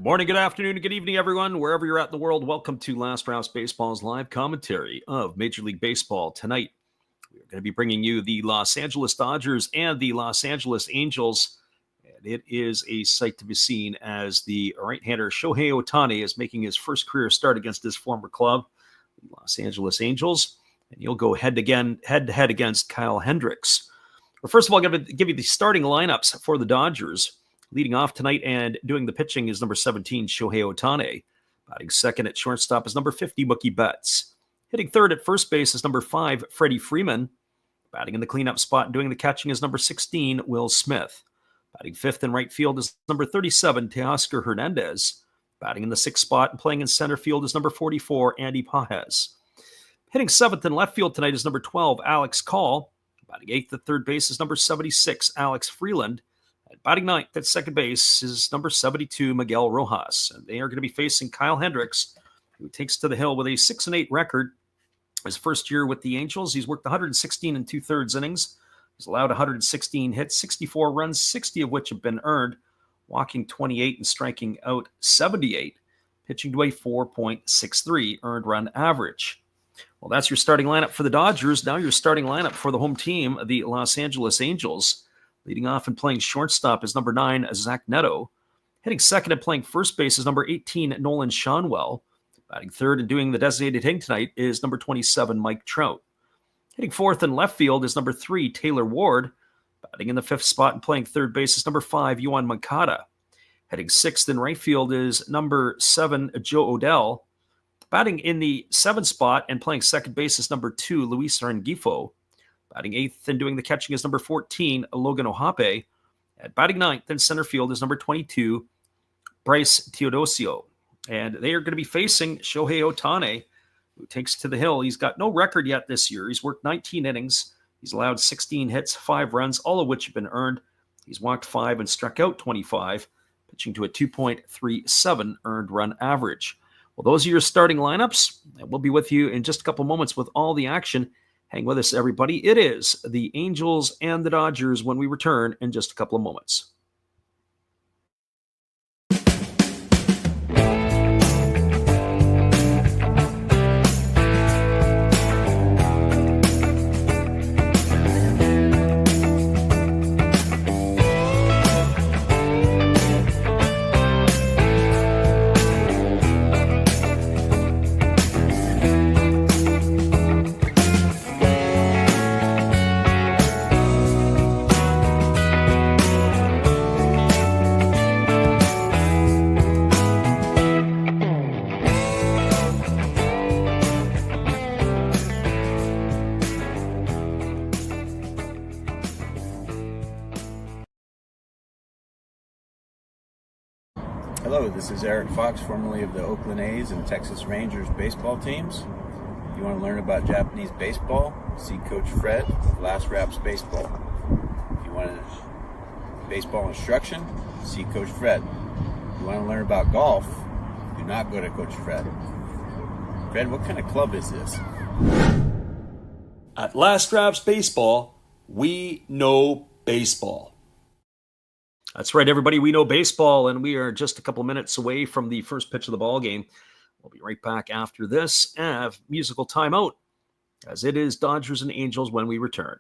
Good morning, good afternoon, and good evening, everyone. Wherever you're at in the world, welcome to Last Raps Baseball's live commentary of Major League Baseball. Tonight, we're going to be bringing you the Los Angeles Dodgers and the Los Angeles Angels. And it is a sight to be seen as the right-hander Shohei Ohtani is making his first career start against his former club, the Los Angeles Angels. And he'll go head-to-head against Kyle Hendricks. But first of all, I'm going to give you the starting lineups for the Dodgers. Leading off tonight and doing the pitching is number 17, Shohei Ohtani. Batting second at shortstop is number 50, Mookie Betts. Hitting third at first base is number 5, Freddie Freeman. Batting in the cleanup spot and doing the catching is number 16, Will Smith. Batting fifth in right field is number 37, Teoscar Hernandez. Batting in the sixth spot and playing in center field is number 44, Andy Pages. Hitting seventh in left field tonight is number 12, Alex Call. Batting eighth at third base is number 76, Alex Freeland. And batting ninth at second base is number 72, Miguel Rojas. And they are going to be facing Kyle Hendricks, who takes to the hill with a 6-8 record. His first year with the Angels, he's worked 116 and 2/3 innings. He's allowed 116 hits, 64 runs, 60 of which have been earned, walking 28 and striking out 78, pitching to a 4.63 earned run average. Well, that's your starting lineup for the Dodgers. Now your starting lineup for the home team, the Los Angeles Angels. Leading off and playing shortstop is number 9, Zach Neto. Hitting second and playing first base is number 18, Nolan Schanuel. Batting third and doing the designated hitting tonight is number 27, Mike Trout. Hitting fourth in left field is number 3, Taylor Ward. Batting in the fifth spot and playing third base is number 5, Yoan Moncada. Hitting sixth in right field is number 7, Joe Odell. Batting in the seventh spot and playing second base is number 2, Luis Rengifo. Batting eighth and doing the catching is number 14, Logan Ohape. At batting ninth in center field is number 22, Bryce Teodosio. And they are going to be facing Shohei Ohtani, who takes to the hill. He's got no record yet this year. He's worked 19 innings. He's allowed 16 hits, 5 runs, all of which have been earned. He's walked 5 and struck out 25, pitching to a 2.37 earned run average. Well, those are your starting lineups. And we'll be with you in just a couple moments with all the action. Hang with us, everybody. It is the Angels and the Dodgers when we return in just a couple of moments. Hello, this is Eric Fox, formerly of the Oakland A's and Texas Rangers baseball teams. If you want to learn about Japanese baseball, see Coach Fred of Last Raps Baseball. If you want baseball instruction, see Coach Fred. If you want to learn about golf, do not go to Coach Fred. Fred, what kind of club is this? At Last Raps Baseball, we know baseball. That's right, everybody. We know baseball, and we are just a couple minutes away from the first pitch of the ball game. We'll be right back after this musical timeout, as it is Dodgers and Angels when we return.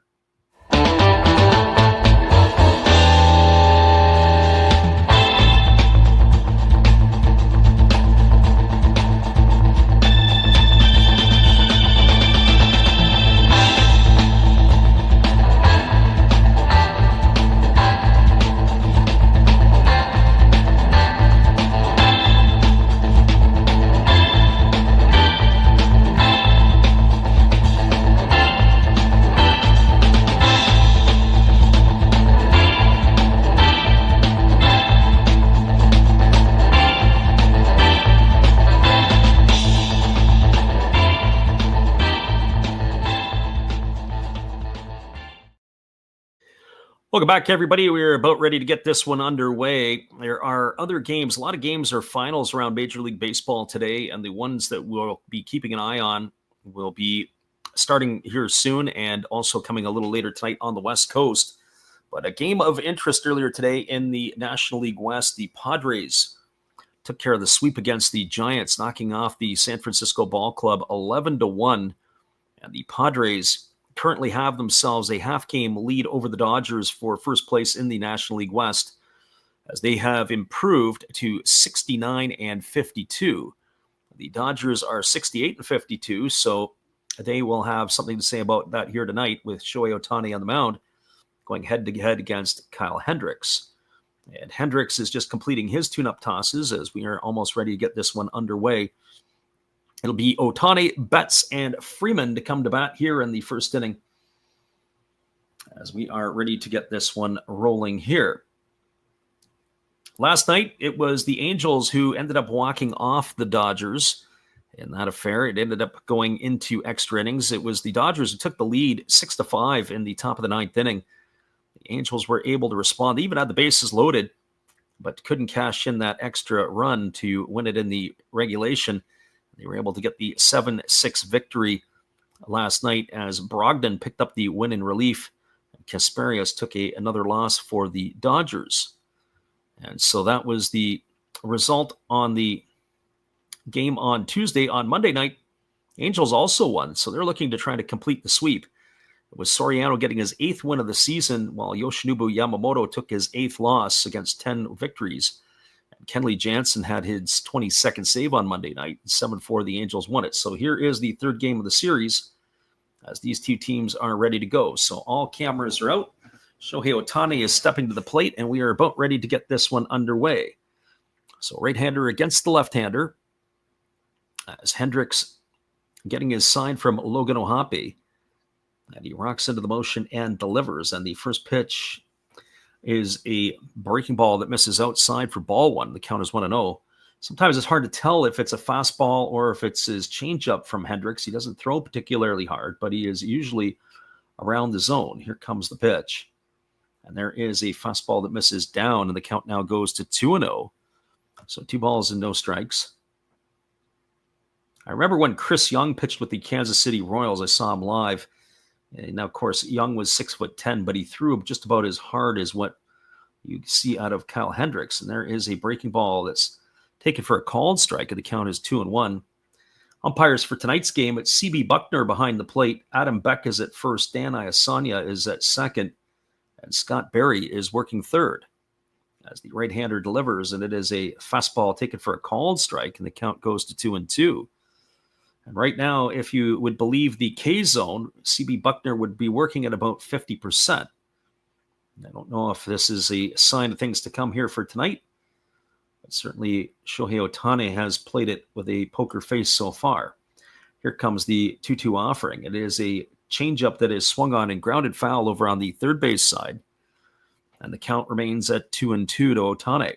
Welcome back, everybody. We're about ready to get this one underway. There are other games. A lot of games are finals around Major League Baseball today, and the ones that we'll be keeping an eye on will be starting here soon and also coming a little later tonight on the West Coast. But a game of interest earlier today in the National League West, the Padres took care of the sweep against the Giants, knocking off the San Francisco Ball Club 11-1. And the Padres currently have themselves a half-game lead over the Dodgers for first place in the National League West, as they have improved to 69-52. The Dodgers are 68-52, so they will have something to say about that here tonight with Shohei Ohtani on the mound, going head-to-head against Kyle Hendricks. And Hendricks is just completing his tune-up tosses as we are almost ready to get this one underway. It'll be Ohtani, Betts, and Freeman to come to bat here in the first inning as we are ready to get this one rolling here. Last night, it was the Angels who ended up walking off the Dodgers in that affair. It ended up going into extra innings. It was the Dodgers who took the lead 6-5 in the top of the ninth inning. The Angels were able to respond. They even had the bases loaded, but couldn't cash in that extra run to win it in the regulation. They were able to get the 7-6 victory last night as Brogdon picked up the win in relief. Kasparius took another loss for the Dodgers. And so that was the result on the game on Tuesday. On Monday night, Angels also won, so they're looking to try to complete the sweep. It was Soriano getting his 8th win of the season, while Yoshinobu Yamamoto took his 8th loss against 10 victories. And Kenley Jansen had his 22nd save on Monday night. 7-4, the Angels won it. So here is the third game of the series as these two teams are ready to go. So all cameras are out. Shohei Ohtani is stepping to the plate, and we are about ready to get this one underway. So right-hander against the left-hander as Hendricks getting his sign from Logan O'Hoppe. And he rocks into the motion and delivers. And the first pitch is a breaking ball that misses outside for ball one. The count is 1-0. Sometimes it's hard to tell if it's a fastball or if it's his changeup from Hendricks. He doesn't throw particularly hard, but he is usually around the zone. Here comes the pitch. And there is a fastball that misses down, and the count now goes to 2-0. So 2 balls and no strikes. I remember when Chris Young pitched with the Kansas City Royals. I saw him live. And now, of course, Young was 6'10", but he threw just about as hard as what you see out of Kyle Hendricks. And there is a breaking ball that's taken for a called strike, and the count is 2-1. Umpires for tonight's game, it's C.B. Buckner behind the plate. Adam Beck is at first. Dan Iasanya is at second. And Scott Berry is working third as the right-hander delivers, and it is a fastball taken for a called strike, and the count goes to 2-2. And right now, if you would believe the K-zone, C.B. Buckner would be working at about 50%. I don't know if this is a sign of things to come here for tonight, but certainly Shohei Ohtani has played it with a poker face so far. Here comes the 2-2 offering. It is a changeup that is swung on and grounded foul over on the third base side. And the count remains at 2-2 to Ohtani.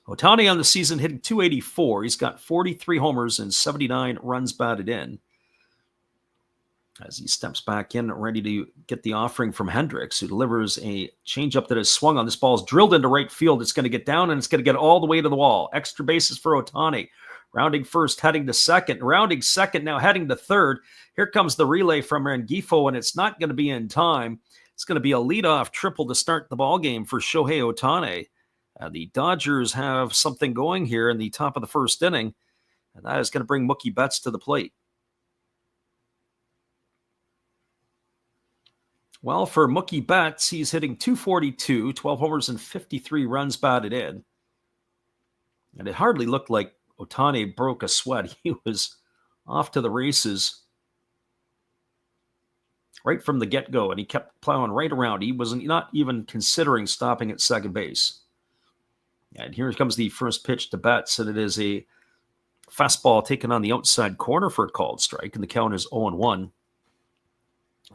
Ohtani on the season hitting .284. He's got 43 homers and 79 runs batted in. As he steps back in, ready to get the offering from Hendricks, who delivers a changeup that is swung on. This ball is drilled into right field. It's going to get down, and it's going to get all the way to the wall. Extra bases for Ohtani. Rounding first, heading to second. Rounding second, now heading to third. Here comes the relay from Rengifo, and it's not going to be in time. It's going to be a leadoff triple to start the ballgame for Shohei Ohtani. The Dodgers have something going here in the top of the first inning, and that is going to bring Mookie Betts to the plate. Well, for Mookie Betts, he's hitting .242, 12 homers and 53 runs batted in. And it hardly looked like Ohtani broke a sweat. He was off to the races right from the get-go, and he kept plowing right around. He was not even considering stopping at second base. And here comes the first pitch to Betts, and it is a fastball taken on the outside corner for a called strike, and the count is 0-1.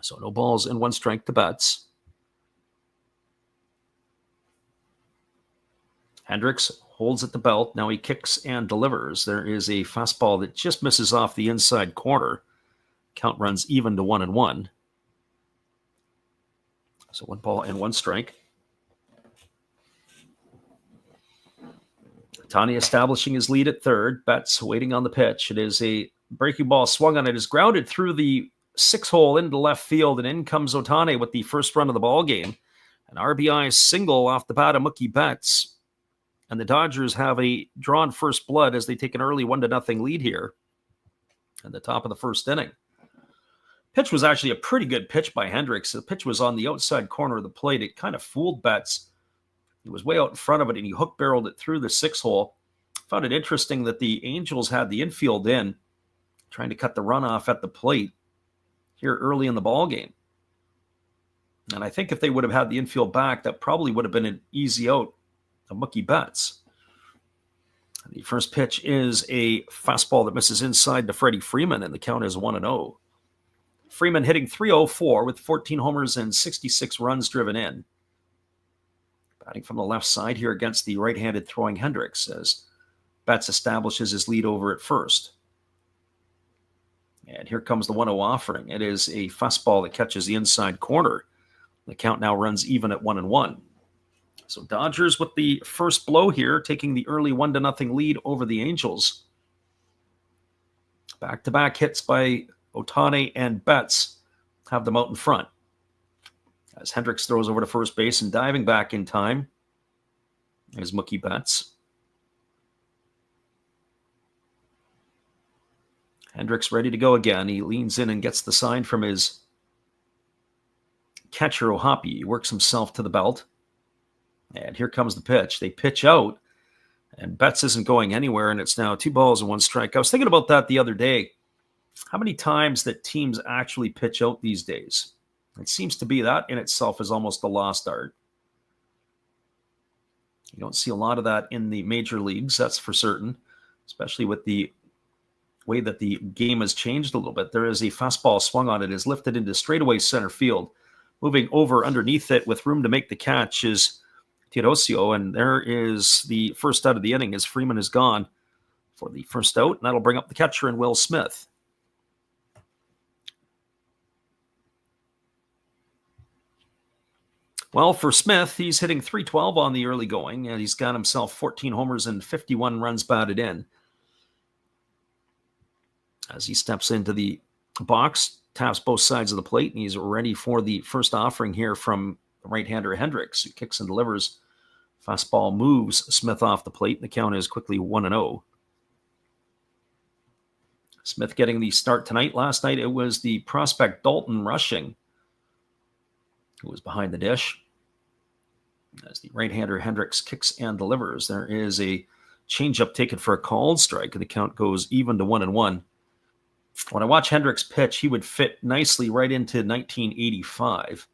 So no balls and 1 strike to Betts. Hendricks holds at the belt. Now he kicks and delivers. There is a fastball that just misses off the inside corner. Count runs even to 1-1. So 1 ball and 1 strike. Ohtani establishing his lead at third. Betts waiting on the pitch. It is a breaking ball swung on. It is grounded through the 6-hole into left field, and in comes Ohtani with the first run of the ball game. An RBI single off the bat of Mookie Betts. And the Dodgers have a drawn first blood as they take an early 1-0 lead here at the top of the first inning. Pitch was actually a pretty good pitch by Hendricks. The pitch was on the outside corner of the plate. It kind of fooled Betts. He was way out in front of it, and he hook-barreled it through the 6-hole. Found it interesting that the Angels had the infield in, trying to cut the runoff at the plate here early in the ball game. And I think if they would have had the infield back, that probably would have been an easy out of Mookie Betts. The first pitch is a fastball that misses inside to Freddie Freeman, and the count is 1-0. Freeman hitting .304 with 14 homers and 66 runs driven in. Batting from the left side here against the right-handed throwing Hendricks as Betts establishes his lead over at first. And here comes the 1-0 offering. It is a fastball that catches the inside corner. The count now runs even at 1-1. So Dodgers with the first blow here, taking the early 1-0 lead over the Angels. Back-to-back hits by Ohtani and Betts have them out in front. As Hendricks throws over to first base and diving back in time is Mookie Betts. Hendricks ready to go again. He leans in and gets the sign from his catcher, Ohtani. He works himself to the belt. And here comes the pitch. They pitch out, and Betts isn't going anywhere, and it's now 2 balls and 1 strike. I was thinking about that the other day. How many times that teams actually pitch out these days? It seems to be that in itself is almost a lost art. You don't see a lot of that in the major leagues, that's for certain, especially with the way that the game has changed a little bit. There is a fastball swung on it, is lifted into straightaway center field. Moving over underneath it with room to make the catch is Teodosio, and there is the first out of the inning as Freeman is gone for the first out, and that'll bring up the catcher and Will Smith. Well, for Smith, he's hitting .312 on the early going, and he's got himself 14 homers and 51 runs batted in. As he steps into the box, taps both sides of the plate, and he's ready for the first offering here from the right-hander Hendricks, who kicks and delivers. Fastball moves Smith off the plate, and the count is quickly 1-0. Smith getting the start tonight. Last night, it was the prospect Dalton Rushing who was behind the dish. As the right-hander Hendricks kicks and delivers, there is a changeup taken for a called strike, and the count goes even to 1-1. When I watch Hendricks pitch, he would fit nicely right into 1985.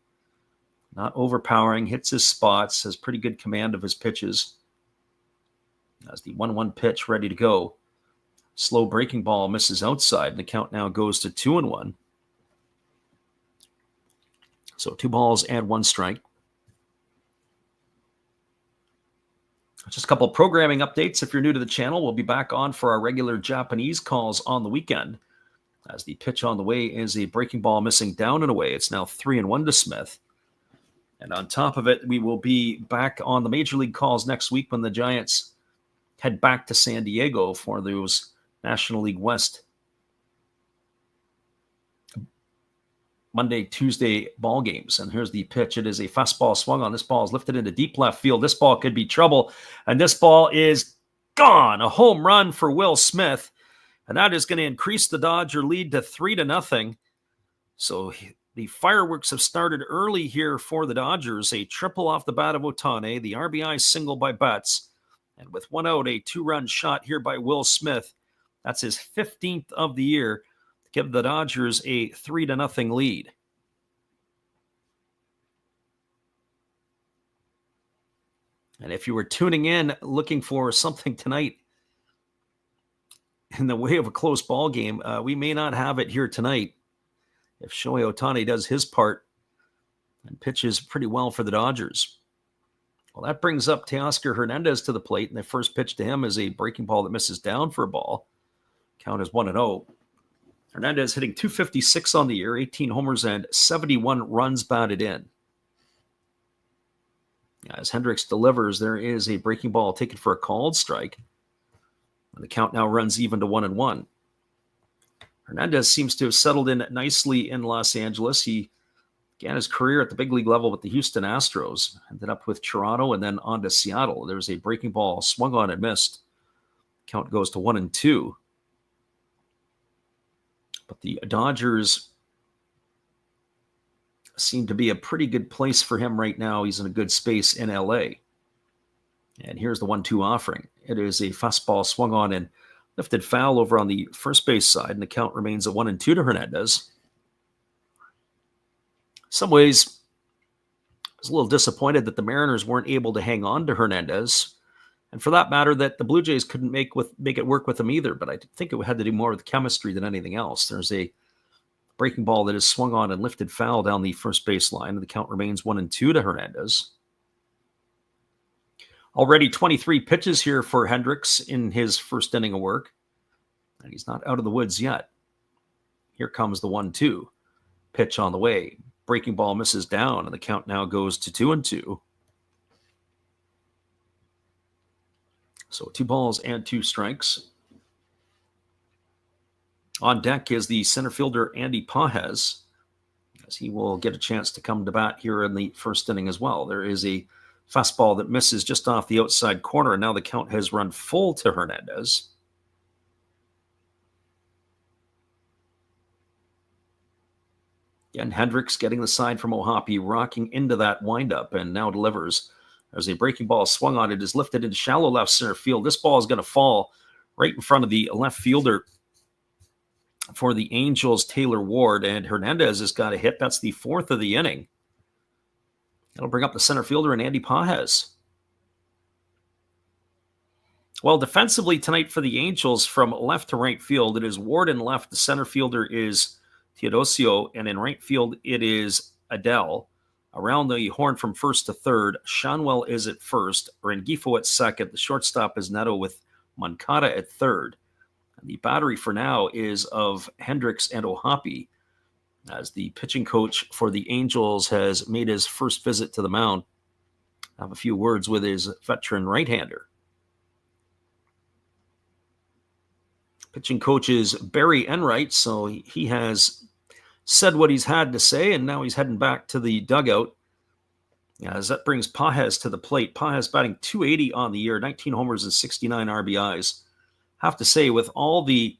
Not overpowering, hits his spots, has pretty good command of his pitches. As the 1-1 pitch ready to go. Slow breaking ball misses outside, and the count now goes to 2-1. So 2 balls and 1 strike. Just a couple of programming updates. If you're new to the channel, we'll be back on for our regular Japanese calls on the weekend. As the pitch on the way is a breaking ball missing down and away. It's now 3-1 to Smith. And on top of it, we will be back on the Major League calls next week when the Giants head back to San Diego for those National League West Monday, Tuesday ball games. And here's the pitch. It is a fastball swung on. This ball is lifted into deep left field. This ball could be trouble. And this ball is gone. A home run for Will Smith. And that is going to increase the Dodger lead to 3-0. So the fireworks have started early here for the Dodgers. A triple off the bat of Ohtani, the RBI single by Betts. And with 1 out, a 2-run shot here by Will Smith. That's his 15th of the year. Give the Dodgers a 3-0 lead. And if you were tuning in looking for something tonight in the way of a close ball game, we may not have it here tonight. If Shohei Ohtani does his part and pitches pretty well for the Dodgers. Well, that brings up Teoscar Hernandez to the plate, and the first pitch to him is a breaking ball that misses down for a ball. Count is 1-0. Hernandez hitting .256 on the year, 18 homers and 71 runs batted in. As Hendricks delivers, there is a breaking ball taken for a called strike. And the count now runs even to 1-1. Hernandez seems to have settled in nicely in Los Angeles. He Began his career at the big league level with the Houston Astros, ended up with Toronto and then on to Seattle. There was a breaking ball swung on and missed. Count goes to 1-2. But the Dodgers seem to be a pretty good place for him right now. He's in a good space in LA. And here's the 1-2 offering. It is a fastball swung on and lifted foul over on the first base side, and the count remains at 1-2 to Hernandez. In some ways, I was a little disappointed that the Mariners weren't able to hang on to Hernandez, and for that matter, that the Blue Jays couldn't make it work with him either. But I think it had to do more with chemistry than anything else. There's a breaking ball that is swung on and lifted foul down the first base line, and the count remains 1-2 to Hernandez. Already 23 pitches here for Hendricks in his first inning of work, and he's not out of the woods yet. Here comes the 1-2. Pitch on the way. Breaking ball misses down, and the count now goes to 2-2. So 2 balls and 2 strikes. On deck is the center fielder, Andy Pages, as he will get a chance to come to bat here in the first inning as well. There is a fastball that misses just off the outside corner, and now the count has run full to Hernandez. Again, Hendricks getting the side from Ohtani, rocking into that windup, and now delivers. There's a breaking ball swung on. It is lifted into shallow left center field. This ball is going to fall right in front of the left fielder for the Angels, Taylor Ward, and Hernandez has got a hit. That's the 4th of the inning. That'll bring up the center fielder and Andy Pages. Well, defensively tonight for the Angels from left to right field, it is Ward in left. The center fielder is Teodosio, and in right field, it is Adele. Around the horn from first to third, Shanwell is at first, Rengifo at second. The shortstop is Neto with Moncada at third. And the battery for now is of Hendricks and Ohtani, as the pitching coach for the Angels has made his first visit to the mound. I have a few words with his veteran right-hander. Pitching coach is Barry Enright, so he has said what he's had to say, and now he's heading back to the dugout. As that brings Pages to the plate. Pages batting .280 on the year, 19 homers and 69 RBIs. Have to say, with all the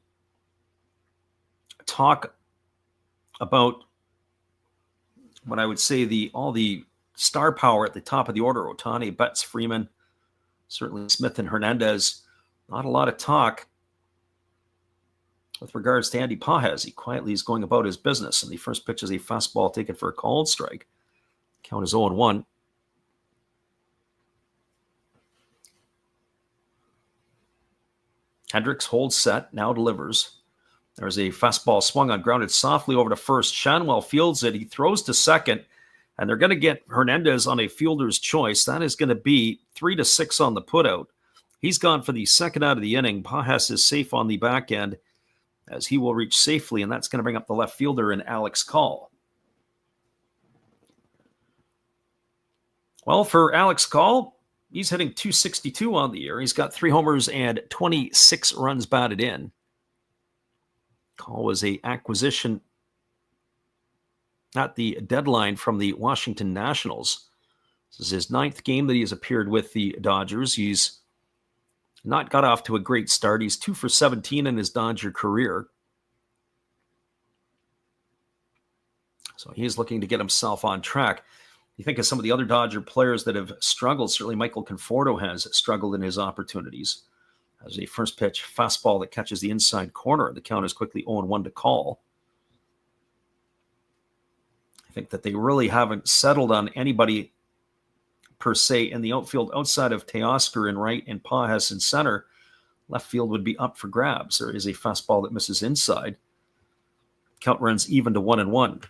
talk about what I would say all the star power at the top of the order, Ohtani, Betts, Freeman, certainly Smith and Hernandez, not a lot of talk with regards to Andy Pages. He quietly is going about his business, and the first pitch is a fastball taken for a called strike. Count is 0-1. Hendricks holds set, now delivers. There's a fastball swung on, grounded softly over to first. Shanwell fields it. He throws to second, and they're going to get Hernandez on a fielder's choice. That is going to be 3-6 on the putout. He's gone for the second out of the inning. Pages is safe on the back end, as he will reach safely, and that's going to bring up the left fielder in Alex Call. Well, for Alex Call, he's hitting .262 on the year. He's got 3 homers and 26 runs batted in. Call was a acquisition at the deadline from the Washington Nationals. This is his 9th game that he has appeared with the Dodgers. He's not got off to a great start. He's 2 for 17 in his Dodger career. So he's looking to get himself on track. You think of some of the other Dodger players that have struggled. Certainly Michael Conforto has struggled in his opportunities. As a first pitch fastball that catches the inside corner. The count is quickly 0-1 to Call. I think that they really haven't settled on anybody per se in the outfield outside of Teoscar in right and Pages in center. Left field would be up for grabs. There is a fastball that misses inside. Count runs even to 1-1.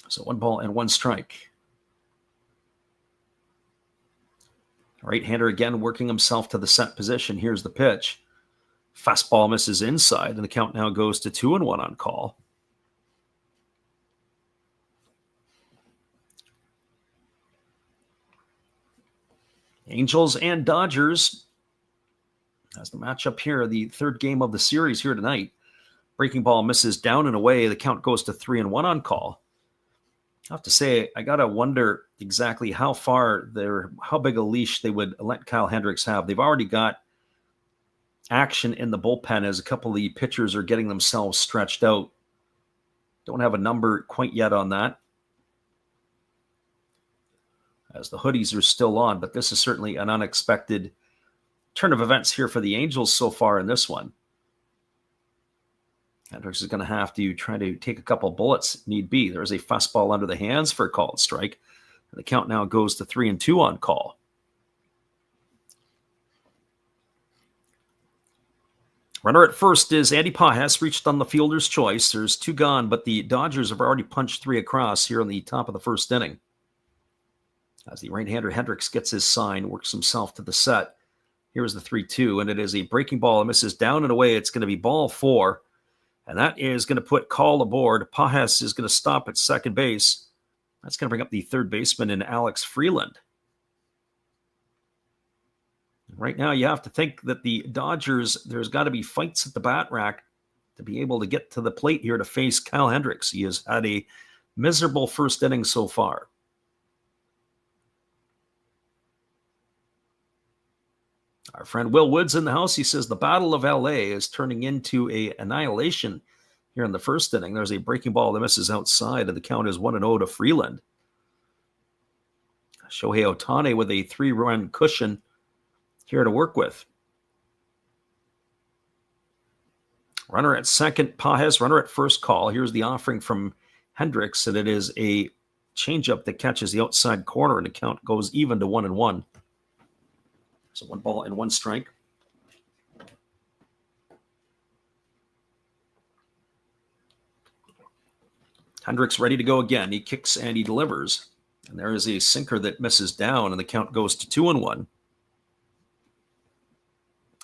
So 1 ball and 1 strike. Right-hander again working himself to the set position. Here's the pitch. Fastball misses inside, and the count now goes to 2-1 on Call. Angels and Dodgers as the matchup here, the third game of the series here tonight. Breaking ball misses down and away. The count goes to 3-1 on call. I have to say, I got to wonder exactly how big a leash they would let Kyle Hendricks have. They've already got action in the bullpen as a couple of the pitchers are getting themselves stretched out. Don't have a number quite yet on that, as the hoodies are still on, but this is certainly an unexpected turn of events here for the Angels so far in this one. Hendricks is going to have to try to take a couple bullets, need be. There's a fastball under the hands for a called strike. The count now goes to 3-2 on call. Runner at first is Andy Pages, reached on the fielder's choice. There's 2 gone, but the Dodgers have already punched 3 across here on the top of the first inning. As the right-hander Hendricks gets his sign, works himself to the set. Here's the 3-2, and it is a breaking ball. It misses down and away. It's going to be ball 4. And that is going to put call aboard. Pages is going to stop at second base. That's going to bring up the third baseman in Alex Freeland. Right now, you have to think that the Dodgers, there's got to be fights at the bat rack to be able to get to the plate here to face Kyle Hendricks. He has had a miserable first inning so far. Our friend Will Woods in the house, he says the Battle of LA is turning into an annihilation here in the first inning. There's a breaking ball that misses outside, and the count is 1-0 to Freeland. Shohei Ohtani with a 3-run cushion here to work with. Runner at second, Pages. Runner at first, call. Here's the offering from Hendricks, and it is a changeup that catches the outside corner, and the count goes even to 1-1. So 1 ball and 1 strike. Hendricks ready to go again. He kicks and he delivers. And there is a sinker that misses down, and the count goes to 2-1.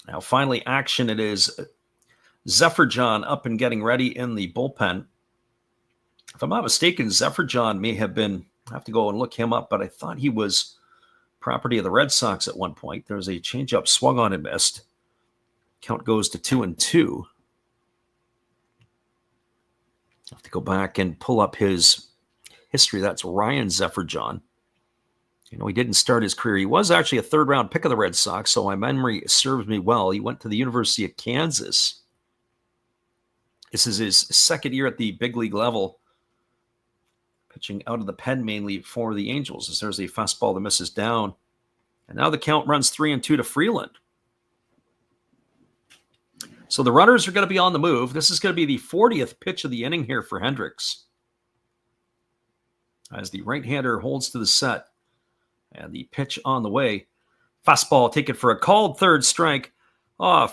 Now finally action. It is Zephyr John up and getting ready in the bullpen. If I'm not mistaken, Zephyr John may have been, I have to go and look him up, but I thought he was property of the Red Sox at one point. There's a changeup swung on and missed. Count goes to 2-2. Have to go back and pull up his history. That's Ryan Zephyr John. You know, he didn't start his career. He was actually a 3rd-round pick of the Red Sox, so my memory serves me well. He went to the University of Kansas. This is his 2nd year at the big league level, pitching out of the pen mainly for the Angels, as there's a fastball that misses down. And now the count runs 3-2 to Freeland. So the runners are going to be on the move. This is going to be the 40th pitch of the inning here for Hendricks, as the right-hander holds to the set. And the pitch on the way. Fastball taken for a called 3rd strike.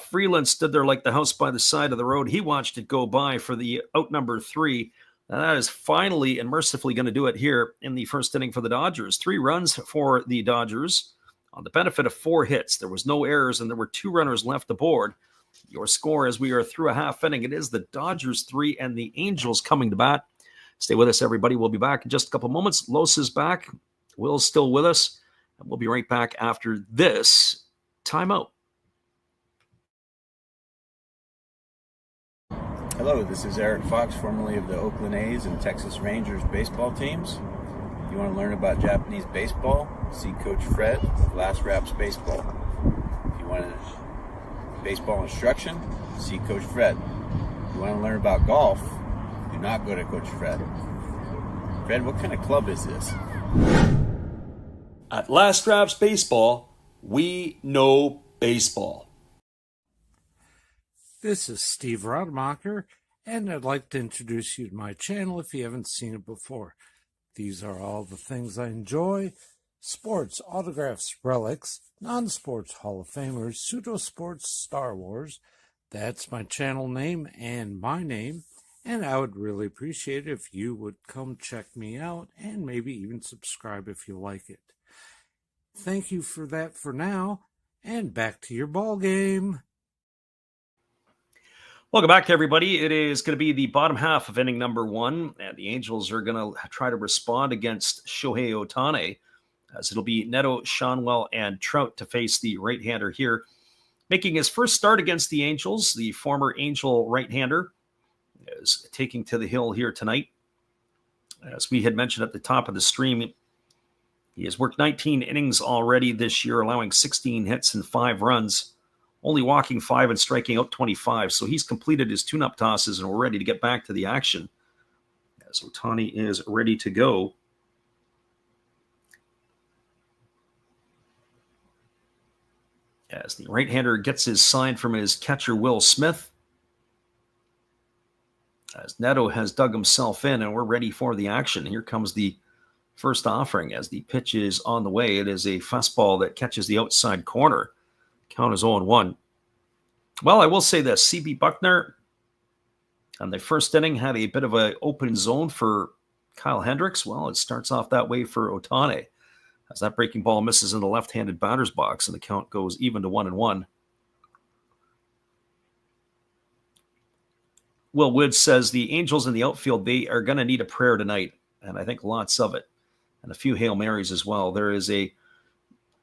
Freeland stood there like the house by the side of the road. He watched it go by for the out number 3. And that is finally and mercifully going to do it here in the first inning for the Dodgers. 3 runs for the Dodgers on the benefit of 4 hits. There was no errors, and there were 2 runners left aboard. Your score as we are through a half inning, it is the Dodgers 3 and the Angels coming to bat. Stay with us, everybody. We'll be back in just a couple moments. Los is back. Will's still with us. And we'll be right back after this timeout. Hello, this is Eric Fox, formerly of the Oakland A's and Texas Rangers baseball teams. If you want to learn about Japanese baseball, see Coach Fred of Last Raps Baseball. If you want baseball instruction, see Coach Fred. If you want to learn about golf, do not go to Coach Fred. Fred, what kind of club is this? At Last Raps Baseball, we know baseball. This is Steve Rademacher, and I'd like to introduce you to my channel if you haven't seen it before. These are all the things I enjoy: sports, autographs, relics, non-sports Hall of Famers, pseudo-sports, Star Wars. That's my channel name and my name, and I would really appreciate it if you would come check me out and maybe even subscribe if you like it. Thank you for that for now, and back to your ball game. Welcome back, everybody. It is going to be the bottom half of inning number 1, and the Angels are going to try to respond against Shohei Ohtani, as it'll be Neto, Shanwell, and Trout to face the right-hander here. Making his first start against the Angels, the former Angel right-hander is taking to the hill here tonight. As we had mentioned at the top of the stream, he has worked 19 innings already this year, allowing 16 hits and 5 runs, only walking 5 and striking out 25. So he's completed his tune-up tosses and we're ready to get back to the action. As Ohtani is ready to go. As the right-hander gets his sign from his catcher, Will Smith. As Neto has dug himself in and we're ready for the action. Here comes the first offering as the pitch is on the way. It is a fastball that catches the outside corner. Count is 0-1. Well, I will say this. C.B. Buckner on the first inning had a bit of an open zone for Kyle Hendricks. Well, it starts off that way for Ohtani as that breaking ball misses in the left-handed batter's box and the count goes even to 1-1. Will Woods says the Angels in the outfield, they are going to need a prayer tonight, and I think lots of it, and a few Hail Marys as well. There is a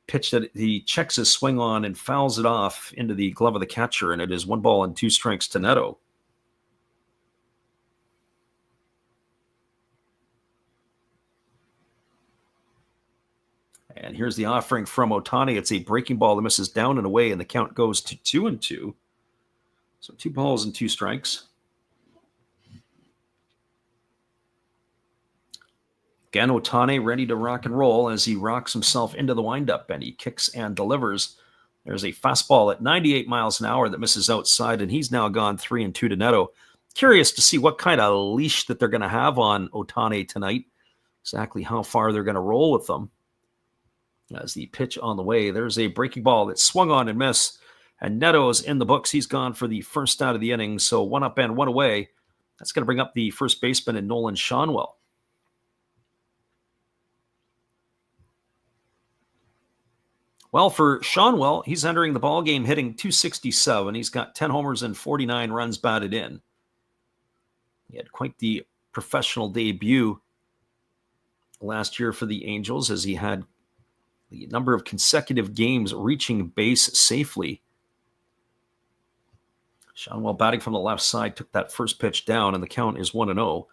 pitch that he checks his swing on and fouls it off into the glove of the catcher, and it is 1-2 strikes to Neto. And here's the offering from Ohtani. It's a breaking ball that misses down and away, and the count goes to 2-2. So 2 balls and 2 strikes. Again, Ohtani ready to rock and roll as he rocks himself into the windup and he kicks and delivers. There's a fastball at 98 miles an hour that misses outside, and he's now gone 3-2 to Neto. Curious to see what kind of leash that they're going to have on Ohtani tonight, exactly how far they're going to roll with them. As the pitch on the way, there's a breaking ball that swung on and missed, and Neto's in the books. He's gone for the first out of the inning, so 1 up and 1 away. That's going to bring up the first baseman in Nolan Schanuel. Well, for Schanuel, he's entering the ballgame hitting .267. He's got 10 homers and 49 runs batted in. He had quite the professional debut last year for the Angels as he had the number of consecutive games reaching base safely. Schanuel batting from the left side took that first pitch down, and the count is 1-0.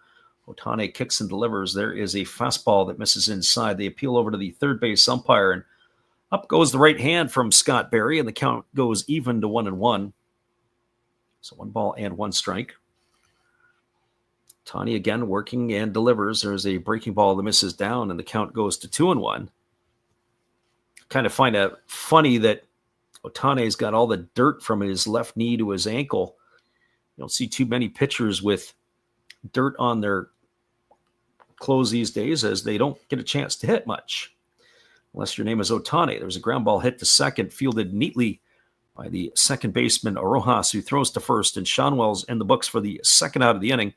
Ohtani kicks and delivers. There is a fastball that misses inside. They appeal over to the third base umpire, and up goes the right hand from Scott Berry, and the count goes even to 1-1. So 1 ball and 1 strike. Ohtani again working and delivers. There's a breaking ball that misses down, and the count goes to 2-1. Kind of find it funny that Ohtani's got all the dirt from his left knee to his ankle. You don't see too many pitchers with dirt on their clothes these days as they don't get a chance to hit much. Unless your name is Ohtani. There was a ground ball hit to second, fielded neatly by the second baseman, Rojas, who throws to first, and Schanuel's in the books for the second out of the inning.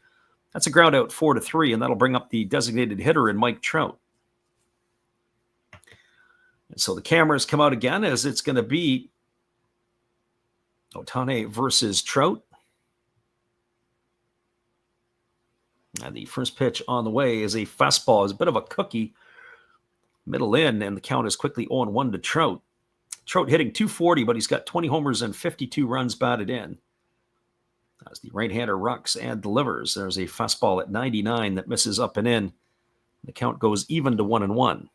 That's a ground out 4-3, and that'll bring up the designated hitter in Mike Trout. And so the cameras come out again as it's going to be Ohtani versus Trout. And the first pitch on the way is a fastball. It's a bit of a cookie. Middle in, and the count is quickly 0-1 to Trout. Trout hitting .240, but he's got 20 homers and 52 runs batted in. As the right-hander rocks and delivers, there's a fastball at 99 that misses up and in. The count goes even to 1-1.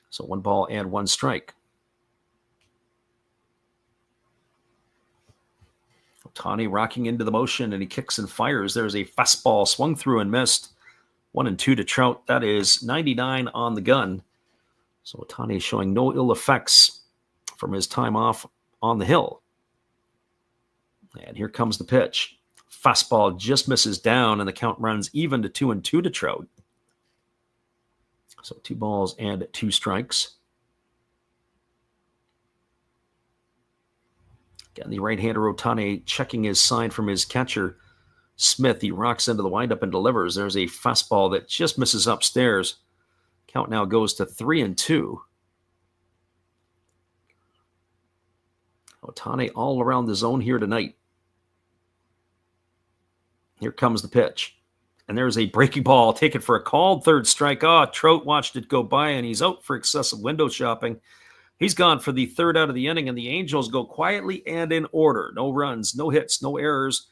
So 1 ball and 1 strike. Ohtani rocking into the motion, and he kicks and fires. There's a fastball swung through and missed. 1-2 to Trout. That is 99 on the gun. So Ohtani showing no ill effects from his time off on the hill. And here comes the pitch. Fastball just misses down, and the count runs even to 2-2 to Trout. So 2 balls and 2 strikes. Again, the right-hander Ohtani checking his sign from his catcher, Smith. He rocks into the windup and delivers. There's a fastball that just misses upstairs. Count now goes to 3-2. Ohtani all around the zone here tonight. Here comes the pitch. And there's a breaking ball taken for a called third strike. Trout watched it go by, and he's out for excessive window shopping. He's gone for the third out of the inning, and the Angels go quietly and in order. No runs, no hits, no errors.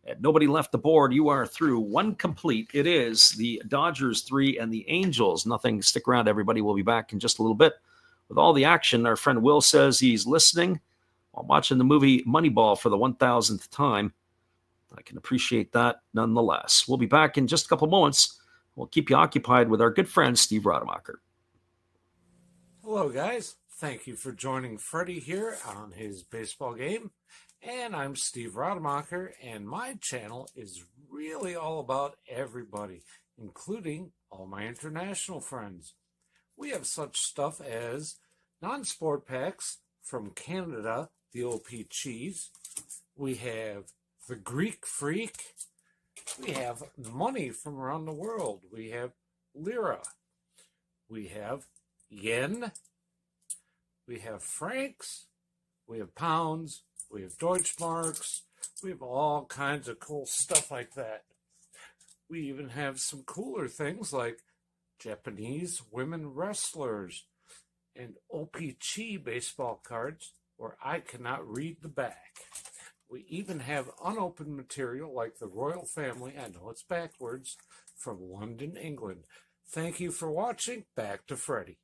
And nobody left the board. You are through. One complete. It is the Dodgers 3 and the Angels. Nothing. Stick around, everybody. We'll be back in just a little bit with all the action. Our friend Will says he's listening while watching the movie Moneyball for the 1,000th time. I can appreciate that nonetheless. We'll be back in just a couple of moments. We'll keep you occupied with our good friend Steve Rademacher. Hello, guys. Thank you for joining Freddie here on his baseball game. And I'm Steve Rademacher, and my channel is really all about everybody, including all my international friends. We have such stuff as non-sport packs from Canada, the OP Cheese. We have the Greek Freak. We have money from around the world. We have lira. We have yen. We have francs. We have pounds. We have Deutschmarks. We have all kinds of cool stuff like that. We even have some cooler things like Japanese women wrestlers and OPC baseball cards where I cannot read the back. We even have unopened material like the royal family, I know it's backwards, from London, England. Thank you for watching. Back to Freddie.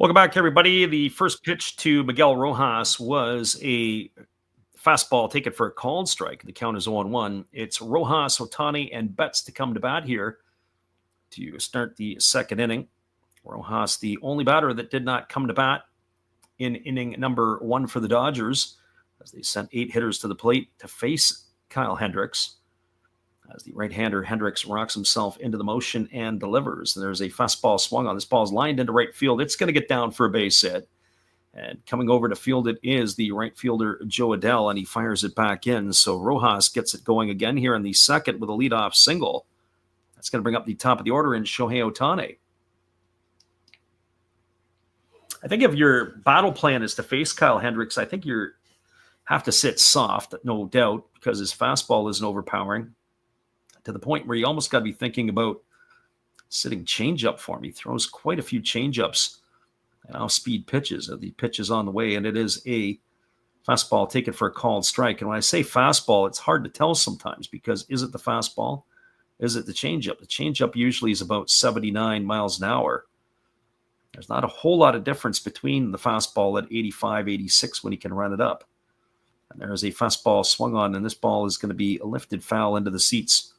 Welcome back, everybody. The first pitch to Miguel Rojas was a fastball taken for a called strike. The count is 0-1. It's Rojas, Ohtani, and Betts to come to bat here to start the second inning. Rojas, the only batter that did not come to bat in inning number 1 for the Dodgers, as they sent 8 hitters to the plate to face Kyle Hendricks. As the right-hander, Hendricks rocks himself into the motion and delivers. There's a fastball swung on. This ball's lined into right field. It's going to get down for a base hit. And coming over to field it is the right fielder, Joe Adell, and he fires it back in. So Rojas gets it going again here in the second with a leadoff single. That's going to bring up the top of the order in Shohei Ohtani. I think if your battle plan is to face Kyle Hendricks, I think you have to sit soft, no doubt, because his fastball isn't overpowering, to the point where you almost got to be thinking about sitting changeup for him. He throws quite a few changeups and off-speed pitches. The pitch is on the way, and it is a fastball taken for a called strike. And when I say fastball, it's hard to tell sometimes because is it the fastball? Is it the changeup? The changeup usually is about 79 miles an hour. There's not a whole lot of difference between the fastball at 85, 86 when he can run it up. And there's a fastball swung on, and this ball is going to be a lifted foul into the seats.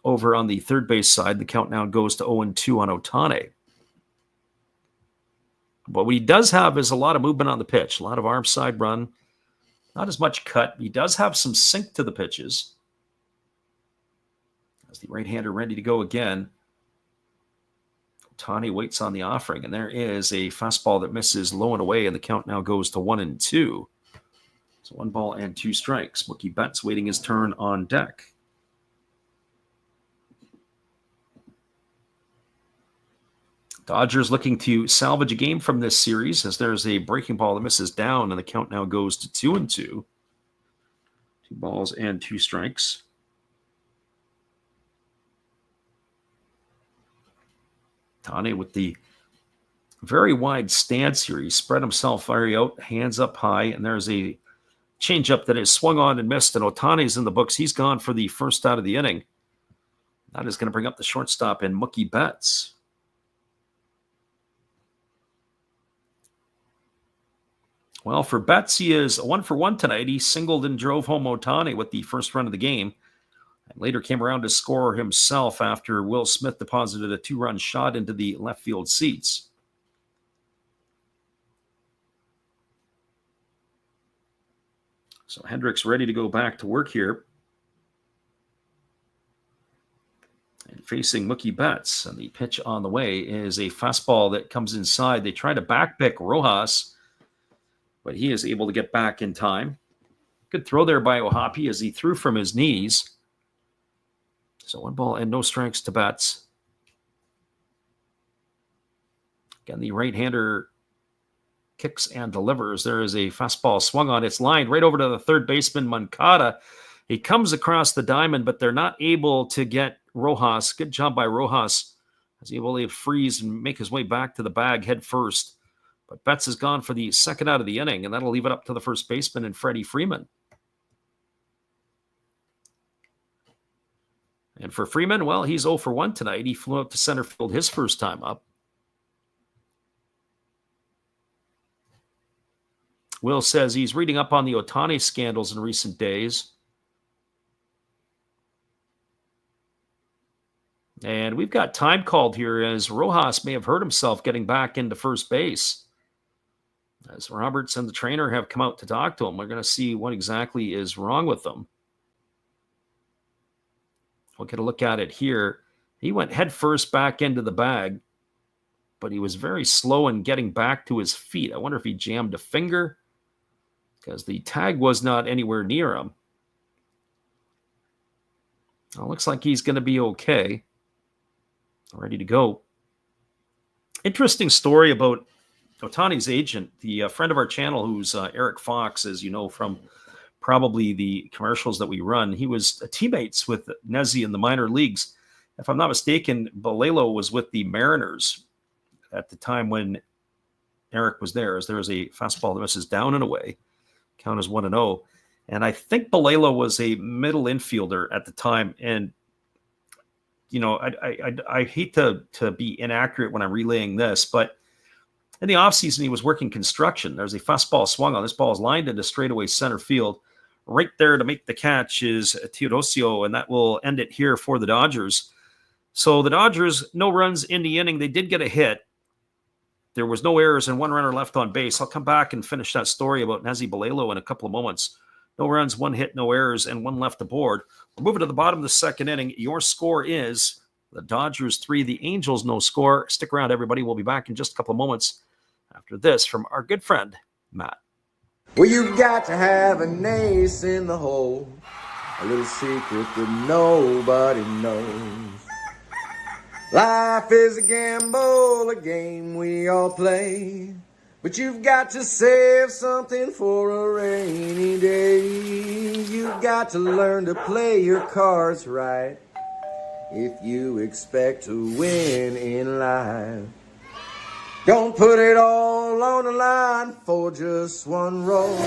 Over on the third base side, the count now goes to 0-2 on Ohtani. But what he does have is a lot of movement on the pitch, a lot of arm side run, not as much cut. He does have some sink to the pitches. As the right-hander ready to go again, Ohtani waits on the offering, and there is a fastball that misses low and away, and the count now goes to 1-2. So 1 ball and 2 strikes. Mookie Betts waiting his turn on deck. Dodgers looking to salvage a game from this series as there's a breaking ball that misses down, and the count now goes to 2-2. 2 balls and 2 strikes. Ohtani with the very wide stance here. He spread himself very out, hands up high, and there's a changeup that is swung on and missed, and Ohtani's in the books. He's gone for the first out of the inning. That is going to bring up the shortstop in Mookie Betts. Well, for Betts, he is 1-for-1 tonight. He singled and drove home Ohtani with the first run of the game. And later came around to score himself after Will Smith deposited a 2-run shot into the left field seats. So Hendricks ready to go back to work here. And facing Mookie Betts, and the pitch on the way is a fastball that comes inside. They try to backpick Rojas, but he is able to get back in time. Good throw there by Ohtani as he threw from his knees. So 1 ball and no strikes to Betts. Again, the right-hander kicks and delivers. There is a fastball swung on. It's lined right over to the third baseman, Moncada. He comes across the diamond, but they're not able to get Rojas. Good job by Rojas. As he able to freeze and make his way back to the bag head first. But Betts is gone for the second out of the inning, and that'll leave it up to the first baseman and Freddie Freeman. And for Freeman, well, he's 0 for 1 tonight. He flew out to center field his first time up. Will says he's reading up on the Ohtani scandals in recent days. And we've got time called here as Rojas may have hurt himself getting back into first base. As Roberts and the trainer have come out to talk to him, we're going to see what exactly is wrong with them. We'll get a look at it here. He went head first back into the bag, but he was very slow in getting back to his feet. I wonder if he jammed a finger because the tag was not anywhere near him. Well, looks like he's going to be okay. Ready to go. Interesting story about Ohtani's agent, the friend of our channel who's Eric Fox, as you know from probably the commercials that we run. He was teammates with Nezzy in the minor leagues. If I'm not mistaken, Balelo was with the Mariners at the time when Eric was there, as there was a fastball that misses down and away. Count as 1-0. And I think Balelo was a middle infielder at the time. And you know, I hate to be inaccurate when I'm relaying this, but in the offseason, he was working construction. There's a fastball swung on. This ball is lined into straightaway center field. Right there to make the catch is Teodosio, and that will end it here for the Dodgers. So the Dodgers, no runs in the inning. They did get a hit. There was no errors and 1 runner left on base. I'll come back and finish that story about Nezzy Balelo in a couple of moments. No runs, 1 hit, no errors, and 1 left aboard. We're moving to the bottom of the second inning. Your score is the Dodgers 3, the Angels no score. Stick around, everybody. We'll be back in just a couple of moments after this from our good friend, Matt. Well, you've got to have an ace in the hole, a little secret that nobody knows. Life is a gamble, a game we all play. But you've got to save something for a rainy day. You've got to learn to play your cards right if you expect to win in life. Don't put it all on the line for just 1 roll.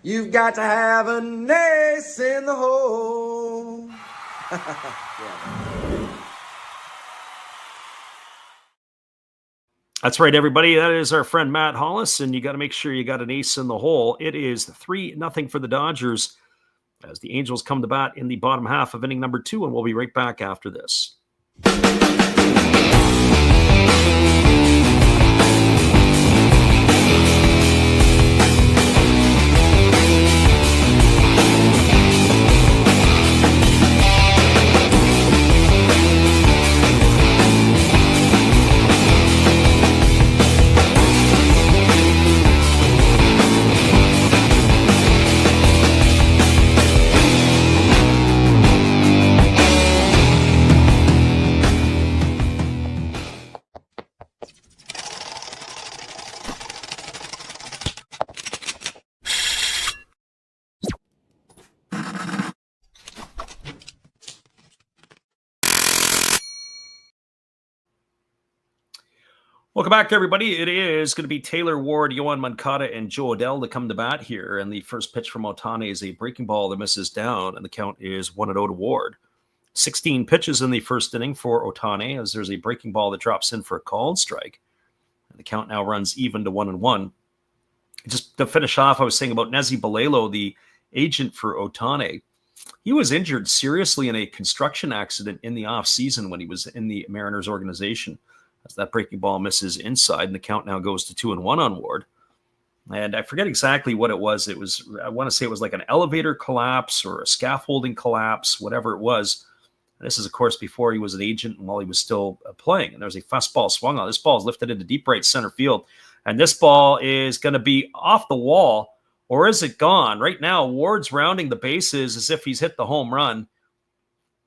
You've got to have an ace in the hole. That's right, everybody. That is our friend Matt Hollis, and you got to make sure you got an ace in the hole. It is 3-0 for the Dodgers as the Angels come to bat in the bottom half of inning number 2, and we'll be right back after this. Welcome back, everybody. It is going to be Taylor Ward, Yohan Moncada, and Joe Adell to come to bat here. And the first pitch from Ohtani is a breaking ball that misses down, and the count is 1-0 to Ward. 16 pitches in the first inning for Ohtani, as there's a breaking ball that drops in for a called strike. And the count now runs even to 1-1. Just to finish off, I was saying about Nezzy Balelo, the agent for Ohtani. He was injured seriously in a construction accident in the offseason when he was in the Mariners organization. As that breaking ball misses inside, and the count now goes to 2-1 on Ward. And I forget exactly what it was. It was, I want to say it was like an elevator collapse or a scaffolding collapse, whatever it was. And this is, of course, before he was an agent and while he was still playing. And there's a fastball swung on. This ball is lifted into deep right center field. And this ball is going to be off the wall, or is it gone? Right now, Ward's rounding the bases as if he's hit the home run.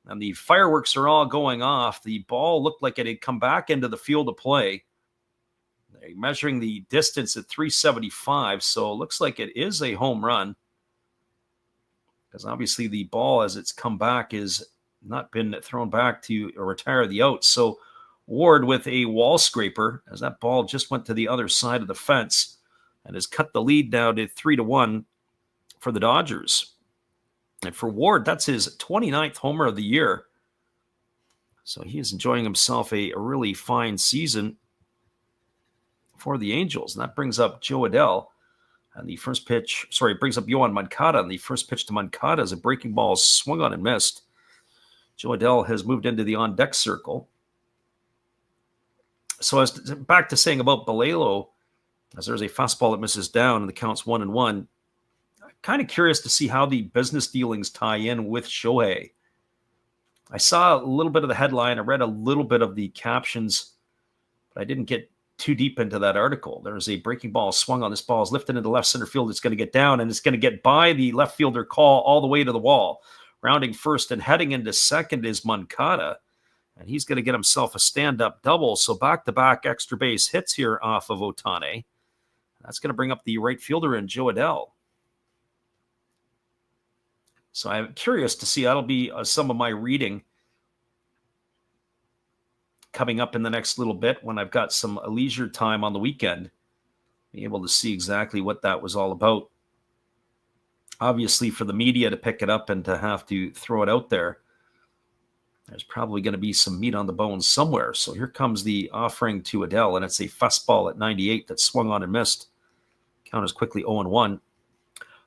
And the fireworks are all going off. The ball looked like it had come back into the field of play. They're measuring the distance at 375, so it looks like it is a home run. Because obviously the ball, as it's come back, is not been thrown back to retire the out. So Ward with a wall scraper, as that ball just went to the other side of the fence and has cut the lead down to 3-1 for the Dodgers. And for Ward, that's his 29th homer of the year. So he is enjoying himself a really fine season for the Angels. And that brings up Joe Adell. And the first pitch, brings up Yohan Moncada. And the first pitch to Moncada is a breaking ball swung on and missed. Joe Adell has moved into the on-deck circle. So as back to saying about Balelo, as there's a fastball that misses down and the count's 1-1, I'm kind of curious to see how the business dealings tie in with Shohei. I saw a little bit of the headline. I read a little bit of the captions, but I didn't get too deep into that article. There's a breaking ball swung on. This ball is lifted into left center field. It's going to get down, and it's going to get by the left fielder call all the way to the wall. Rounding first and heading into second is Moncada, and he's going to get himself a stand-up double. So back-to-back extra base hits here off of Ohtani. That's going to bring up the right fielder in Joe Adell. So I'm curious to see. That'll be some of my reading coming up in the next little bit when I've got some leisure time on the weekend. Be able to see exactly what that was all about. Obviously, for the media to pick it up and to have to throw it out there, there's probably going to be some meat on the bones somewhere. So here comes the offering to Adell, and it's a fastball at 98 that swung on and missed. Count is quickly 0-1.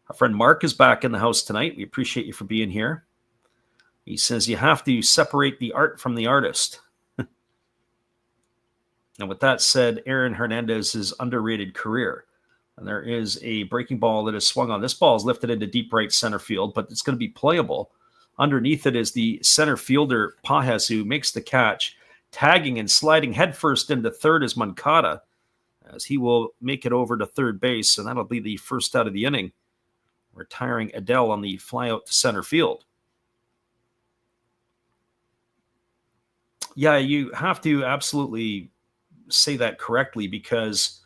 Our friend Mark is back in the house tonight. We appreciate you for being here. He says you have to separate the art from the artist. And with that said, Aaron Hernandez's underrated career. And there is a breaking ball that is swung on. This ball is lifted into deep right center field, but it's going to be playable. Underneath it is the center fielder, Pajes, who makes the catch. Tagging and sliding headfirst into third is Moncada, as he will make it over to third base, and that'll be the first out of the inning, retiring Adell on the fly out to center field. Yeah, you have to absolutely say that correctly, because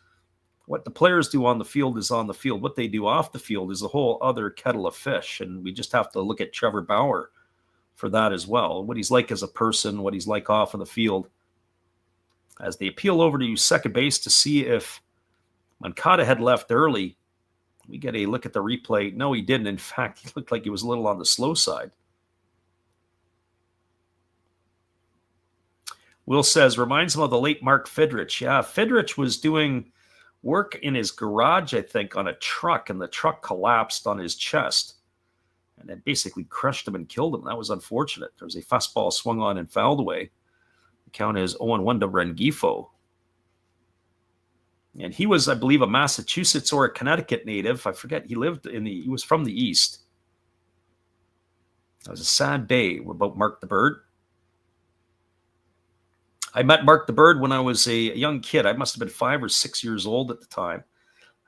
what the players do on the field is on the field. What they do off the field is a whole other kettle of fish, and we just have to look at Trevor Bauer for that as well. What he's like as a person, what he's like off of the field. As they appeal over to second base to see if Moncada had left early, we get a look at the replay. No, he didn't. In fact, he looked like he was a little on the slow side. Will says, reminds him of the late Mark Fidrich. Yeah, Fidrich was doing work in his garage, I think, on a truck, and the truck collapsed on his chest. And it basically crushed him and killed him. That was unfortunate. There was a fastball swung on and fouled away. The count is 0-1 to Rengifo. And he was, I believe, a Massachusetts or a Connecticut native. I forget. He was from the East. It was a sad day about Mark the Bird. I met Mark the Bird when I was a young kid. I must have been 5 or 6 years old at the time.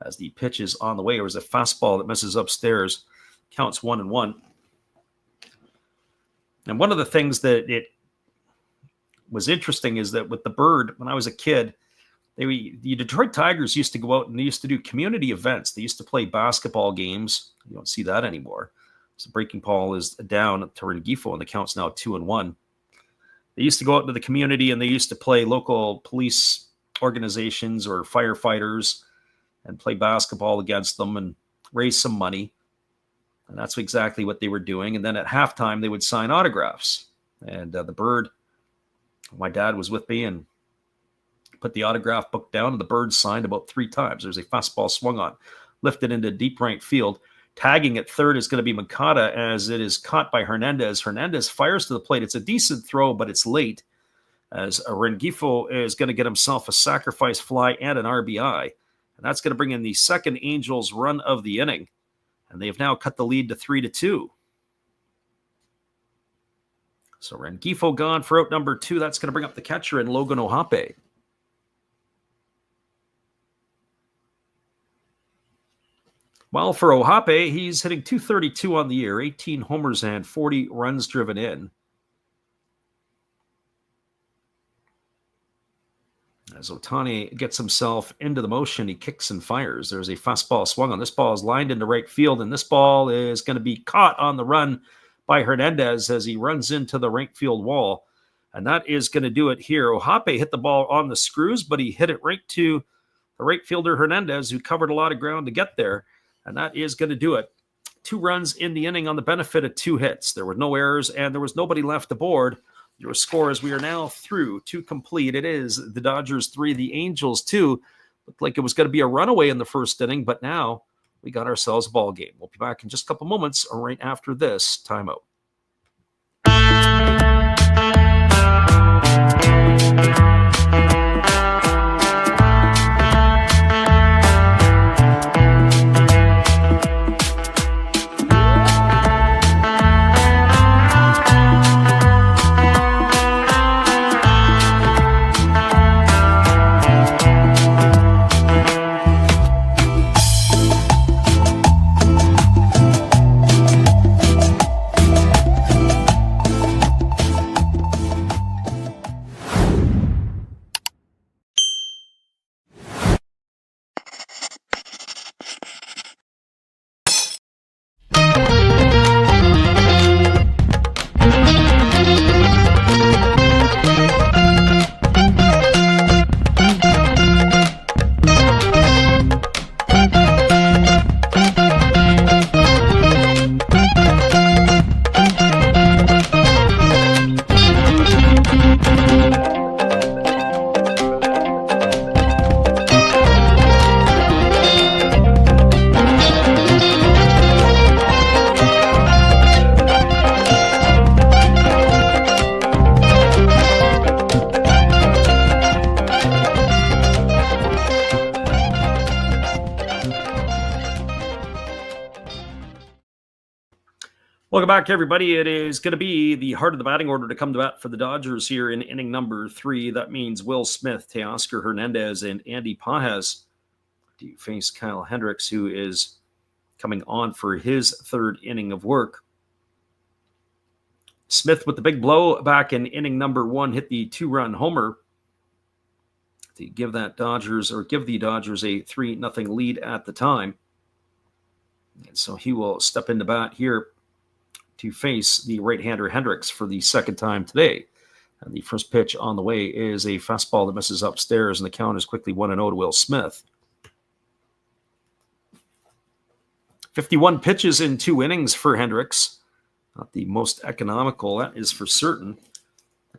As the pitch is on the way, there was a fastball that misses upstairs. Counts 1-1. And one of the things that it was interesting is that with the Bird, when I was a kid, the Detroit Tigers used to go out and they used to do community events. They used to play basketball games. You don't see that anymore. So breaking ball is down to Rengifo, and the count's now 2-1. They used to go out into the community and they used to play local police organizations or firefighters and play basketball against them and raise some money. And that's exactly what they were doing. And then at halftime, they would sign autographs. And the Bird, my dad was with me and put the autograph book down, and the Bird signed about 3 times. There's a fastball swung on, lifted into deep right field. Tagging at third is going to be Moncada, as it is caught by Hernandez. Hernandez fires to the plate. It's a decent throw, but it's late, as Rengifo is going to get himself a sacrifice fly and an RBI. And that's going to bring in the second Angels run of the inning. And they have now cut the lead to 3-2. So Rengifo gone for out number 2. That's going to bring up the catcher in Logan Ohape. Well, for Ohape, he's hitting .232 on the year, 18 homers and 40 runs driven in. As Ohtani gets himself into the motion, he kicks and fires. There's a fastball swung on. This ball is lined into right field, and this ball is going to be caught on the run by Hernandez as he runs into the right field wall. And that is going to do it here. Ohape hit the ball on the screws, but he hit it right to the right fielder Hernandez, who covered a lot of ground to get there. And that is going to do it. 2 runs in the inning on the benefit of 2 hits. There were no errors, and there was nobody left aboard. Your score is we are now through to complete. It is the Dodgers 3, the Angels 2. Looked like it was going to be a runaway in the first inning, but now we got ourselves a ball game. We'll be back in just a couple moments right after this timeout. Welcome back, everybody. It is going to be the heart of the batting order to come to bat for the Dodgers here in inning number 3. That means Will Smith, Teoscar Hernandez, and Andy Pages to face Kyle Hendricks, who is coming on for his 3rd inning of work. Smith with the big blow back in inning number 1 hit the 2-run homer to give the Dodgers a 3-0 lead at the time. And so he will step into bat here to face the right-hander Hendricks for the 2nd time today. And the first pitch on the way is a fastball that misses upstairs, and the count is quickly 1-0 to Will Smith. 51 pitches in 2 innings for Hendricks. Not the most economical, that is for certain.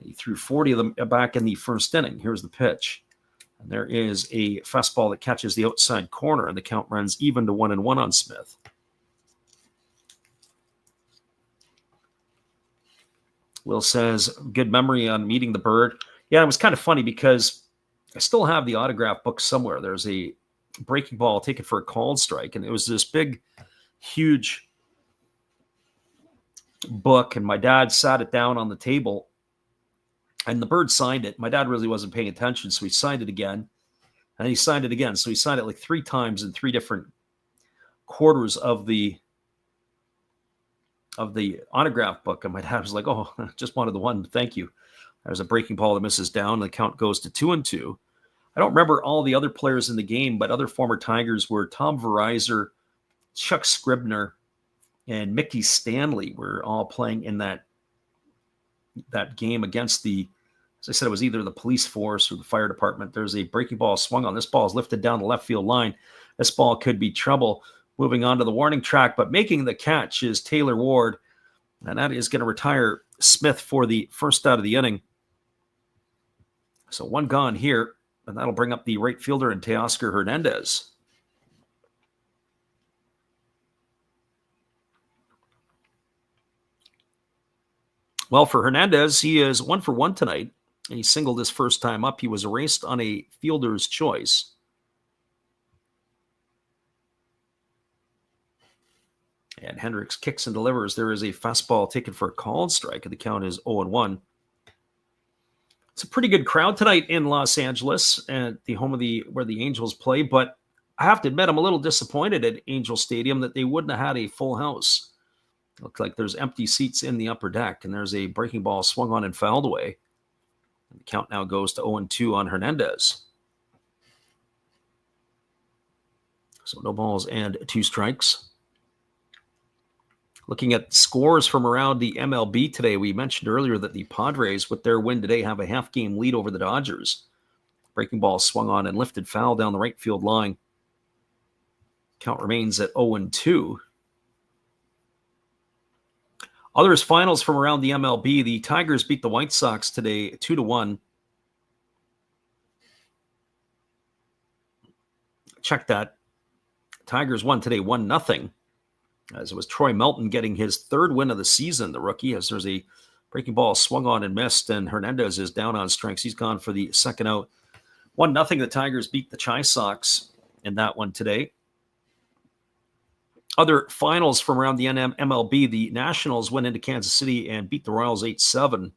He threw 40 of them back in the first inning. Here's the pitch. And there is a fastball that catches the outside corner, and the count runs even to 1-1 on Smith. Will says, good memory on meeting the bird. Yeah, it was kind of funny because I still have the autograph book somewhere. There's a breaking ball taken for a called strike, and it was this big, huge book, and my dad sat it down on the table, and the bird signed it. My dad really wasn't paying attention, so he signed it again, and he signed it again. So he signed it like 3 times in 3 different quarters of the autograph book, and my dad was like, oh, just wanted the one, thank you. There's a breaking ball that misses down, the count goes to 2-2. I don't remember all the other players in the game, but other former Tigers were Tom Verizor, Chuck Scribner, and Mickey Stanley were all playing in that game against as I said, it was either the police force or the fire department. There's a breaking ball swung on. This ball is lifted down the left field line. This ball could be trouble. Moving on to the warning track, but making the catch is Taylor Ward, and that is going to retire Smith for the first out of the inning. So 1 gone here, and that'll bring up the right fielder in Teoscar Hernandez. Well, for Hernandez, he is 1 for 1 tonight, and he singled his first time up. He was erased on a fielder's choice. And Hendricks kicks and delivers. There is a fastball taken for a called strike, and the count is 0-1. It's a pretty good crowd tonight in Los Angeles at the home of where the Angels play, but I have to admit I'm a little disappointed at Angel Stadium that they wouldn't have had a full house. It looks like there's empty seats in the upper deck, and there's a breaking ball swung on and fouled away. And the count now goes to 0-2 on Hernandez. So no balls and 2 strikes. Looking at scores from around the MLB today, we mentioned earlier that the Padres, with their win today, have a half-game lead over the Dodgers. Breaking ball swung on and lifted foul down the right field line. Count remains at 0-2. Others finals from around the MLB. The Tigers beat the White Sox today 2-1. Check that. Tigers won today 1-0. As it was Troy Melton getting his 3rd win of the season, the rookie, as there's a breaking ball swung on and missed, and Hernandez is down on strikes. He's gone for the 2nd out. 1-0, the Tigers beat the Chi Sox in that one today. Other finals from around the MLB, the Nationals went into Kansas City and beat the Royals 8-7.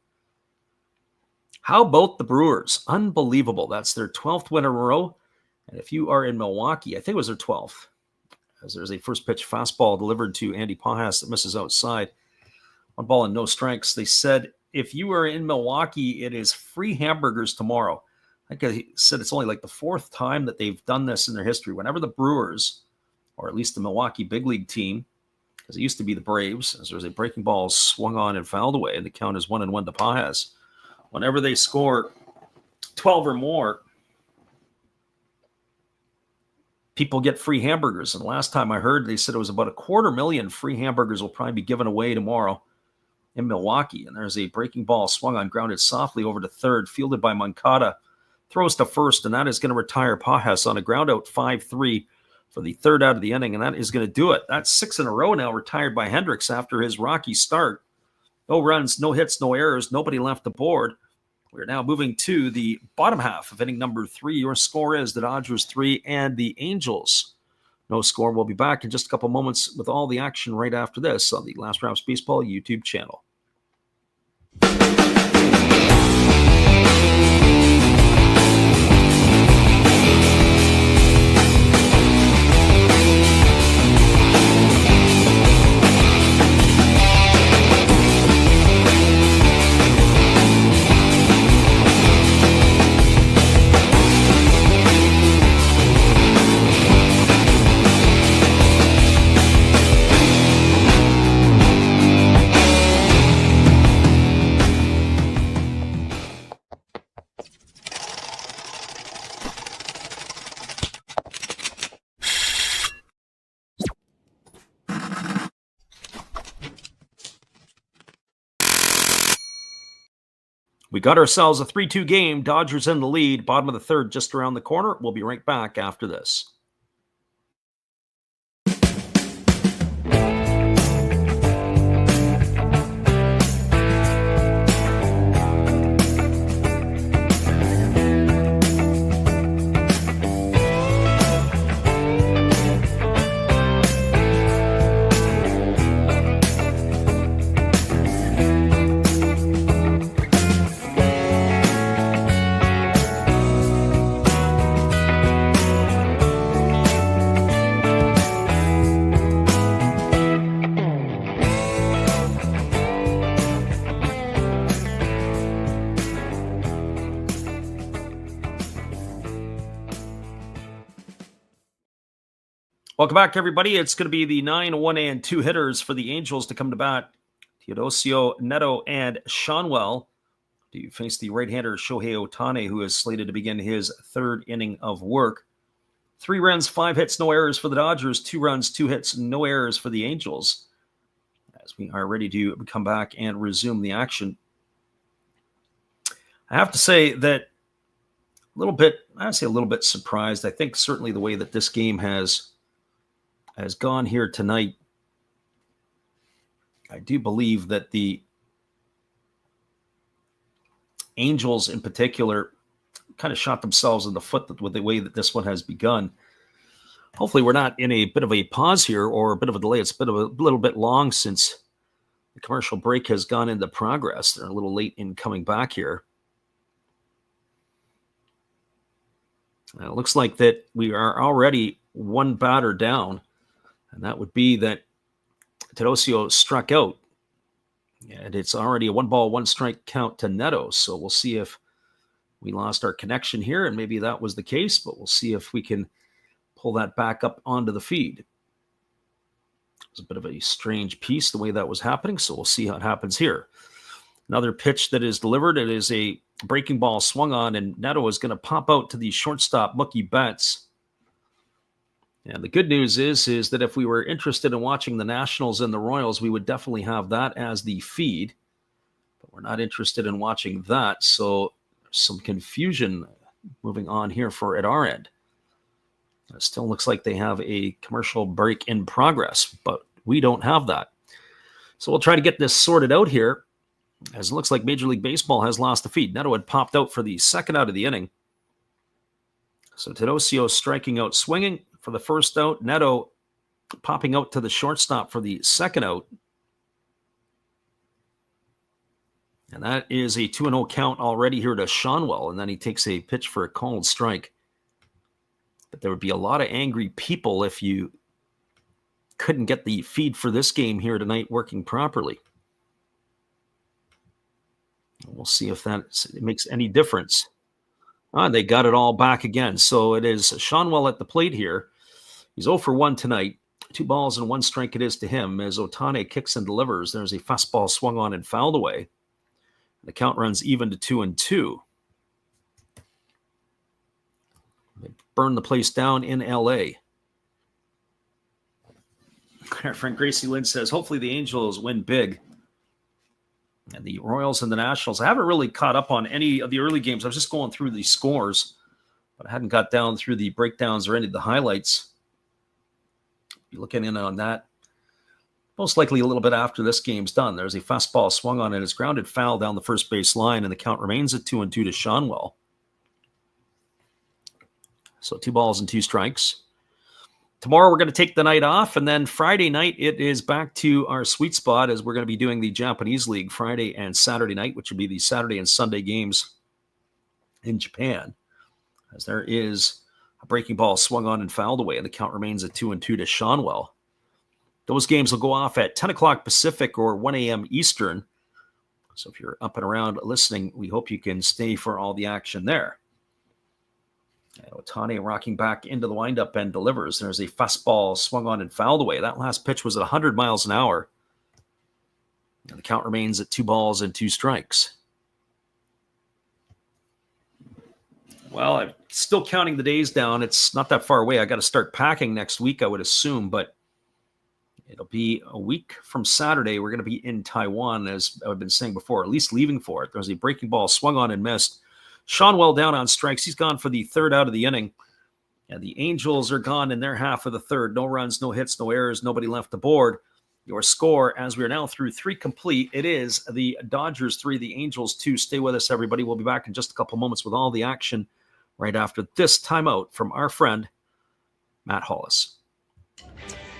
How about the Brewers? Unbelievable. That's their 12th win in a row. And if you are in Milwaukee, I think it was their 12th. As there's a first pitch fastball delivered to Andy Pajas that misses outside. 1 ball and no strikes. They said, if you are in Milwaukee, it is free hamburgers tomorrow. I think I said it's only like the 4th time that they've done this in their history. Whenever the Brewers, or at least the Milwaukee big league team, because it used to be the Braves, as there's a breaking ball swung on and fouled away, and the count is 1-1 to Pajas. Whenever they score 12 or more, people get free hamburgers. And last time I heard, they said it was about 250,000 free hamburgers will probably be given away tomorrow in Milwaukee. And there's a breaking ball swung on, grounded softly over to third, fielded by Moncada, throws to first, and that is going to retire Pajas on a ground out 5-3 for the 3rd out of the inning, and that is going to do it. That's 6 in a row now retired by Hendricks after his rocky start. No runs, no hits, no errors, nobody left the board. We're now moving to the bottom half of inning number 3. Your score is the Dodgers 3 and the Angels no score. We'll be back in just a couple moments with all the action right after this on the Last Raps Baseball YouTube channel. We got ourselves a 3-2 game. Dodgers in the lead. Bottom of the 3rd, just around the corner. We'll be right back after this. Welcome back, everybody. It's going to be the 9, 1, and 2 hitters for the Angels to come to bat. Teodosio, Neto, and Shanwell to face the right-hander Shohei Ohtani, who is slated to begin his 3rd inning of work. 3 runs, 5 hits, no errors for the Dodgers. 2 runs, 2 hits, no errors for the Angels. As we are ready to come back and resume the action. I have to say that a little bit surprised. I think certainly the way that this game has gone here tonight, I do believe that the Angels in particular kind of shot themselves in the foot with the way that this one has begun. Hopefully we're not in a bit of a pause here or a bit of a delay. It's been a little bit long since the commercial break has gone into progress. They're a little late in coming back here. It looks like that we are already one batter down, and that would be that Teodosio struck out. And it's already a 1-ball, 1-strike count to Neto. So we'll see if we lost our connection here, and maybe that was the case, but we'll see if we can pull that back up onto the feed. It was a bit of a strange piece the way that was happening, so we'll see how it happens here. Another pitch that is delivered. It is a breaking ball swung on, and Neto is going to pop out to the shortstop, Mookie Betts. And the good news is that if we were interested in watching the Nationals and the Royals, we would definitely have that as the feed. But we're not interested in watching that, so some confusion moving on here at our end. It still looks like they have a commercial break in progress, but we don't have that. So we'll try to get this sorted out here, as it looks like Major League Baseball has lost the feed. Neto had popped out for the second out of the inning. So Teodosio striking out swinging for the first out. Neto popping out to the shortstop for the second out. And that is a 2-0 count already here to Shonwell. And then he takes a pitch for a called strike. But there would be a lot of angry people if you couldn't get the feed for this game here tonight working properly. We'll see if that makes any difference. They got it all back again. So it is Shonwell at the plate here. He's 0 for 1 tonight. 2 balls and 1 strike it is to him as Ohtani kicks and delivers. There's a fastball swung on and fouled away. The count runs even to 2-2. They burn the place down in L.A. Our friend Gracie Lynn says, hopefully the Angels win big. And the Royals and the Nationals, I haven't really caught up on any of the early games. I was just going through the scores, but I hadn't got down through the breakdowns or any of the highlights. Be looking in on that. Most likely a little bit after this game's done. There's a fastball swung on and it's grounded foul down the first base line, and the count remains at 2-2 to Shonwell. So 2 balls and 2 strikes. Tomorrow we're going to take the night off, and then Friday night it is back to our sweet spot as we're going to be doing the Japanese League Friday and Saturday night, which would be the Saturday and Sunday games in Japan. As there is a breaking ball swung on and fouled away, and the count remains at 2-2 to Shonwell. Those games will go off at 10 o'clock Pacific or 1 a.m. Eastern. So if you're up and around listening, we hope you can stay for all the action there. And Ohtani rocking back into the windup and delivers. There's a fastball swung on and fouled away. That last pitch was at 100 miles an hour. And the count remains at 2 balls and 2 strikes. Well, I'm still counting the days down. It's not that far away. I got to start packing next week, I would assume, but it'll be a week from Saturday. We're going to be in Taiwan, as I've been saying before, at least leaving for it. There's a breaking ball swung on and missed. Shonwell down on strikes. He's gone for the third out of the inning. And the Angels are gone in their half of the third. No runs, no hits, no errors, nobody left aboard. Your score, as we are now through 3 complete, it is the Dodgers 3, the Angels 2. Stay with us, everybody. We'll be back in just a couple moments with all the action right after this timeout from our friend, Matt Hollis.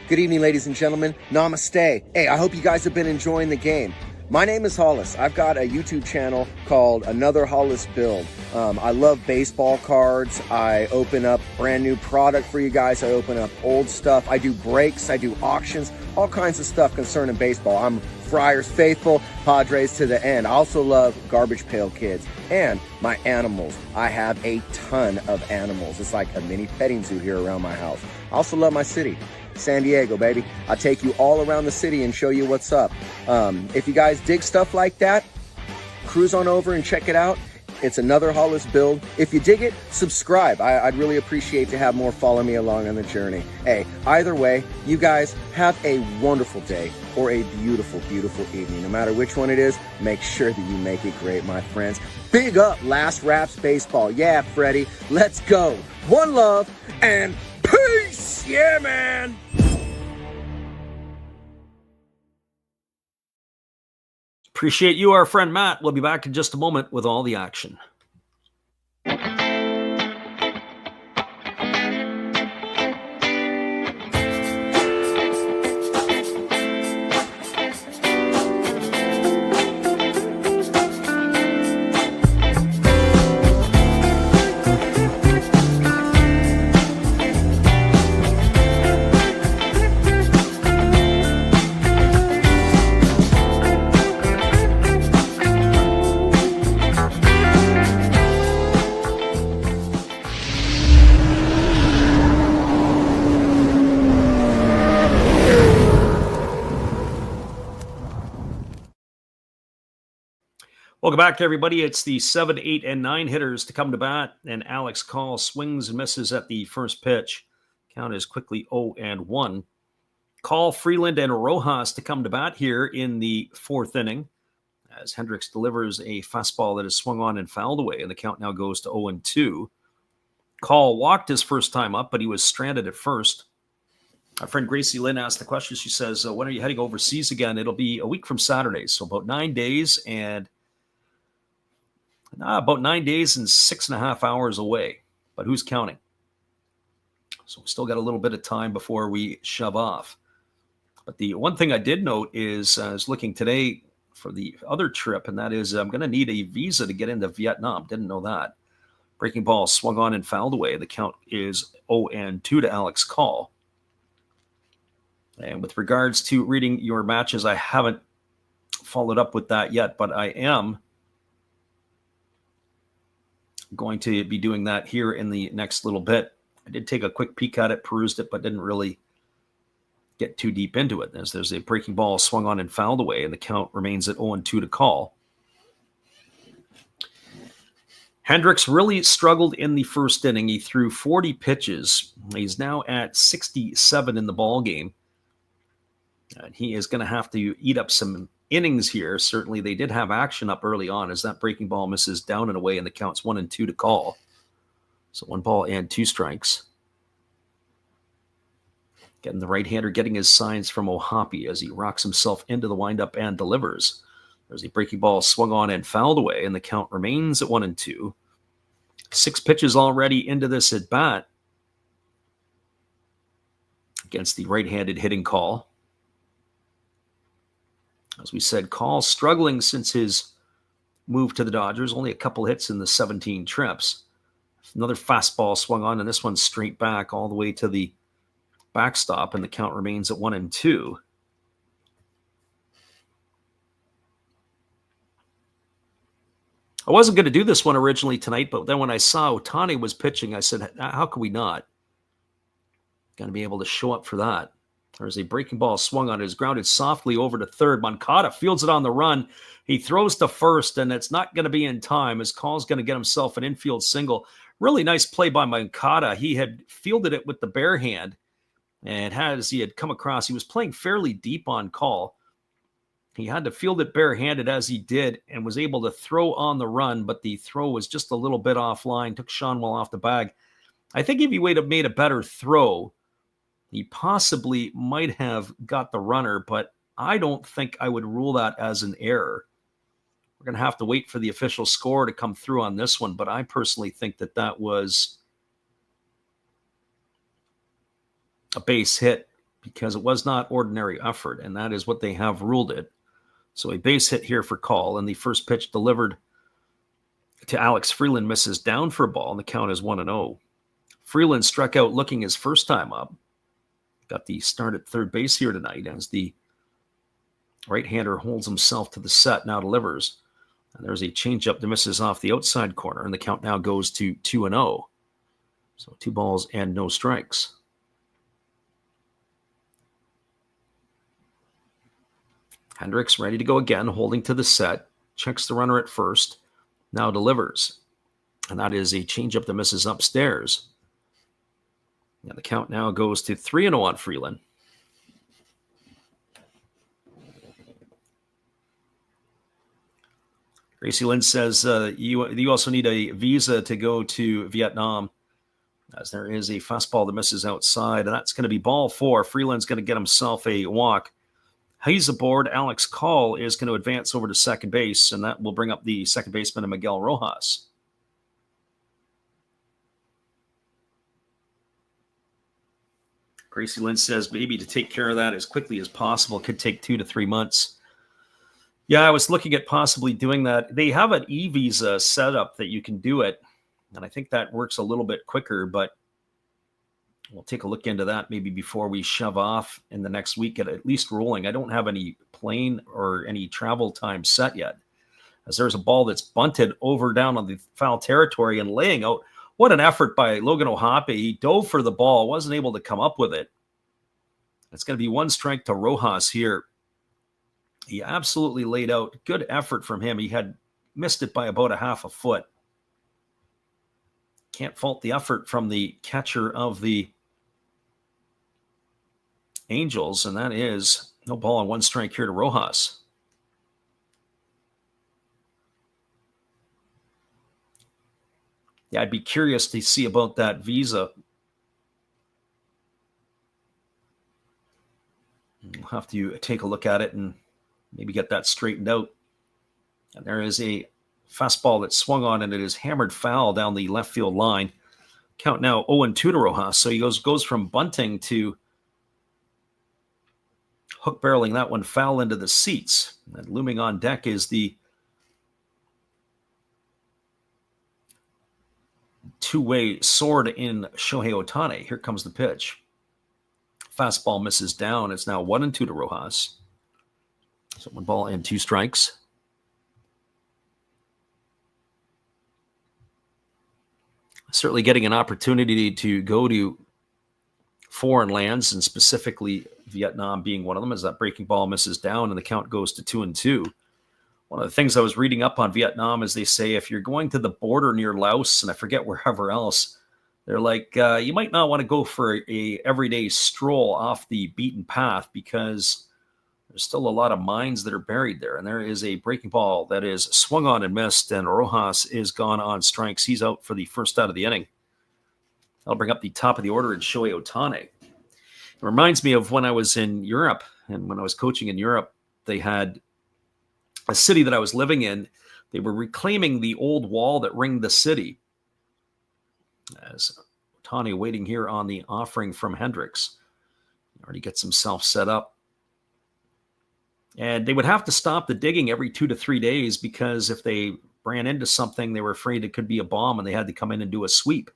Good evening, ladies and gentlemen. Namaste. Hey, I hope you guys have been enjoying the game. My name is Hollis. I've got a YouTube channel called Another Hollis Build. I love baseball cards. I open up brand new product for you guys. I open up old stuff. I do breaks. I do auctions. All kinds of stuff concerning baseball. I'm Friars faithful, Padres to the end. I also love Garbage Pail Kids and my animals. I have a ton of animals. It's like a mini petting zoo here around my house. I also love my city. San Diego, baby. I'll take you all around the city and show you what's up. If you guys dig stuff like that, cruise on over and check it out. It's Another Hollis Build. If you dig it, subscribe. I'd really appreciate to have more follow me along on the journey. Hey, either way, you guys have a wonderful day or a beautiful, beautiful evening. No matter which one it is, make sure that you make it great, my friends. Big up Last Raps Baseball. Yeah, Freddie, let's go. One love and peace. Yeah, man. Appreciate you, our friend Matt. We'll be back in just a moment with all the action. Welcome back, everybody. It's the 7, 8, and 9 hitters to come to bat, and Alex Call swings and misses at the first pitch. Count is quickly 0-1. Call, Freeland, and Rojas to come to bat here in the fourth inning, as Hendricks delivers a fastball that is swung on and fouled away, and the count now goes to 0-2. Call walked his first time up, but he was stranded at first. Our friend Gracie Lynn asked the question. She says, when are you heading overseas again? It'll be a week from Saturday, so about 9 days and about 9 days and 6.5 hours away. But who's counting? So we still got a little bit of time before we shove off. But the one thing I did note is I was looking today for the other trip, and that is I'm going to need a visa to get into Vietnam. Didn't know that. Breaking ball swung on and fouled away. The count is 0-2 to Alex Call. And with regards to reading your matches, I haven't followed up with that yet, but I am going to be doing that here in the next little bit. I did take a quick peek at it, perused it, but didn't really get too deep into it. As there's a breaking ball swung on and fouled away, and the count remains at 0-2 to Call. Hendricks really struggled in the first inning. He threw 40 pitches. He's now at 67 in the ball game. And he is going to have to eat up some innings here. Certainly, they did have action up early on as that breaking ball misses down and away, and the count's 1-2 to Call. So 1 ball and 2 strikes. Getting the right-hander getting his signs from Ohtani as he rocks himself into the windup and delivers. There's a breaking ball swung on and fouled away, and the count remains at 1-2. 6 pitches already into this at bat against the right-handed hitting Call. As we said, Call struggling since his move to the Dodgers. Only a couple hits in the 17 trips. Another fastball swung on, and this one's straight back all the way to the backstop, and the count remains at 1-2. I wasn't going to do this one originally tonight, but then when I saw Ohtani was pitching, I said, how can we not? Going to be able to show up for that. There's a breaking ball swung on. It is grounded softly over to third. Moncada fields it on the run. He throws to first, and it's not going to be in time. His Call's going to get himself an infield single. Really nice play by Moncada. He had fielded it with the bare hand, and as he had come across, he was playing fairly deep on Call. He had to field it barehanded as he did and was able to throw on the run, but the throw was just a little bit offline, took Seanwell off the bag. I think if he would have made a better throw, he possibly might have got the runner, but I don't think I would rule that as an error. We're going to have to wait for the official score to come through on this one, but I personally think that that was a base hit because it was not ordinary effort, and that is what they have ruled it. So a base hit here for Call, and the first pitch delivered to Alex Freeland misses down for a ball, and the count is 1-0. Freeland struck out looking his first time up. Got the start at third base here tonight as the right-hander holds himself to the set, now delivers. And there's a changeup that misses off the outside corner, and the count now goes to 2-0. So 2 balls and no strikes. Hendricks ready to go again, holding to the set, checks the runner at first, now delivers. And that is a changeup that misses upstairs. And the count now goes to 3-0 on Freeland. Gracie Lynn says you also need a visa to go to Vietnam, as there is a fastball that misses outside, and that's going to be ball 4. Freeland's going to get himself a walk. He's aboard. Alex Call is going to advance over to second base, and that will bring up the second baseman, Miguel Rojas. Gracie Lynn says maybe to take care of that as quickly as possible. Could take 2 to 3 months. Yeah, I was looking at possibly doing that. They have an e-visa setup that you can do it, and I think that works a little bit quicker, but we'll take a look into that maybe before we shove off in the next week at least rolling. I don't have any plane or any travel time set yet, as there's a ball that's bunted over down on the foul territory and laying out. What an effort by Logan Ohtani. He dove for the ball, wasn't able to come up with it. It's going to be 1 strike to Rojas here. He absolutely laid out. Good effort from him. He had missed it by about a half a foot. Can't fault the effort from the catcher of the Angels, and that is no ball on 1 strike here to Rojas. Yeah, I'd be curious to see about that visa. We'll have to take a look at it and maybe get that straightened out. And there is a fastball that swung on, and it is hammered foul down the left field line. Count now 0-2 to Rojas. So he goes from bunting to hook barreling that one foul into the seats. And looming on deck is the two-way sword in Shohei Ohtani. Here comes the pitch. Fastball misses down. It's now 1-2 to Rojas. So 1 ball and 2 strikes. Certainly getting an opportunity to go to foreign lands, and specifically Vietnam being one of them, as that breaking ball misses down and the count goes to 2-2. One of the things I was reading up on Vietnam is they say if you're going to the border near Laos, and I forget wherever else, they're like, you might not want to go for a everyday stroll off the beaten path, because there's still a lot of mines that are buried there. And there is a breaking ball that is swung on and missed, and Rojas is gone on strikes. He's out for the first out of the inning. I'll bring up the top of the order in Shohei Ohtani. It reminds me of when I was in Europe, and when I was coaching in Europe, they had a city that I was living in. They were reclaiming the old wall that ringed the city. As Ohtani waiting here on the offering from Hendricks. He already gets himself set up. And they would have to stop the digging every 2 to 3 days, because if they ran into something, they were afraid it could be a bomb, and they had to come in and do a sweep.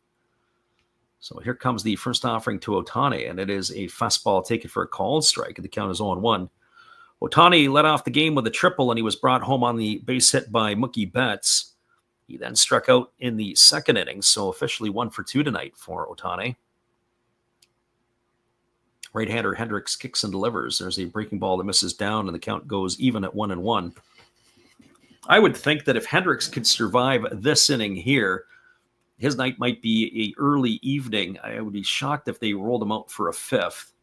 So here comes the first offering to Ohtani, and it is a fastball taken for a called strike, and the count is 0-1. Ohtani led off the game with a triple, and he was brought home on the base hit by Mookie Betts. He then struck out in the second inning, so officially 1 for 2 tonight for Ohtani. Right-hander Hendricks kicks and delivers. There's a breaking ball that misses down, and the count goes even at 1-1. I would think that if Hendricks could survive this inning here, his night might be a early evening. I would be shocked if they rolled him out for a 5th,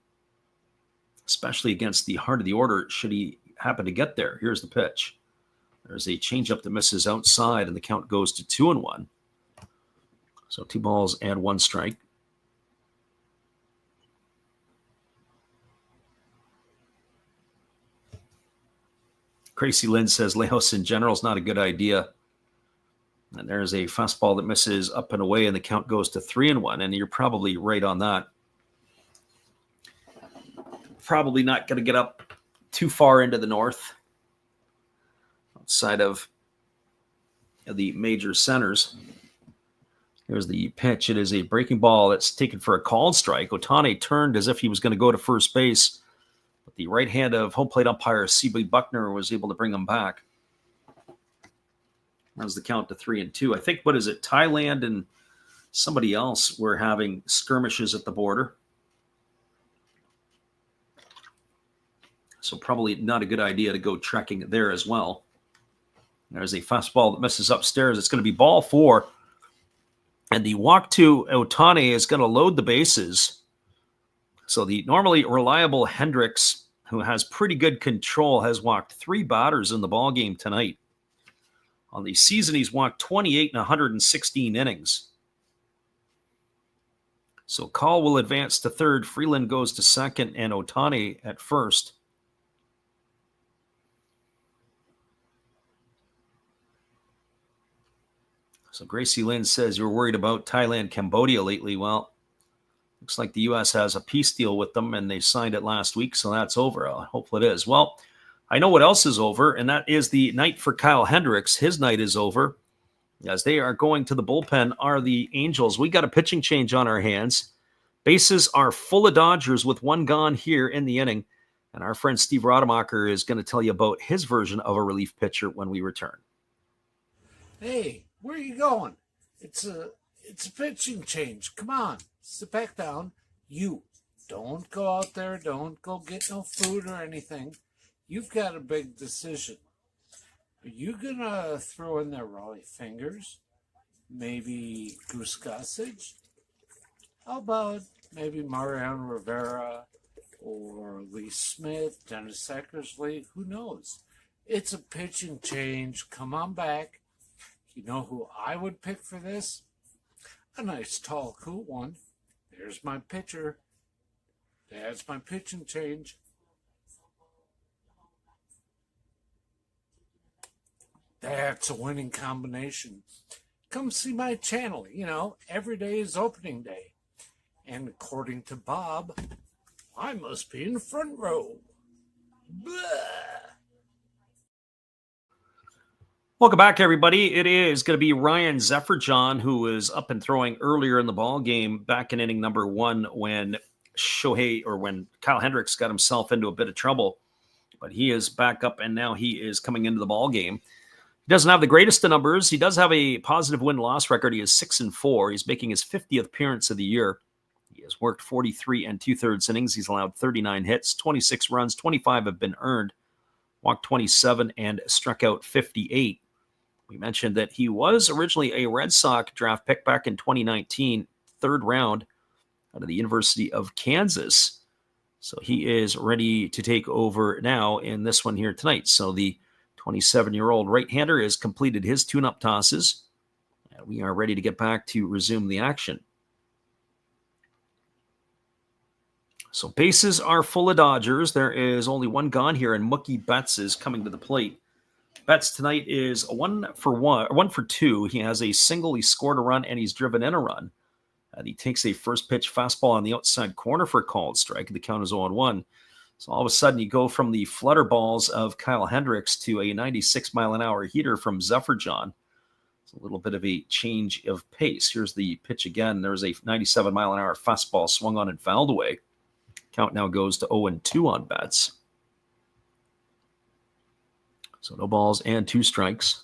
especially against the heart of the order, should he happen to get there. Here's the pitch. There's a changeup that misses outside, and the count goes to 2-1. So 2 balls and 1 strike. Gracie Lynn says Laos in general is not a good idea. And there's a fastball that misses up and away, and the count goes to 3-1. And you're probably right on that. Probably not going to get up too far into the north, outside of the major centers. Here's the pitch. It is a breaking ball that's taken for a called strike. Ohtani turned as if he was going to go to first base, but the right hand of home plate umpire C.B. Buckner was able to bring him back. That was the count to 3-2. I think, what is it, Thailand and somebody else were having skirmishes at the border. So probably not a good idea to go trekking there as well. There's a fastball that misses upstairs. It's going to be ball 4. And the walk to Ohtani is going to load the bases. So the normally reliable Hendricks, who has pretty good control, has walked 3 batters in the ballgame tonight. On the season, he's walked 28 in 116 innings. So Call will advance to third. Freeland goes to second, and Ohtani at first. So Gracie Lynn says you're worried about Thailand, Cambodia lately. Well, looks like the U.S. has a peace deal with them, and they signed it last week, so that's over. Hopefully it is. Well, I know what else is over, and that is the night for Kyle Hendricks. His night is over, as they are going to the bullpen are the Angels. We got a pitching change on our hands. Bases are full of Dodgers with 1 gone here in the inning, and our friend Steve Rademacher is going to tell you about his version of a relief pitcher when we return. Hey, where are you going? It's a pitching change. Come on, sit back down. You don't go out there. Don't go get no food or anything. You've got a big decision. Are you going to throw in there Raleigh Fingers? Maybe Goose Gossage? How about maybe Mariano Rivera or Lee Smith, Dennis Eckersley? Who knows? It's a pitching change. Come on back. You know who I would pick for this? A nice, tall, cool one. There's my pitcher. That's my pitching change. That's a winning combination. Come see my channel. Every day is opening day. And according to Bob, I must be in the front row. Blah. Welcome back, everybody. It is going to be Ryan Zefferjohn, who was up and throwing earlier in the ball game back in inning number 1 when Kyle Hendricks got himself into a bit of trouble. But he is back up, and now he is coming into the ball game. He doesn't have the greatest of numbers. He does have a positive win-loss record. He is 6-4. He's making his 50th appearance of the year. He has worked 43 2/3 innings. He's allowed 39 hits, 26 runs, 25 have been earned, walked 27, and struck out 58. We mentioned that he was originally a Red Sox draft pick back in 2019, 3rd round out of the University of Kansas. So he is ready to take over now in this one here tonight. So the 27-year-old right-hander has completed his tune-up tosses, and we are ready to get back to resume the action. So bases are full of Dodgers. There is only one gone here, and Mookie Betts is coming to the plate. Betts tonight is 1 for 2. He has a single, he scored a run, and he's driven in a run. And he takes a first pitch fastball on the outside corner for a called strike. The count is 0-1. So all of a sudden, you go from the flutter balls of Kyle Hendricks to a 96-mile-an-hour heater from Zefferjohn. It's a little bit of a change of pace. Here's the pitch again. There's a 97-mile-an-hour fastball swung on and fouled away. Count now goes to 0-2 on Betts. So no balls and 2 strikes.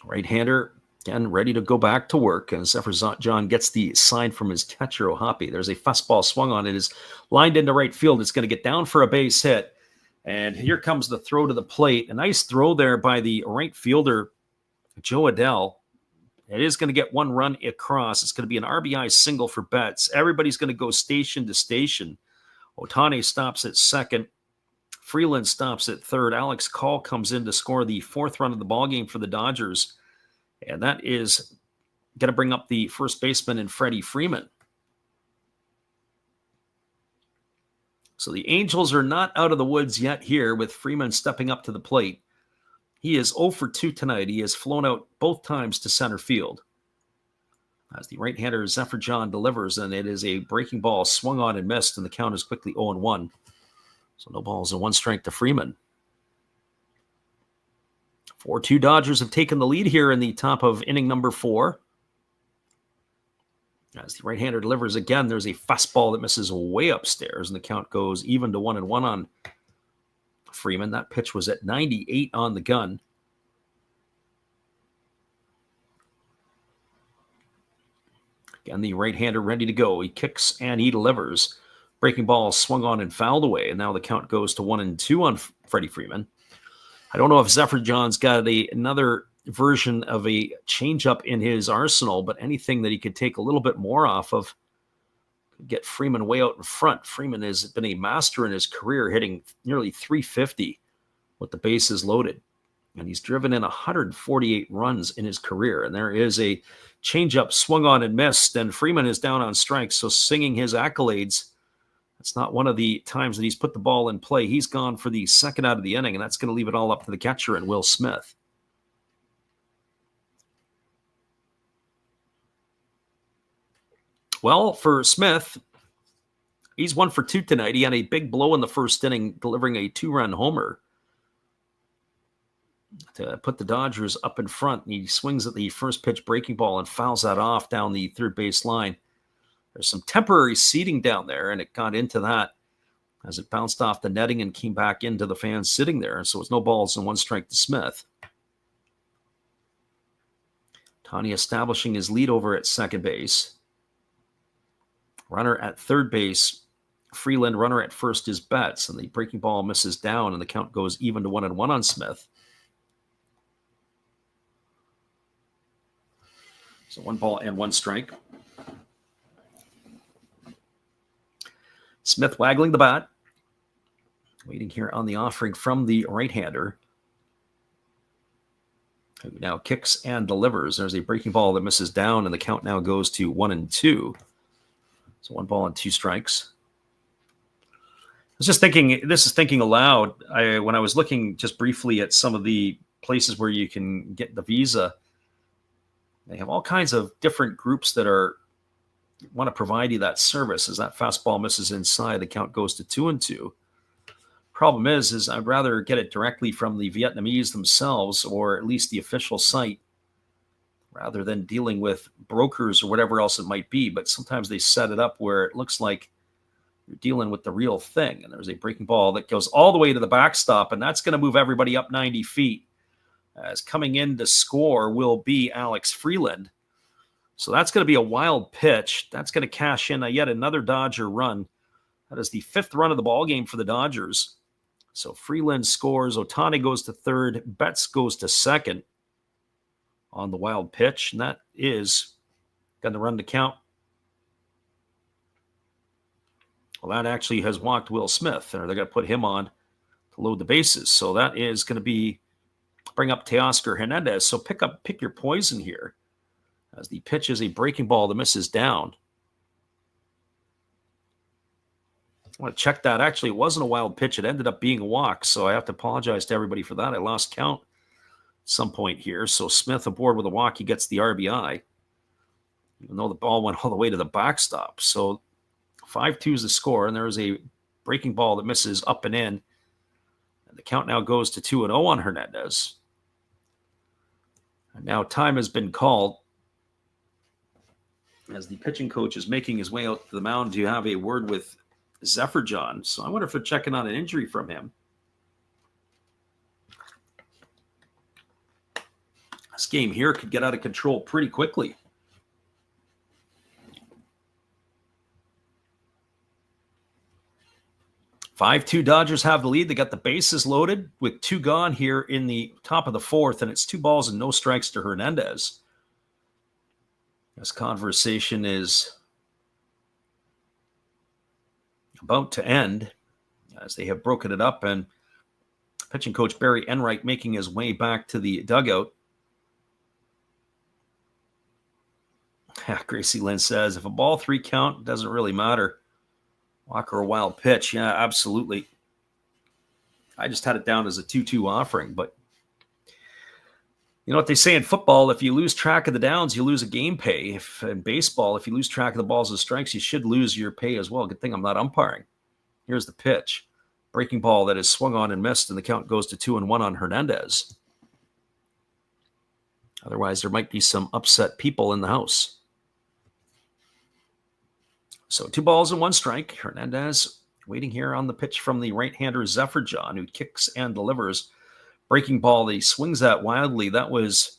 Right-hander, again, ready to go back to work. And Zefferjohn gets the sign from his catcher, Ohtani. There's a fastball swung on. It is lined into right field. It's going to get down for a base hit. And here comes the throw to the plate. A nice throw there by the right fielder, Joe Adell. It is going to get 1 run across. It's going to be an RBI single for Betts. Everybody's going to go station to station. Ohtani stops at second. Freeland stops at third. Alex Call comes in to score the 4th run of the ballgame for the Dodgers. And that is going to bring up the first baseman in Freddie Freeman. So the Angels are not out of the woods yet here with Freeman stepping up to the plate. He is 0 for 2 tonight. He has flown out both times to center field. As the right-hander Zefferjohn delivers, and it is a breaking ball swung on and missed, and the count is quickly 0-1. So no balls and 1 strike to Freeman. 4-2 Dodgers have taken the lead here in the top of inning number 4. As the right-hander delivers again, there's a fastball that misses way upstairs, and the count goes even to 1-1 on Freeman. That pitch was at 98 on the gun. Again, the right-hander ready to go. He kicks and he delivers. Breaking ball swung on and fouled away, and now the count goes to 1-2 on Freddie Freeman. I don't know if Zefferjohn's got another version of a changeup in his arsenal, but anything that he could take a little bit more off of could get Freeman way out in front. Freeman has been a master in his career, hitting nearly 350 with the bases loaded. And he's driven in 148 runs in his career. And there is a changeup swung on and missed, and Freeman is down on strikes, so singing his accolades. That's not one of the times that he's put the ball in play. He's gone for the 2nd out of the inning, and that's going to leave it all up to the catcher and Will Smith. Well, for Smith, he's 1 for 2 tonight. He had a big blow in the first inning, delivering a 2-run homer to put the Dodgers up in front. He swings at the first pitch breaking ball and fouls that off down the third base line. There's some temporary seating down there, and it got into that as it bounced off the netting and came back into the fans sitting there. So it's no balls and 1 strike to Smith. Ohtani establishing his lead over at second base. Runner at third base Freeland, runner at first is Betts, and the breaking ball misses down, and the count goes even to 1-1 on Smith. So 1 ball and 1 strike. Smith waggling the bat. Waiting here on the offering from the right-hander, who now kicks and delivers. There's a breaking ball that misses down, and the count now goes to 1-2. So 1 ball and 2 strikes. I was just thinking, this is thinking aloud. When I was looking just briefly at some of the places where you can get the visa, they have all kinds of different groups that want to provide you that service. As that fastball misses inside, the count goes to 2-2. Problem is I'd rather get it directly from the Vietnamese themselves, or at least the official site, rather than dealing with brokers or whatever else it might be. But sometimes they set it up where it looks like you're dealing with the real thing. And there's a breaking ball that goes all the way to the backstop, and that's going to move everybody up 90 feet. As coming in to score will be Alex Freeland. So that's going to be a wild pitch. That's going to cash in yet another Dodger run. That is the 5th run of the ball game for the Dodgers. So Freeland scores. Ohtani goes to 3rd. Betts goes to 2nd on the wild pitch. And that is going to run the count. Well, that actually has walked Will Smith. Or they're going to put him on to load the bases. So that is going to bring up Teoscar Hernandez. So pick your poison here. As the pitch is a breaking ball that misses down. I want to check that. Actually, it wasn't a wild pitch. It ended up being a walk, so I have to apologize to everybody for that. I lost count at some point here. So Smith aboard with a walk. He gets the RBI, even though the ball went all the way to the backstop. So 5-2 is the score, and there's a breaking ball that misses up and in. And the count now goes to 2-0 on Hernandez. And now time has been called, as the pitching coach is making his way out to the mound to have a word with Zephyr John. So I wonder if they're checking on an injury from him. This game here could get out of control pretty quickly. "5-2 Dodgers have the lead. They got the bases loaded with 2 gone here in the top of the 4th, and it's 2 balls and no strikes to Hernandez. This conversation is about to end, as they have broken it up, and pitching coach Barry Enright making his way back to the dugout. Gracie Lynn says, if a ball 3 count, doesn't really matter. Walker a wild pitch. Yeah, absolutely. I just had it down as a 2-2 offering, but you know what they say in football, if you lose track of the downs, you lose a game pay. In baseball, if you lose track of the balls and strikes, you should lose your pay as well. Good thing I'm not umpiring. Here's the pitch. Breaking ball that is swung on and missed, and the count goes to 2-1 on Hernandez. Otherwise, there might be some upset people in the house. So 2 balls and 1 strike. Hernandez waiting here on the pitch from the right-hander Zephyr John, who kicks and delivers. Breaking ball that he swings at wildly. That was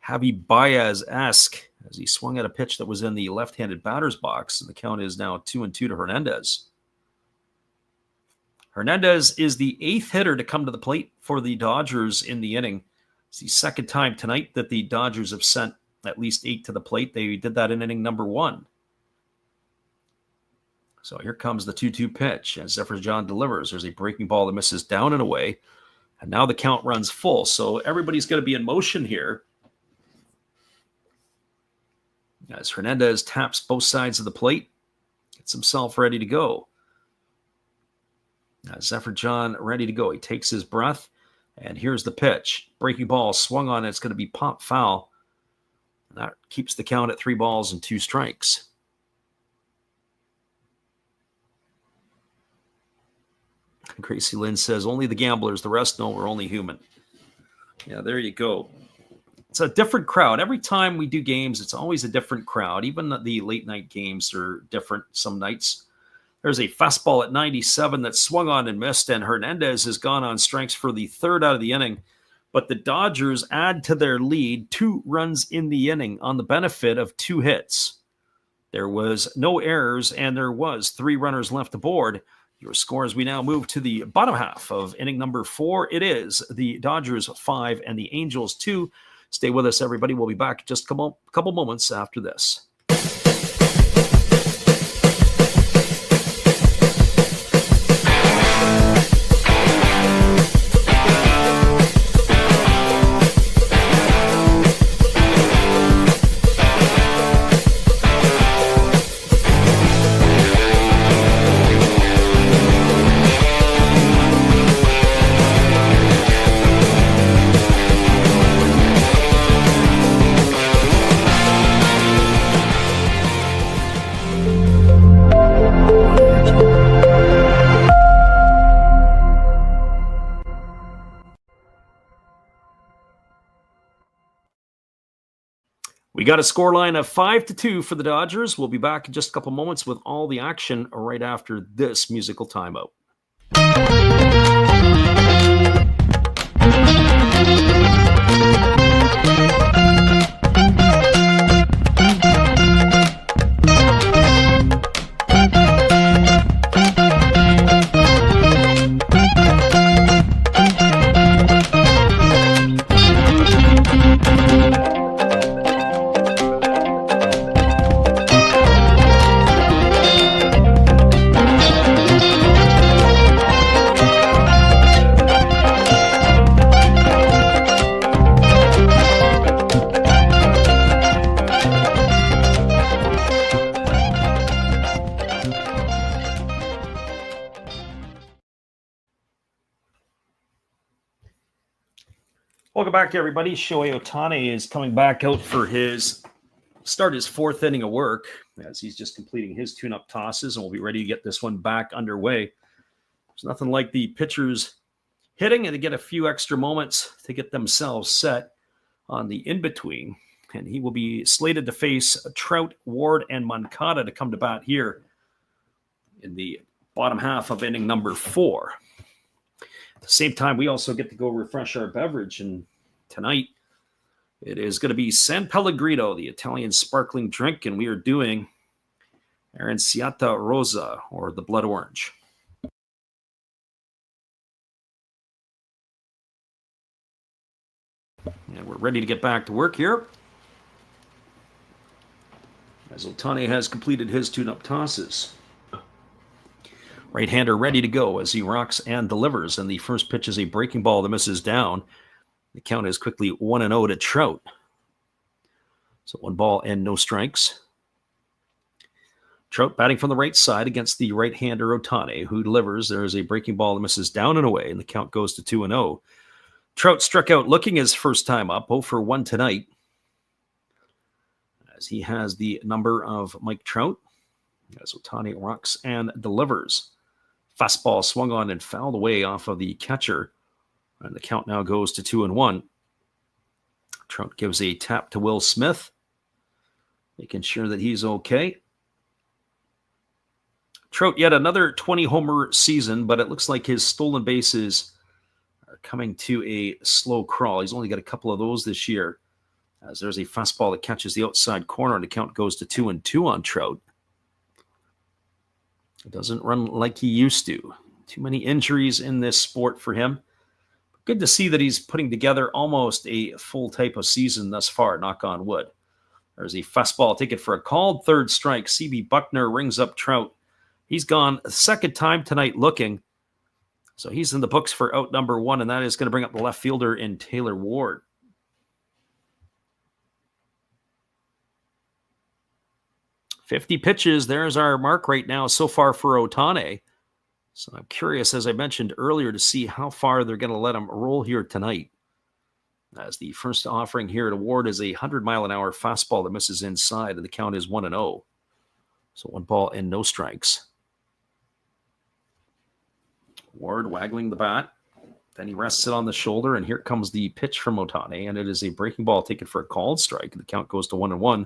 Javi Baez-esque, as he swung at a pitch that was in the left-handed batter's box. And the count is now 2-2 to Hernandez. Hernandez is the 8th hitter to come to the plate for the Dodgers in the inning. It's the 2nd time tonight that the Dodgers have sent at least 8 to the plate. They did that in inning number 1. So here comes the 2-2 pitch as Zephyr John delivers. There's a breaking ball that misses down and away. And now the count runs full. So everybody's going to be in motion here, as Hernandez taps both sides of the plate, gets himself ready to go. Now Zephyr John ready to go. He takes his breath, and here's the pitch. Breaking ball swung on. It's going to be pop foul. And that keeps the count at 3 balls and 2 strikes. Gracie Lynn says, only the gamblers, the rest know we're only human. Yeah, there you go. It's a different crowd. Every time we do games, it's always a different crowd. Even the late night games are different some nights. There's a fastball at 97 that swung on and missed, and Hernandez has gone on strikes for the 3rd out of the inning. But the Dodgers add to their lead 2 runs in the inning on the benefit of 2 hits. There was no errors, and there was 3 runners left aboard. Your score as we now move to the bottom half of inning number 4. It is the Dodgers 5 and the Angels 2. Stay with us, everybody. We'll be back just a couple moments after this. We got a scoreline of 5-2 for the Dodgers. We'll be back in just a couple moments with all the action right after this musical timeout. Welcome back, everybody. Shohei Ohtani is coming back out for his 4th inning of work as he's just completing his tune-up tosses, and we'll be ready to get this one back underway. There's nothing like the pitchers hitting and to get a few extra moments to get themselves set on the in-between. And he will be slated to face Trout, Ward, and Moncada to come to bat here in the bottom half of inning number 4. At the same time, we also get to go refresh our beverage, and tonight it is going to be San Pellegrino, the Italian sparkling drink, and we are doing Aranciata Rosa, or the blood orange. And we're ready to get back to work here, as Ohtani has completed his tune-up tosses. Right-hander ready to go as he rocks and delivers. And the first pitch is a breaking ball that misses down. The count is quickly 1-0 to Trout. So 1 ball and no strikes. Trout batting from the right side against the right-hander Ohtani, who delivers. There is a breaking ball that misses down and away, and the count goes to 2-0. Trout struck out looking his first time up, 0 for 1 tonight, as he has the number of Mike Trout, as Ohtani rocks and delivers. Fastball swung on and fouled away off of the catcher. And the count now goes to 2-1. Trout gives a tap to Will Smith, making sure that he's okay. Trout yet another 20-homer season, but it looks like his stolen bases are coming to a slow crawl. He's only got a couple of those this year, as there's a fastball that catches the outside corner, and the count goes to 2-2 on Trout. It doesn't run like he used to. Too many injuries in this sport for him. Good to see that he's putting together almost a full type of season thus far, knock on wood. There's a fastball taken for a called third strike. C.B. Buckner rings up Trout. He's gone a second time tonight looking. So he's in the books for out number 1, and that is going to bring up the left fielder in Taylor Ward. "50 pitches, there's our mark right now so far for Ohtani. So I'm curious, as I mentioned earlier, to see how far they're going to let him roll here tonight. As the first offering here to Ward is a 100-mile-an-hour fastball that misses inside, and the count is 1-0. So 1 ball and no strikes. Ward waggling the bat. Then he rests it on the shoulder, and here comes the pitch from Ohtani, and it is a breaking ball taken for a called strike, and the count goes to 1-1.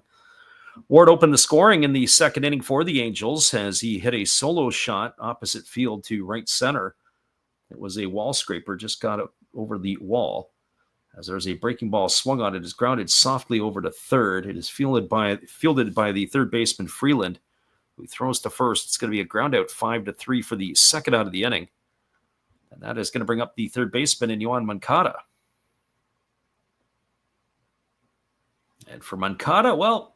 Ward opened the scoring in the second inning for the Angels as he hit a solo shot opposite field to right center. It was a wall scraper, just got it over the wall As there's a breaking ball swung on, it is grounded softly over to third. It is fielded by the third baseman Freeland, who throws to first. It's going to be a ground out 5-3 for the second out of the inning. And that is going to bring up the third baseman in Yoan Moncada. And for Moncada, well,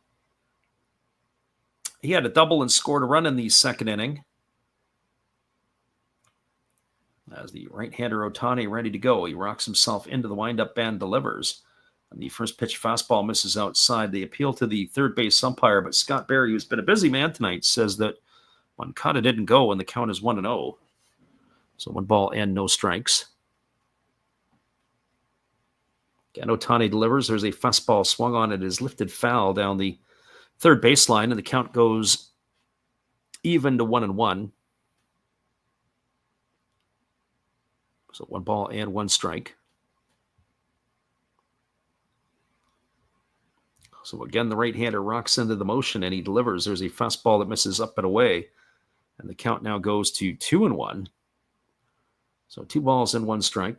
he had a double and scored a run in the second inning. As the right-hander Ohtani ready to go, he rocks himself into the windup and delivers. And the first pitch fastball misses outside. They appeal to the third base umpire, but Scott Barry, who's been a busy man tonight, says that Moncada didn't go and the count is 1-0. So 1 ball and no strikes. Again, Ohtani delivers. There's a fastball swung on. It is lifted foul down the third baseline, and the count goes even to 1-1. So 1 ball and 1 strike. So again, the right-hander rocks into the motion and he delivers. There's a fastball that misses up and away. And the count now goes to 2-1. So 2 balls and 1 strike.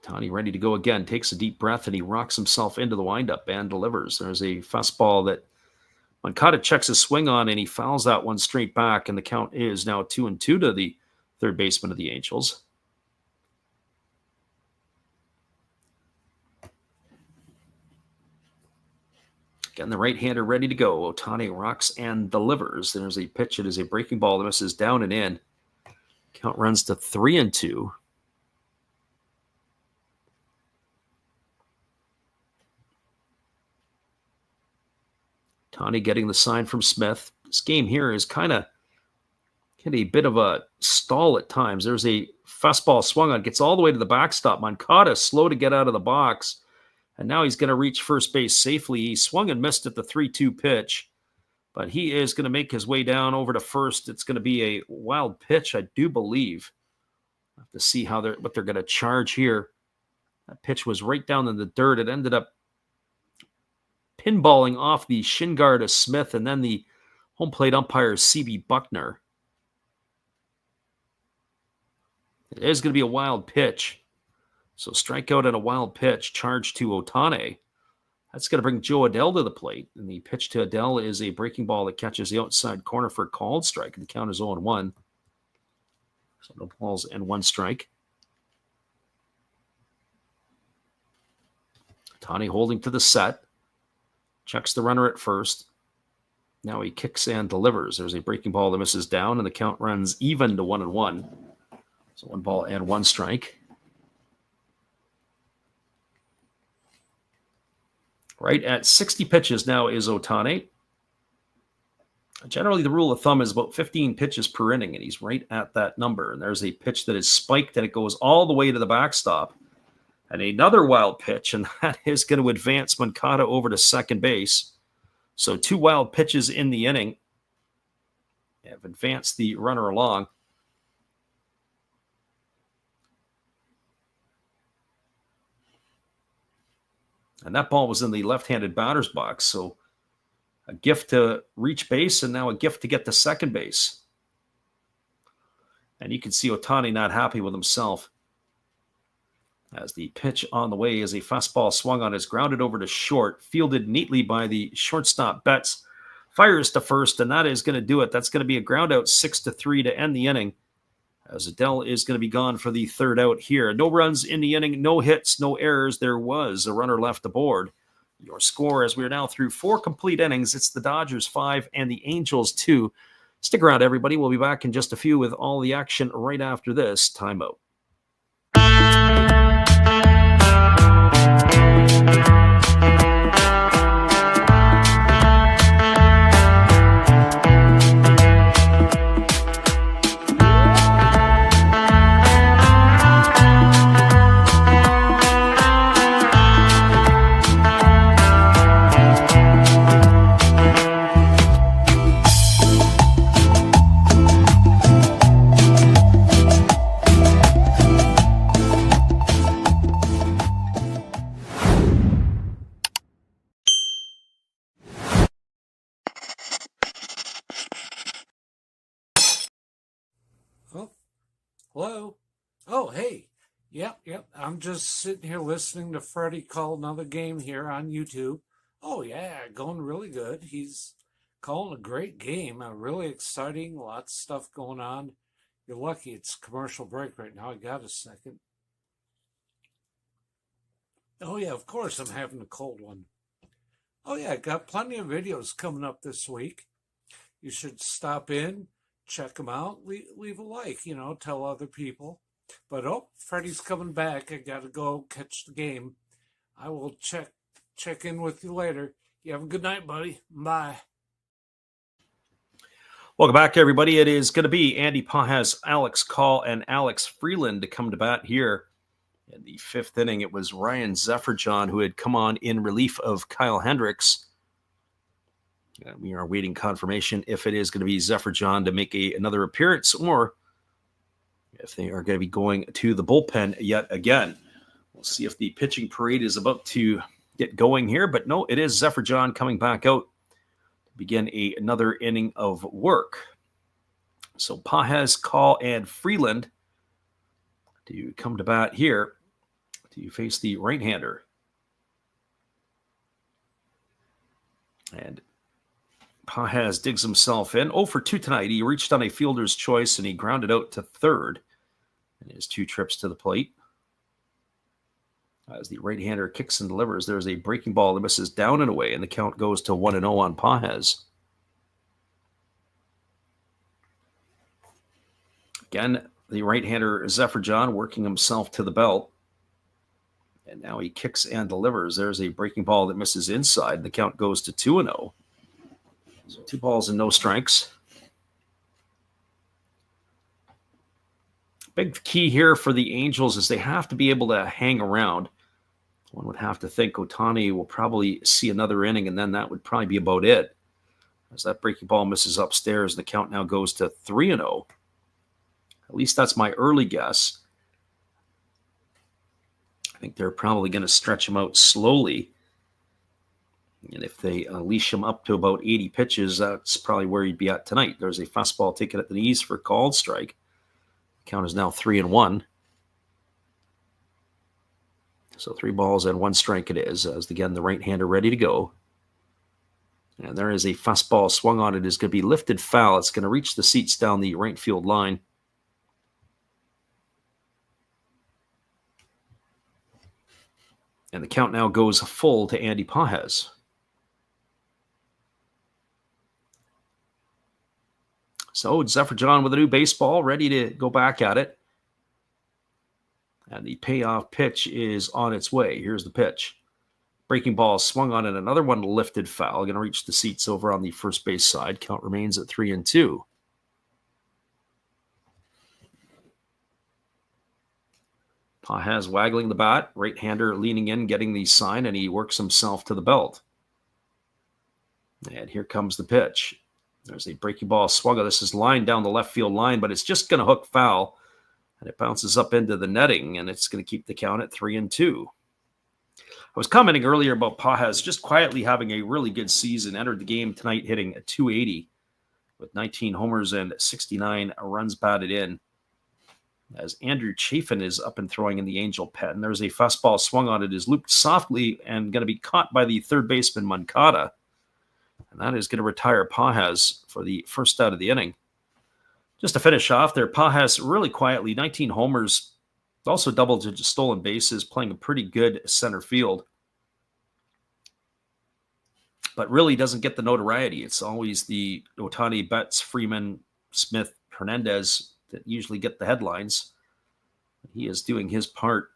Ohtani ready to go again. Takes a deep breath and he rocks himself into the windup and delivers. There's a fastball that Moncada checks his swing on, and he fouls that one straight back, and the count is now 2-2 to the third baseman of the Angels. Again, the right-hander ready to go. Ohtani rocks and delivers. There's a pitch. It is a breaking ball that misses down and in. Count runs to 3-2. Ohtani getting the sign from Smith. This game here is kind of a bit of a stall at times. There's a fastball swung on, gets all the way to the backstop. Moncada slow to get out of the box, and now he's going to reach first base safely. He swung and missed at the 3-2 pitch, but he is going to make his way down over to first. It's going to be a wild pitch, I do believe. I'll have to see what they're going to charge here. That pitch was right down in the dirt. It ended up pinballing off the shin guard of Smith, and then the home plate umpire, C.B. Buckner. It is going to be a wild pitch. So strikeout and a wild pitch, charge to Ohtani. That's going to bring Joe Adell to the plate. And the pitch to Adell is a breaking ball that catches the outside corner for a called strike. And the count is 0-1. So no balls and 1 strike. Ohtani holding to the set. Checks the runner at first. Now he kicks and delivers. There's a breaking ball that misses down, and the count runs even to 1-1. So 1 ball and 1 strike. Right at 60 pitches now is Ohtani. Generally, the rule of thumb is about 15 pitches per inning, and he's right at that number. And there's a pitch that is spiked, and it goes all the way to the backstop. And another wild pitch, and that is going to advance Moncada over to second base. So 2 wild pitches in the inning have advanced the runner along. And that ball was in the left-handed batter's box. So a gift to reach base and now a gift to get to second base. And you can see Ohtani not happy with himself. As the pitch on the way is a fastball swung on, is grounded over to short, fielded neatly by the shortstop Betts, fires to first, and that is going to do it. That's going to be a ground out 6-3 to end the inning, as Adell is going to be gone for the third out here. No runs in the inning, no hits, no errors. There was a runner left aboard. Your score, as we are now through 4 complete innings, it's the Dodgers 5 and the Angels 2. Stick around, everybody. We'll be back in just a few with all the action right after this timeout. hey. Yep. I'm just sitting here listening to Freddie call another game here on YouTube. Oh, yeah, going really good. He's calling a great game, really exciting, lots of stuff going on. You're lucky it's commercial break right now. I got a second. Oh, yeah, of course I'm having a cold one. Oh, yeah, got plenty of videos coming up this week. You should stop in, check them out, leave a like, tell other people. But, Freddie's coming back. I got to go catch the game. I will check in with you later. You have a good night, buddy. Bye. Welcome back, everybody. It is going to be Andy Pages, Alex Call, and Alex Freeland to come to bat here. In the fifth inning, it was Ryan Zephyr-John who had come on in relief of Kyle Hendricks. We are waiting confirmation if it is going to be Zephyr-John to make another appearance or if they are going to be going to the bullpen yet again. We'll see if the pitching parade is about to get going here, but no, it is Zephyr-John coming back out to begin another inning of work. So Pages, Call, and Freeland to come to bat here to face the right-hander. And Pages digs himself in. 0 for 2 tonight. He reached on a fielder's choice and he grounded out to third in his 2 trips to the plate. As the right-hander kicks and delivers, there's a breaking ball that misses down and away, and the count goes to 1-0 on Pages. Again, the right-hander Zephyr-John working himself to the belt. And now he kicks and delivers. There's a breaking ball that misses inside. The count goes to 2-0. So 2 balls and no strikes. Big key here for the Angels is they have to be able to hang around. One would have to think Ohtani will probably see another inning, and then that would probably be about it. As that breaking ball misses upstairs, the count now goes to 3-0. At least that's my early guess. I think they're probably going to stretch him out slowly. And if they leash him up to about 80 pitches, that's probably where he'd be at tonight. There's a fastball taken at the knees for a called strike. Count is now 3-1. So 3 balls and 1 strike it is, as again the right-hander ready to go. And there is a fastball swung on. It is going to be lifted foul. It's going to reach the seats down the right field line. And the count now goes full to Andy Pages. So Zephyr-John with a new baseball, ready to go back at it. And the payoff pitch is on its way. Here's the pitch. Breaking ball swung on and another one lifted foul. Going to reach the seats over on the first base side. Count remains at 3-2. Pages waggling the bat. Right-hander leaning in, getting the sign, and he works himself to the belt. And here comes the pitch. There's a breaking ball swung. This is lined down the left field line, but it's just going to hook foul. And it bounces up into the netting, and it's going to keep the count at 3-2. I was commenting earlier about Pages just quietly having a really good season. Entered the game tonight hitting a .280 with 19 homers and 69 runs batted in. As Andrew Chafin is up and throwing in the Angel pen, there's a fastball swung on. It is looped softly and going to be caught by the third baseman Moncada. And that is going to retire Pages for the first out of the inning. Just to finish off there, Pages really quietly, 19 homers, also double-digit stolen bases, playing a pretty good center field. But really doesn't get the notoriety. It's always the Ohtani, Betts, Freeman, Smith, Hernandez that usually get the headlines. He is doing his part,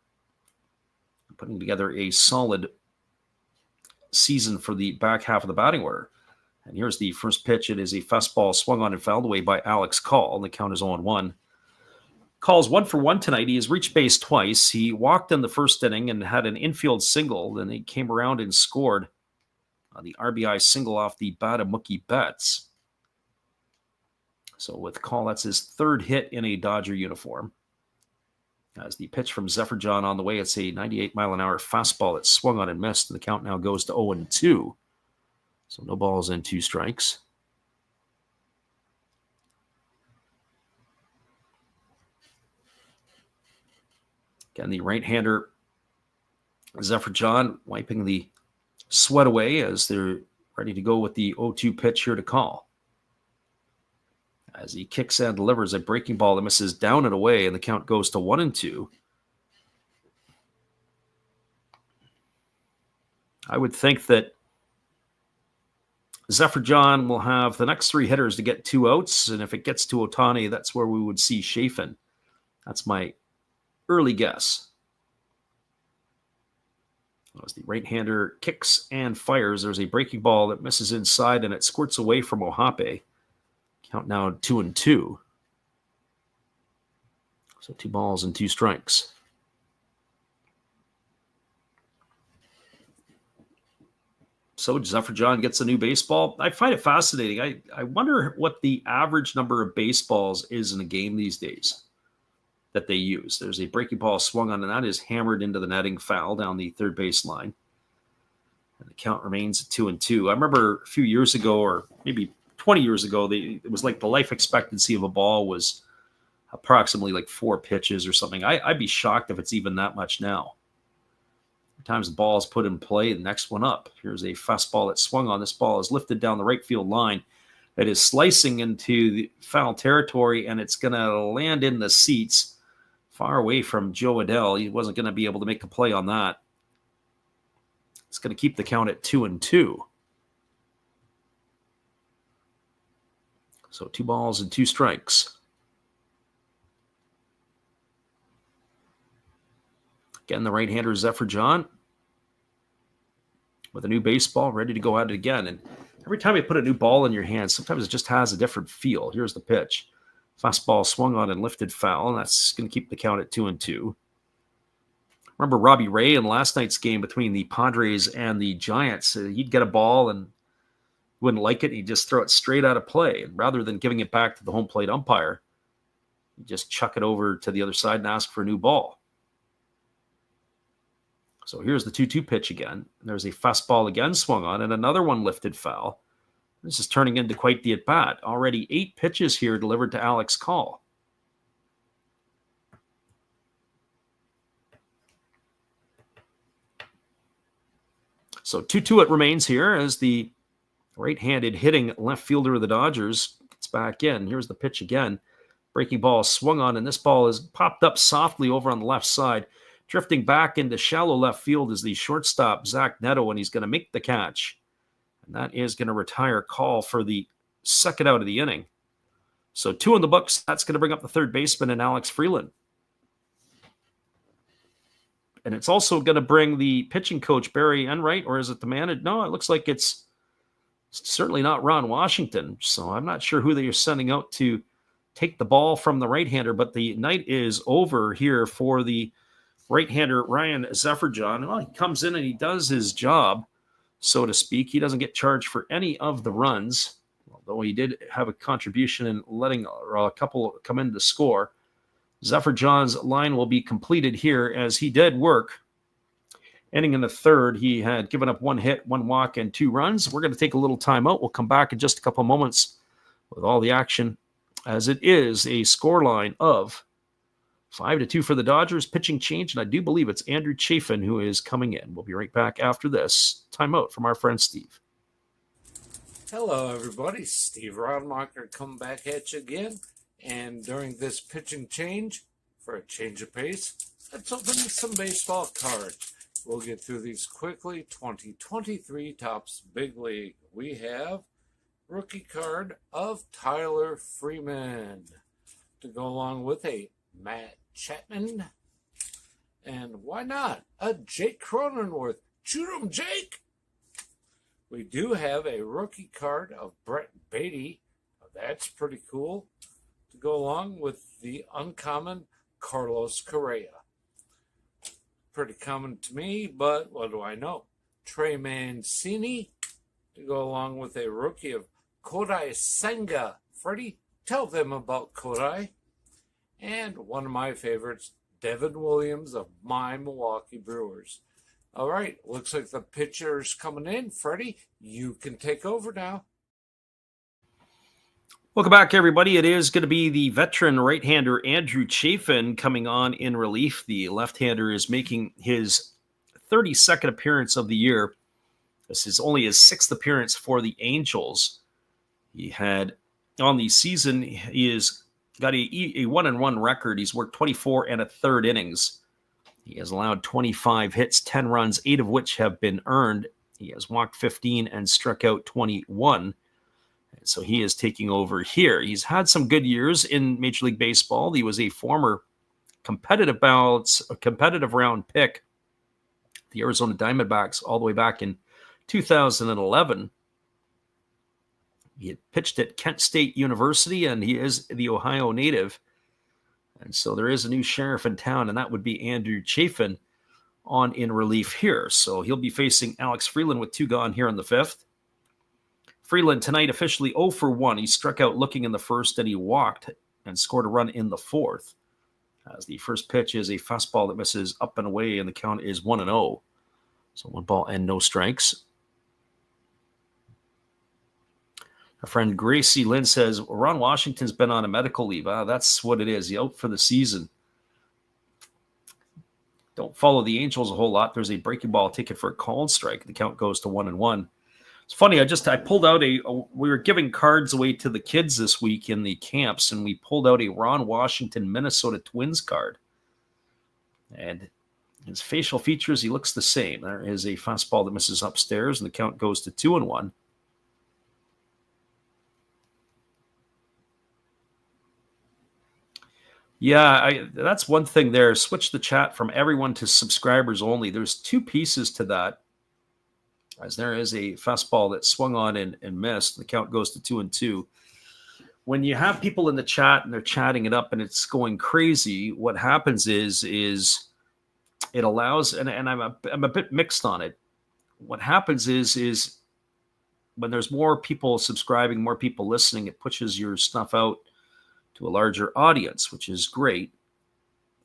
putting together a solid season for the back half of the batting order. And here's the first pitch. It is a fastball swung on and fouled away by Alex Call. And the count is 0-1. Call's 1 for 1 tonight. He has reached base twice. He walked in the first inning and had an infield single. Then he came around and scored on the RBI single off the bat of Mookie Betts. So with Call, that's his 3rd hit in a Dodger uniform. As the pitch from Zephyr-John on the way, it's a 98-mile-an-hour fastball that swung on and missed. And the count now goes to 0-2. So no balls and 2 strikes. Again, the right-hander, Zephyr John, wiping the sweat away as they're ready to go with the 0-2 pitch here to call. As he kicks and delivers a breaking ball that misses down and away, and the count goes to 1-2. I would think that Zephyr John will have the next three hitters to get 2 outs, and if it gets to Ohtani, that's where we would see Chafin. That's my early guess. As the right-hander kicks and fires, there's a breaking ball that misses inside, and it squirts away from Ohape. Count now 2-2. So 2 balls and 2 strikes. So Zephyr John gets a new baseball. I find it fascinating. I wonder what the average number of baseballs is in a game these days that they use. There's a breaking ball swung on, and that is hammered into the netting, foul down the third base line. And the count remains at 2-2. I remember a few years ago, or maybe 20 years ago, it was like the life expectancy of a ball was approximately like 4 pitches or something. I'd be shocked if it's even that much now. Sometimes the ball is put in play, the next one up. Here's a fastball that swung on. This ball is lifted down the right field line. It is slicing into the foul territory, and it's going to land in the seats far away from Joe Adell. He wasn't going to be able to make a play on that. It's going to keep the count at 2-2. So 2 balls and 2 strikes. Again, the right-hander Zephyr John with a new baseball ready to go at it again. And every time you put a new ball in your hand, sometimes it just has a different feel. Here's the pitch. Fastball swung on and lifted foul, and that's going to keep the count at 2-2. Remember Robbie Ray in last night's game between the Padres and the Giants. He'd get a ball and wouldn't like it. He'd just throw it straight out of play. And rather than giving it back to the home plate umpire, he'd just chuck it over to the other side and ask for a new ball. So here's the 2-2 pitch again. There's a fastball again swung on, and another one lifted foul. This is turning into quite the at-bat. Already 8 pitches here delivered to Alex Call. So 2-2 it remains here as the right-handed hitting left fielder of the Dodgers gets back in. Here's the pitch again. Breaking ball swung on, and this ball is popped up softly over on the left side. Drifting back into shallow left field is the shortstop, Zach Neto, and he's going to make the catch. And that is going to retire Call for the second out of the inning. So 2 in the books. That's going to bring up the third baseman and Alex Freeland. And it's also going to bring the pitching coach, Barry Enright, or is it the manager? No, it looks like it's certainly not Ron Washington. So I'm not sure who they are sending out to take the ball from the right-hander, but the night is over here for the right-hander Ryan Zephyr John. Well, he comes in and he does his job, so to speak. He doesn't get charged for any of the runs, although he did have a contribution in letting a couple come in to score. Zephyr John's line will be completed here as he did work. Ending in the third, he had given up 1 hit, 1 walk, and 2 runs. We're going to take a little time out. We'll come back in just a couple moments with all the action, as it is a scoreline of 5-2 for the Dodgers. Pitching change, and I do believe it's Andrew Chafin who is coming in. We'll be right back after this timeout from our friend Steve. Hello, everybody. Steve Rodmacher coming back at you again. And during this pitching change, for a change of pace, let's open some baseball cards. We'll get through these quickly. 2023 Topps Big League. We have rookie card of Tyler Freeman to go along with a Matt Chapman, and why not a Jake Cronenworth? Shoot 'em, Jake! We do have a rookie card of Brett Beatty. That's pretty cool to go along with the uncommon Carlos Correa. Pretty common to me, but what do I know? Trey Mancini to go along with a rookie of Kodai Senga. Freddie, tell them about Kodai. And one of my favorites, Devin Williams of my Milwaukee Brewers. All right, looks like the pitcher's coming in. Freddie, you can take over now. Welcome back, everybody. It is going to be the veteran right-hander Andrew Chafin coming on in relief. The left-hander is making his 32nd appearance of the year. This is only his 6th appearance for the Angels. He had, on the season, he has got a 1-1 record. He's worked 24 1/3 innings. He has allowed 25 hits, 10 runs, 8 of which have been earned. He has walked 15 and struck out 21. So he is taking over here. He's had some good years in Major League Baseball. He was a former competitive round pick, the Arizona Diamondbacks, all the way back in 2011. He had pitched at Kent State University, and he is the Ohio native. And so there is a new sheriff in town, and that would be Andrew Chafin on in relief here. So he'll be facing Alex Freeland with 2 gone here in the 5th. Freeland tonight officially 0 for 1. He struck out looking in the 1st, and he walked and scored a run in the 4th. As the first pitch is a fastball that misses up and away, and the count is 1-0. So 1 ball and no strikes. Our friend Gracie Lynn says, Ron Washington's been on a medical leave. That's what it is. He's out for the season. Don't follow the Angels a whole lot. There's a breaking ball ticket for a called strike. The count goes to 1-1. It's funny, I pulled out we were giving cards away to the kids this week in the camps, and we pulled out a Ron Washington Minnesota Twins card. And his facial features, he looks the same. There is a fastball that misses upstairs, and the count goes to 2-1. Yeah, that's one thing there. Switch the chat from everyone to subscribers only. There's 2 pieces to that. As there is a fastball that swung on and missed. The count goes to 2-2. When you have people in the chat and they're chatting it up and it's going crazy, what happens is it allows, and I'm a bit mixed on it. What happens is when there's more people subscribing, more people listening, it pushes your stuff out to a larger audience, which is great.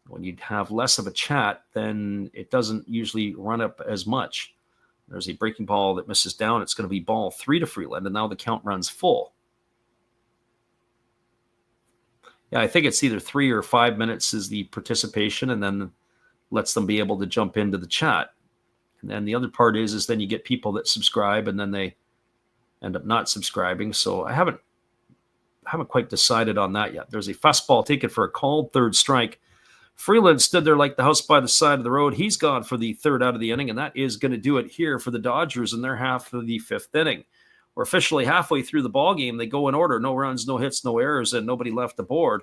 When you have less of a chat, then it doesn't usually run up as much. There's a breaking ball that misses down. It's going to be ball 3 to Freeland, and now the count runs full. Yeah, I think it's either 3 or 5 minutes is the participation, and then lets them be able to jump into the chat. And then the other part is then you get people that subscribe, and then they end up not subscribing. So I haven't quite decided on that yet. There's a fastball taken for a called 3rd strike. Freeland stood there like the house by the side of the road. He's gone for the 3rd out of the inning, and that is going to do it here for the Dodgers in their half of the 5th inning. We're officially halfway through the ball game. They go in order. No runs, no hits, no errors, and nobody left the board.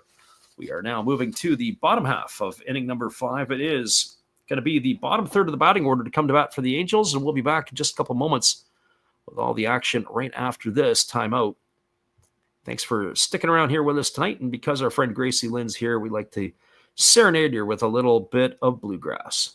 We are now moving to the bottom half of inning number 5. It is going to be the bottom 3rd of the batting order to come to bat for the Angels, and we'll be back in just a couple moments with all the action right after this timeout. Thanks for sticking around here with us tonight, and because our friend Gracie Lynn's here, we like to serenade you with a little bit of bluegrass.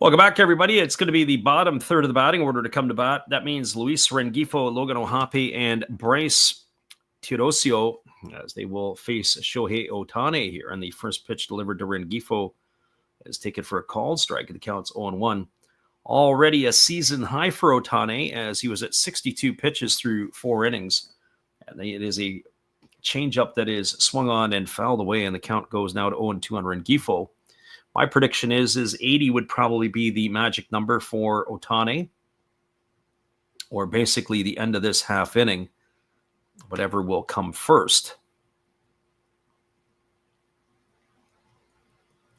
Welcome back, everybody. It's going to be the bottom third of the batting order to come to bat. That means Luis Rengifo, Logan O'Hoppe, and Bryce Teodosio, as they will face Shohei Ohtani here. And the first pitch delivered to Rengifo is taken for a called strike. The count's 0-1. Already a season high for Ohtani, as he was at 62 pitches through 4 innings. And it is a changeup that is swung on and fouled away, and the count goes now to 0-2 on Rengifo. My prediction is 80 would probably be the magic number for Ohtani, or basically the end of this half inning, whatever will come first.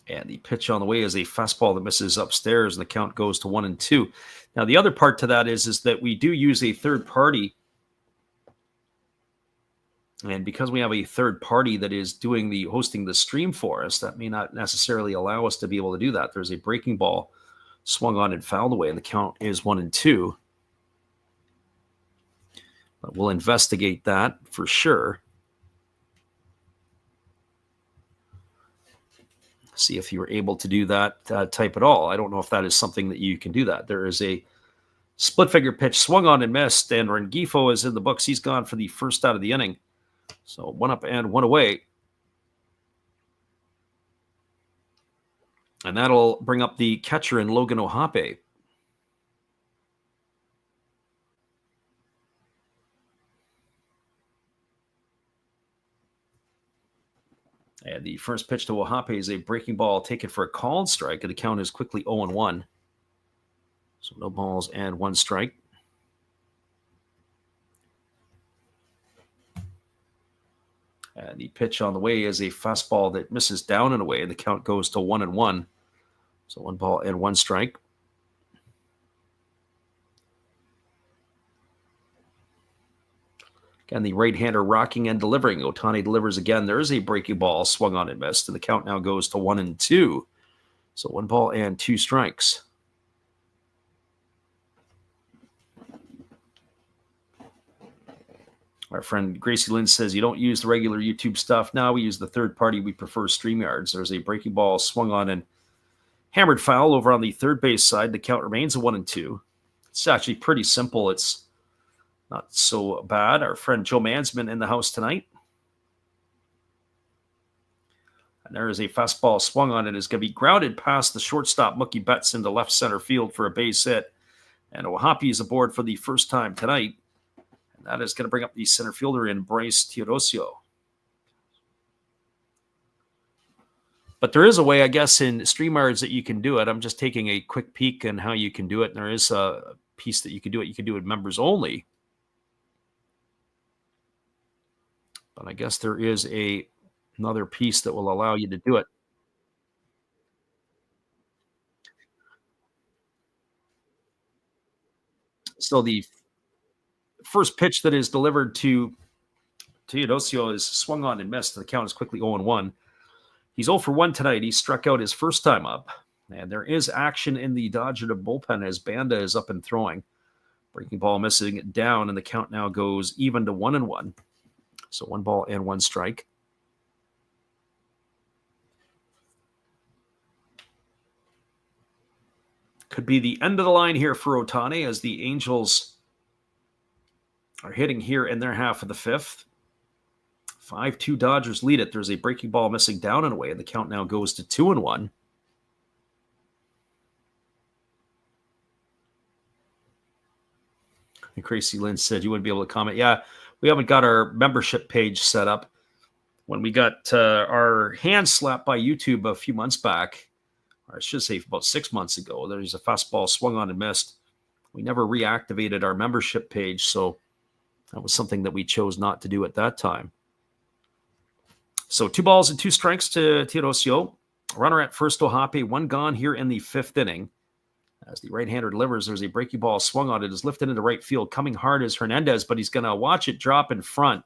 And the pitch on the way is a fastball that misses upstairs, and the count goes to 1-2. Now, the other part to that is that we do use a third party. And because we have a third party that is hosting the stream for us, that may not necessarily allow us to be able to do that. There's a breaking ball swung on and fouled away, and the count is 1-2. But we'll investigate that for sure. See if you were able to do that type at all. I don't know if that is something that you can do that. There is a split figure pitch swung on and missed, and Rengifo is in the books. He's gone for the first out of the inning. So 1 up and 1 away. And that'll bring up the catcher in Logan O'Hoppe. And the first pitch to O'Hoppe is a breaking ball taken for a called strike, and the count is quickly 0-1. So no balls and 1 strike. And the pitch on the way is a fastball that misses down and away, and the count goes to 1-1. So 1 ball and 1 strike. Again, the right-hander rocking and delivering. Ohtani delivers again. There is a breaking ball swung on and missed, and the count now goes to 1-2. So 1 ball and 2 strikes. Our friend Gracie Lynn says, you don't use the regular YouTube stuff. Now we use the third party. We prefer StreamYards. There's a breaking ball swung on and hammered foul over on the third base side. The count remains a 1-2. It's actually pretty simple. It's not so bad. Our friend Joe Mansman in the house tonight. And there is a fastball swung on. It is going to be grounded past the shortstop, Mookie Betts, into left center field for a base hit. And O'Hoppe is aboard for the first time tonight. And that is going to bring up the center fielder in Bryce Teodosio. But there is a way, I guess, in StreamYards that you can do it. I'm just taking a quick peek on how you can do it. And there is a piece that you can do it. You can do it members only. But I guess there is another piece that will allow you to do it. So the first pitch that is delivered to Teodosio is swung on and missed. The count is quickly 0-1. He's 0 for 1 tonight. He struck out his first time up. And there is action in the Dodger bullpen as Banda is up and throwing. Breaking ball missing it down, and the count now goes even to 1-1. So 1 ball and 1 strike. Could be the end of the line here for Ohtani as the Angels are hitting here in their half of the 5th. 5-2 Dodgers lead it. There's a breaking ball missing down and away, and the count now goes to 2-1. And Gracie Lynn said you wouldn't be able to comment. Yeah, we haven't got our membership page set up. When we got our hands slapped by YouTube a few months back, or I should say about 6 months ago, there's a fastball swung on and missed. We never reactivated our membership page, so that was something that we chose not to do at that time. So 2 balls and 2 strikes to Teodosio. Runner at first, O'Hoppe, 1 gone here in the 5th inning. As the right-hander delivers, there's a breaking ball swung on. It is lifted into right field. Coming hard is Hernandez, but he's going to watch it drop in front.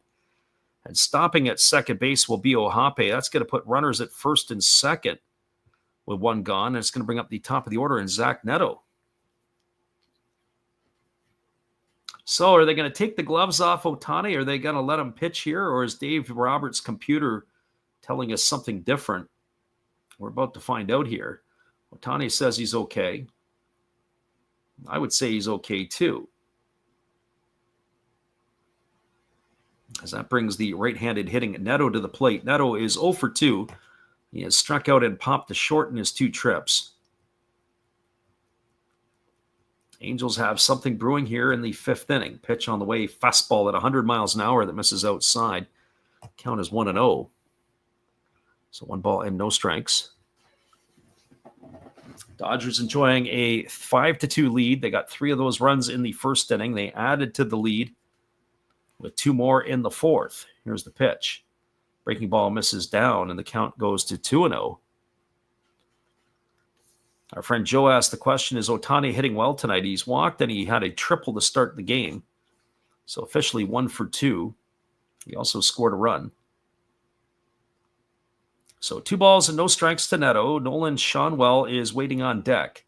And stopping at second base will be O'Hoppe. That's going to put runners at first and second with 1 gone. And it's going to bring up the top of the order in Zach Neto. So are they going to take the gloves off Ohtani? Are they going to let him pitch here? Or is Dave Roberts' computer telling us something different? We're about to find out here. Ohtani says he's okay. I would say he's okay too. As that brings the right-handed hitting Neto to the plate. Neto is 0 for 2. He has struck out and popped to short in his 2 trips. Angels have something brewing here in the 5th inning. Pitch on the way, fastball at 100 miles an hour that misses outside. Count is 1-0. So 1 ball and no strikes. Dodgers enjoying a 5-2 lead. They got 3 of those runs in the 1st inning. They added to the lead with 2 more in the 4th. Here's the pitch. Breaking ball misses down, and the count goes to 2-0. Our friend Joe asked the question, is Ohtani hitting well tonight? He's walked, and he had a triple to start the game. So officially 1 for 2. He also scored a run. So 2 balls and no strikes to Neto. Nolan Schanuel is waiting on deck.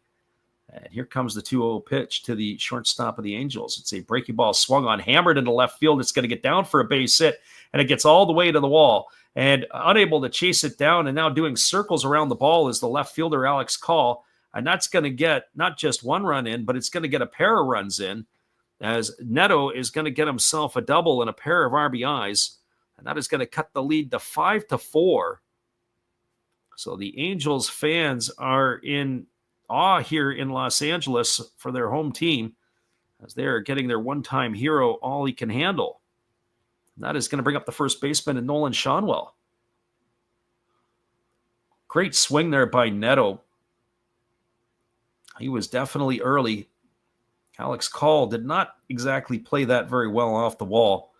And here comes the 2-0 pitch to the shortstop of the Angels. It's a breaking ball swung on, hammered into left field. It's going to get down for a base hit, and it gets all the way to the wall. And unable to chase it down, and now doing circles around the ball is the left fielder, Alex Call. And that's going to get not just 1 run in, but it's going to get a pair of runs in, as Neto is going to get himself a double and a pair of RBIs. And that is going to cut the lead to 5-4. So the Angels fans are in awe here in Los Angeles for their home team, as they're getting their one-time hero all he can handle. And that is going to bring up the first baseman in Nolan Schanuel. Great swing there by Neto. He was definitely early. Alex Call did not exactly play that very well off the wall.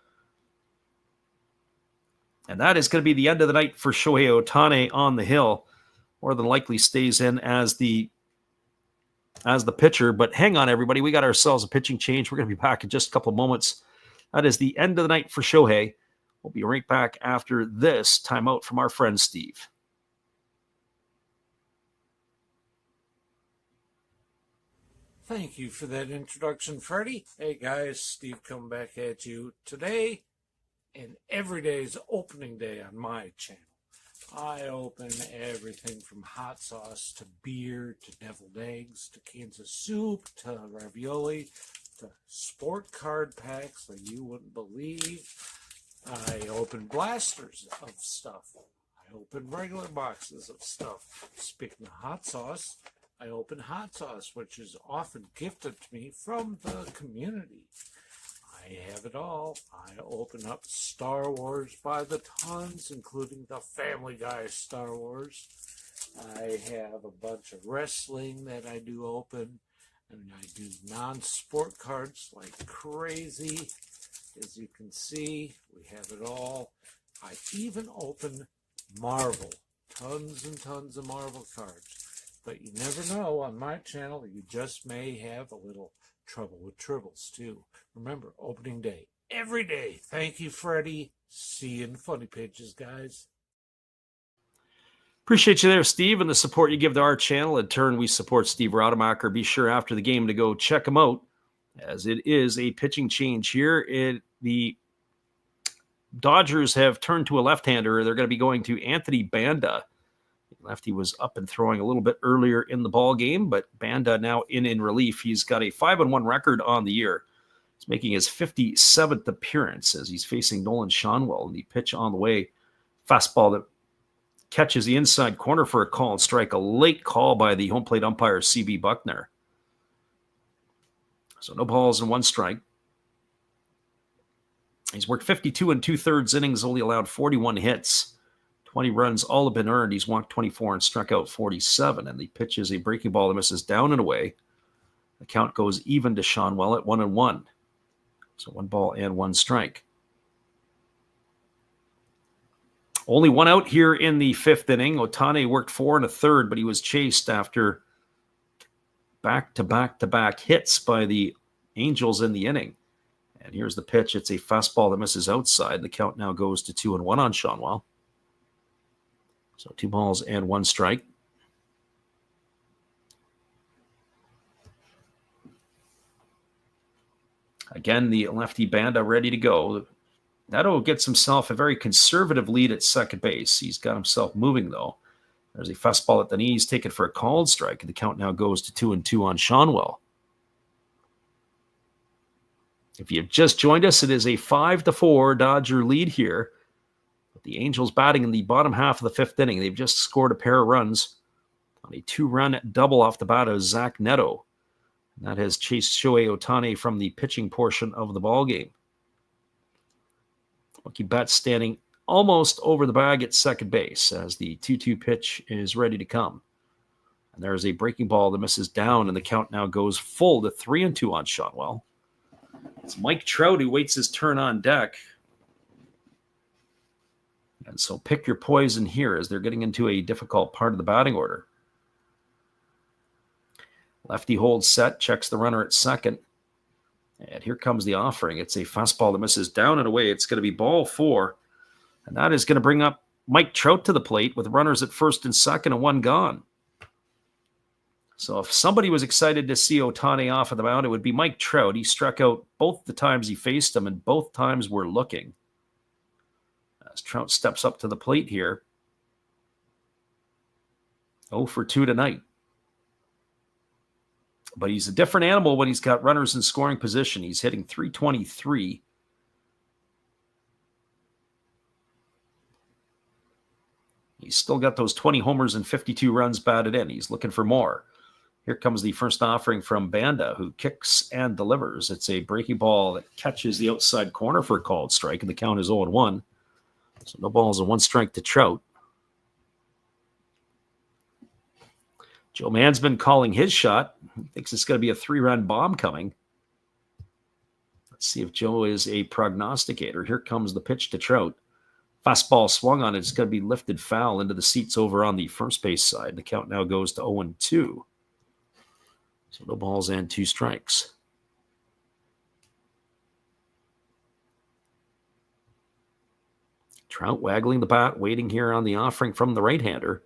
And that is going to be the end of the night for Shohei Ohtani on the hill. More than likely stays in as the pitcher. But hang on, everybody. We got ourselves a pitching change. We're going to be back in just a couple of moments. That is the end of the night for Shohei. We'll be right back after this timeout from our friend Steve. Thank you for that introduction, Freddie. Hey guys, Steve coming back at you today, and every day is opening day on my channel. I open everything from hot sauce to beer to deviled eggs to cans of soup to ravioli to sport card packs like you wouldn't believe. I open blasters of stuff. I open regular boxes of stuff. Speaking of hot sauce, I open hot sauce, which is often gifted to me from the community. I have it all. I open up Star Wars by the tons, including the Family Guy Star Wars. I have a bunch of wrestling that I do open, and I do non-sport cards like crazy. As you can see, we have it all. I even open Marvel, tons and tons of Marvel cards. But you never know, on my channel, you just may have a little trouble with tribbles, too. Remember, opening day, every day. Thank you, Freddie. See you in Funny Pages, guys. Appreciate you there, Steve, and the support you give to our channel. In turn, we support Steve Rademacher. Be sure after the game to go check him out, as it is a pitching change here. The Dodgers have turned to a left-hander. They're going to be going to Anthony Banda. Lefty was up and throwing a little bit earlier in the ball game, but Banda now in relief. He's got a 5-1 record on the year. He's making his 57th appearance as he's facing Nolan Schanuel. And the pitch on the way, fastball that catches the inside corner for a call and strike. A late call by the home plate umpire, C.B. Buckner. So no balls and 1 strike. He's worked 52 2/3 innings, only allowed 41 hits. 20 runs, all have been earned. He's walked 24 and struck out 47. And the pitch is a breaking ball that misses down and away. The count goes even to Schanuel at 1-1. So 1 ball and 1 strike. Only 1 out here in the 5th inning. Ohtani worked 4 1/3, but he was chased after back-to-back hits by the Angels in the inning. And here's the pitch. It's a fastball that misses outside. The count now goes to 2-1 on Schanuel. So 2 balls and 1 strike. Again, the lefty Banda ready to go. Neto gets himself a very conservative lead at second base. He's got himself moving, though, There's a fastball at the knees, taken for a called strike, and the count now goes to 2-2 on Shonwell. If you've just joined us, it is a 5-4 Dodger lead here. The Angels batting in the bottom half of the fifth inning. They've just scored a pair of runs on a 2-run double off the bat of Zach Neto. And that has chased Shohei Ohtani from the pitching portion of the ballgame. Mookie Betts standing almost over the bag at second base as the 2-2 pitch is ready to come. And there's a breaking ball that misses down, and the count now goes full to 3-2 on Shotwell. It's Mike Trout who waits his turn on deck. And so pick your poison here as they're getting into a difficult part of the batting order. Lefty holds set, checks the runner at second. And here comes the offering. It's a fastball that misses down and away. It's going to be ball 4. And that is going to bring up Mike Trout to the plate with runners at first and second and 1 gone. So if somebody was excited to see Ohtani off of the mound, it would be Mike Trout. He struck out both the times he faced him, and both times were looking. As Trout steps up to the plate here. 0 for 2 tonight. But he's a different animal when he's got runners in scoring position. He's hitting .323. He's still got those 20 homers and 52 runs batted in. He's looking for more. Here comes the first offering from Banda, who kicks and delivers. It's a breaking ball that catches the outside corner for a called strike, and the count is 0-1. So no balls and 1 strike to Trout. Joe Mann's been calling his shot. He thinks it's going to be a 3-run bomb coming. Let's see if Joe is a prognosticator. Here comes the pitch to Trout. Fastball swung on it. It's going to be lifted foul into the seats over on the first base side. The count now goes to 0-2. So no balls and 2 strikes. Trout waggling the bat, waiting here on the offering from the right-hander.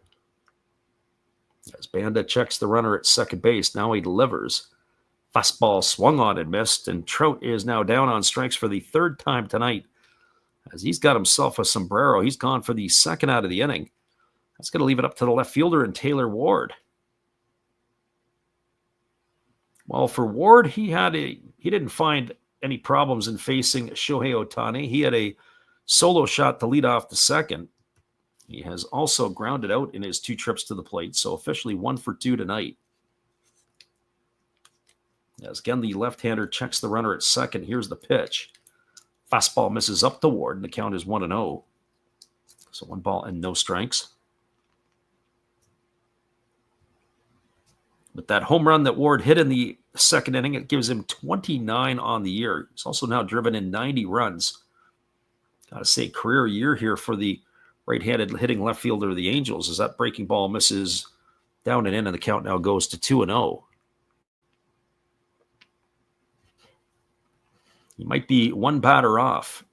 As Banda checks the runner at second base, now he delivers. Fastball swung on and missed, and Trout is now down on strikes for the 3rd time tonight. As he's got himself a sombrero, he's gone for the 2nd out of the inning. That's going to leave it up to the left fielder and Taylor Ward. Well, for Ward, he didn't find any problems in facing Shohei Ohtani. He had a solo shot to lead off the second. He has also grounded out in his 2 trips to the plate, so officially 1 for 2 tonight. As again, the left-hander checks the runner at second. Here's the pitch. Fastball misses up to Ward, and the count is 1-0. So 1 ball and no strikes. But that home run that Ward hit in the 2nd inning, it gives him 29 on the year. He's also now driven in 90 runs. Got to say, career year here for the right-handed hitting left fielder of the Angels, as that breaking ball misses down and in, and the count now goes to 2-0. He might be 1 batter off.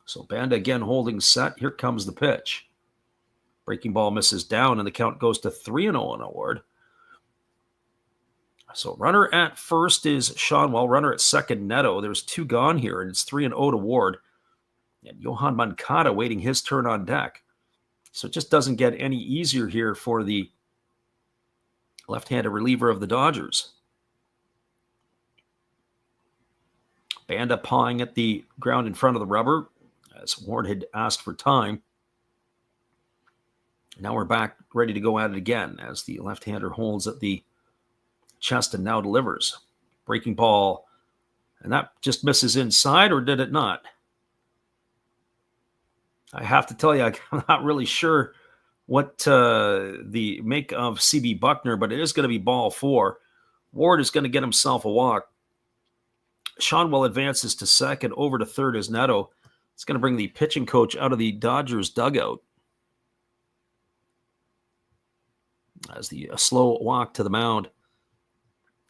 So Banda again holding set. Here comes the pitch. Breaking ball misses down, and the count goes to 3-0 on Ward. So runner at first is Shonwell. Runner at second, Neto. There's 2 gone here, and it's 3-0 to Ward. And Johan Moncada waiting his turn on deck. So it just doesn't get any easier here for the left-handed reliever of the Dodgers. Banda pawing at the ground in front of the rubber, as Ward had asked for time. Now we're back ready to go at it again as the left-hander holds at the chest and now delivers. Breaking ball, and that just misses inside, or did it not? I have to tell you, I'm not really sure what the make of CB Buckner, but it is going to be ball 4. Ward is going to get himself a walk. Shonwell advances to second. Over to third is Neto. It's going to bring the pitching coach out of the Dodgers dugout. As the slow walk to the mound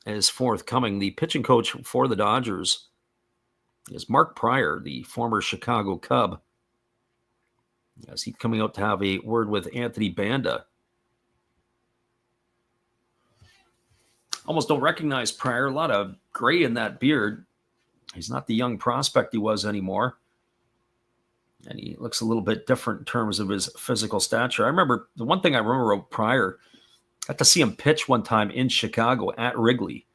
is forthcoming. The pitching coach for the Dodgers is Mark Pryor, the former Chicago Cub. As he's coming out to have a word with Anthony Banda. Almost don't recognize Pryor. A lot of gray in that beard. He's not the young prospect he was anymore. And he looks a little bit different in terms of his physical stature. I remember the one thing I remember prior, I got to see him pitch one time in Chicago at Wrigley,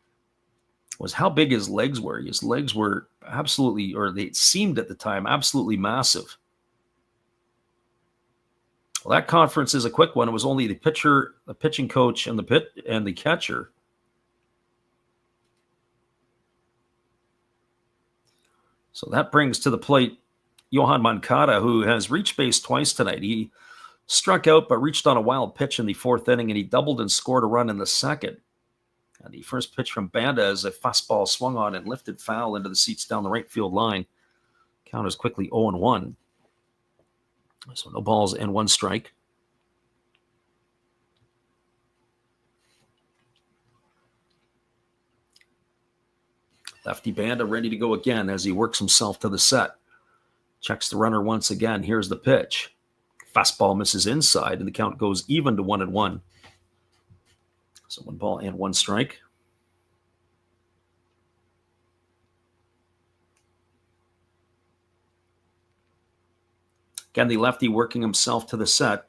was how big his legs were. His legs were absolutely, or they seemed at the time, absolutely massive. Well, that conference is a quick one. It was only the pitcher, the pitching coach, and the catcher. So that brings to the plate Yohan Moncada, who has reached base twice tonight. He struck out but reached on a wild pitch in the fourth inning, and he doubled and scored a run in the second. And the first pitch from Banda is a fastball swung on and lifted foul into the seats down the right field line. Count is quickly 0-1. So no balls and one strike. Lefty Banda ready to go again as he works himself to the set. Checks the runner once again. Here's the pitch. Fastball misses inside, and the count goes even to 1-1. So 1 ball and 1 strike. Again, the lefty working himself to the set.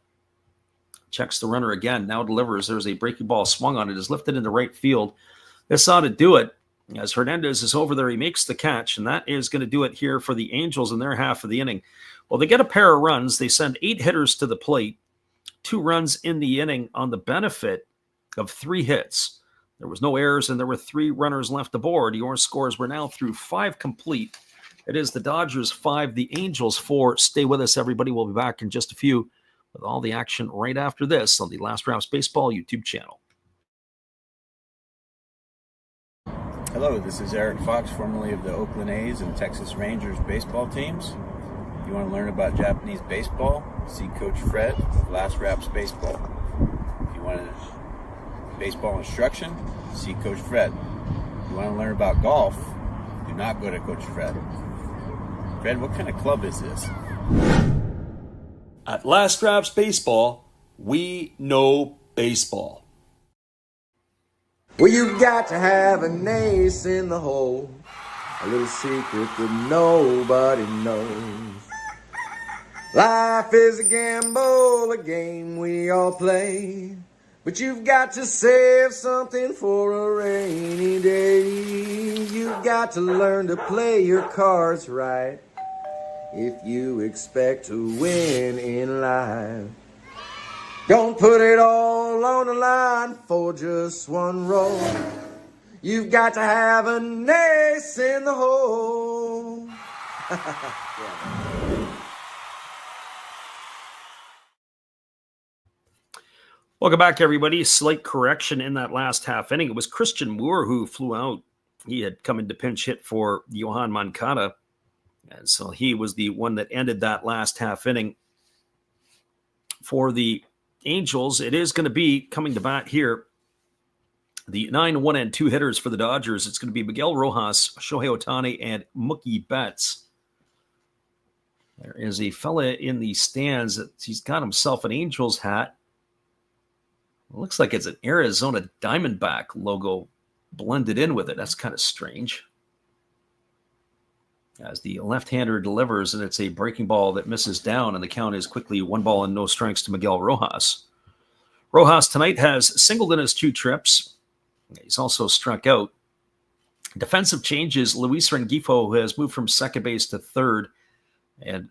Checks the runner again. Now delivers. There's a breaking ball swung on it. Is lifted into right field. This ought to do it. As Hernandez is over there, he makes the catch, and that is going to do it here for the Angels in their half of the inning. Well, they get a pair of runs. They send 8 hitters to the plate, 2 runs in the inning on the benefit of 3 hits. There was no errors, and there were 3 runners left aboard. Your scores were now through 5 complete. It is the Dodgers 5, the Angels 4. Stay with us, everybody. We'll be back in just a few with all the action right after this on the Last Raps Baseball YouTube channel. Hello, this is Eric Fox, formerly of the Oakland A's and Texas Rangers baseball teams. If you want to learn about Japanese baseball, see Coach Fred of Last Raps Baseball. If you want baseball instruction, see Coach Fred. If you want to learn about golf, do not go to Coach Fred. Fred, what kind of club is this? At Last Raps Baseball, we know baseball. Well, you got to have an ace in the hole, a little secret that nobody knows. Life is a gamble, a game we all play, but you've got to save something for a rainy day. You've got to learn to play your cards right if you expect to win in life. Don't put it all on the line for just one roll. You've got to have an ace in the hole. Welcome back, everybody. Slight correction in that last half inning. It was Christian Moore who flew out. He had come into pinch hit for Yohan Moncada, and so he was the one that ended that last half inning for the Angels. It is going to be coming to bat here. The 9-1-2 hitters for the Dodgers. It's going to be Miguel Rojas, Shohei Ohtani, and Mookie Betts. There is a fella in the stands that he's got himself an Angels hat. It looks like it's an Arizona Diamondback logo blended in with it. That's kind of strange. As the left-hander delivers, and it's a breaking ball that misses down, and the count is quickly 1 ball and no strikes to Miguel Rojas. Rojas tonight has singled in his 2 trips. He's also struck out. Defensive changes, Luis Rengifo has moved from second base to third, and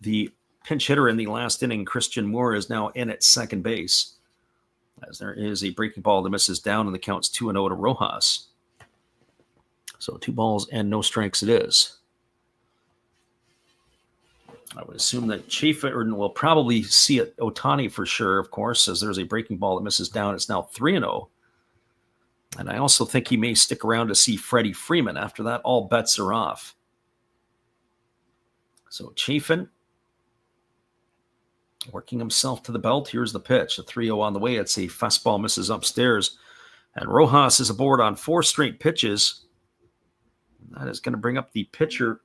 the pinch hitter in the last inning, Christian Moore, is now in at second base. As there is a breaking ball that misses down, and the count's 2-0 to Rojas. So 2 balls and no strikes it is. I would assume that Chafin will probably see it Ohtani for sure, of course, as there's a breaking ball that misses down. It's now 3-0. And I also think he may stick around to see Freddie Freeman. After that, all bets are off. So Chafin working himself to the belt. Here's the pitch. A 3-0 on the way. It's a fastball misses upstairs. And Rojas is aboard on 4 straight pitches. That is going to bring up the pitcher.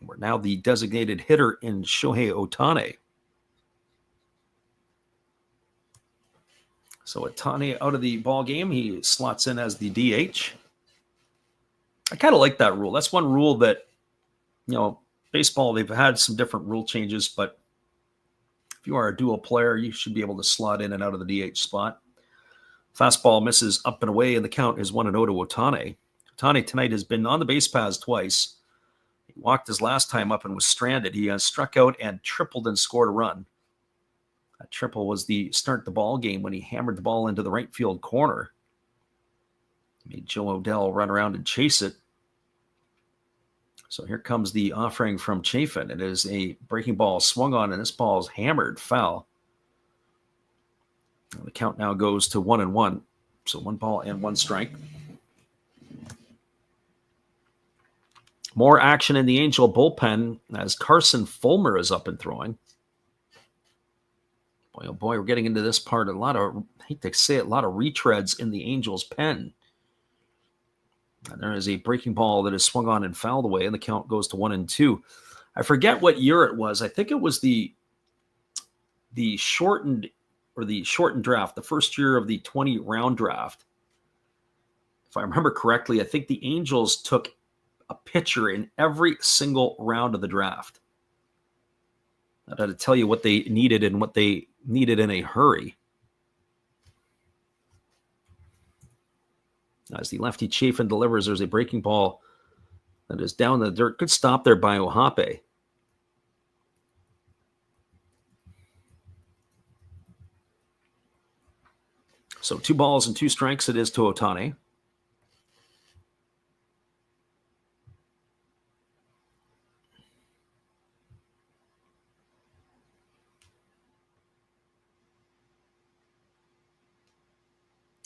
We're now the designated hitter in Shohei Ohtani. So Ohtani out of the ball game. He slots in as the DH. I kind of like that rule. That's one rule that, baseball, they've had some different rule changes, but if you are a dual player, you should be able to slot in and out of the DH spot. Fastball misses up and away, and the count is 1-0 to Ohtani. Ohtani tonight has been on the base paths twice. He walked his last time up and was stranded. He has struck out and tripled and scored a run. That triple was the start the ball game when he hammered the ball into the right field corner. He made Joe Odell run around and chase it. So here comes the offering from Chafin. It is a breaking ball swung on, and this ball is hammered foul. The count now goes to 1-1. So 1 ball and 1 strike. More action in the Angel bullpen as Carson Fulmer is up and throwing. Boy, oh boy, we're getting into this part. I hate to say it, a lot of retreads in the Angels' pen. And there is a breaking ball that is swung on and fouled away, and the count goes to 1-2. I forget what year it was. I think it was the shortened draft, the first year of the 20-round draft. If I remember correctly, I think the Angels took a pitcher in every single round of the draft. That had to tell you what they needed and what they needed in a hurry. As the lefty Chafin delivers, there's a breaking ball that is down the dirt. Good stop there by Ohape. So 2 balls and 2 strikes it is to Ohtani.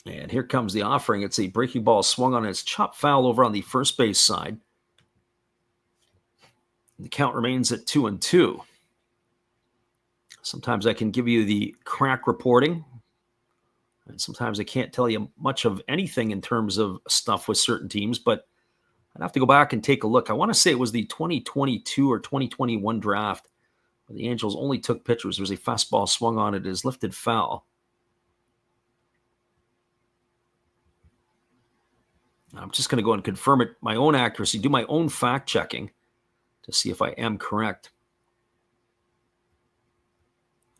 And here comes the offering. It's a breaking ball swung on, its chop foul over on the first base side. The count remains at 2-2. Sometimes I can give you the crack reporting, and sometimes I can't tell you much of anything in terms of stuff with certain teams, but I'd have to go back and take a look. I want to say it was the 2022 or 2021 draft where the Angels only took pitchers. There was a fastball swung on, it is lifted foul. I'm just going to go and confirm it, my own accuracy, do my own fact checking to see if I am correct.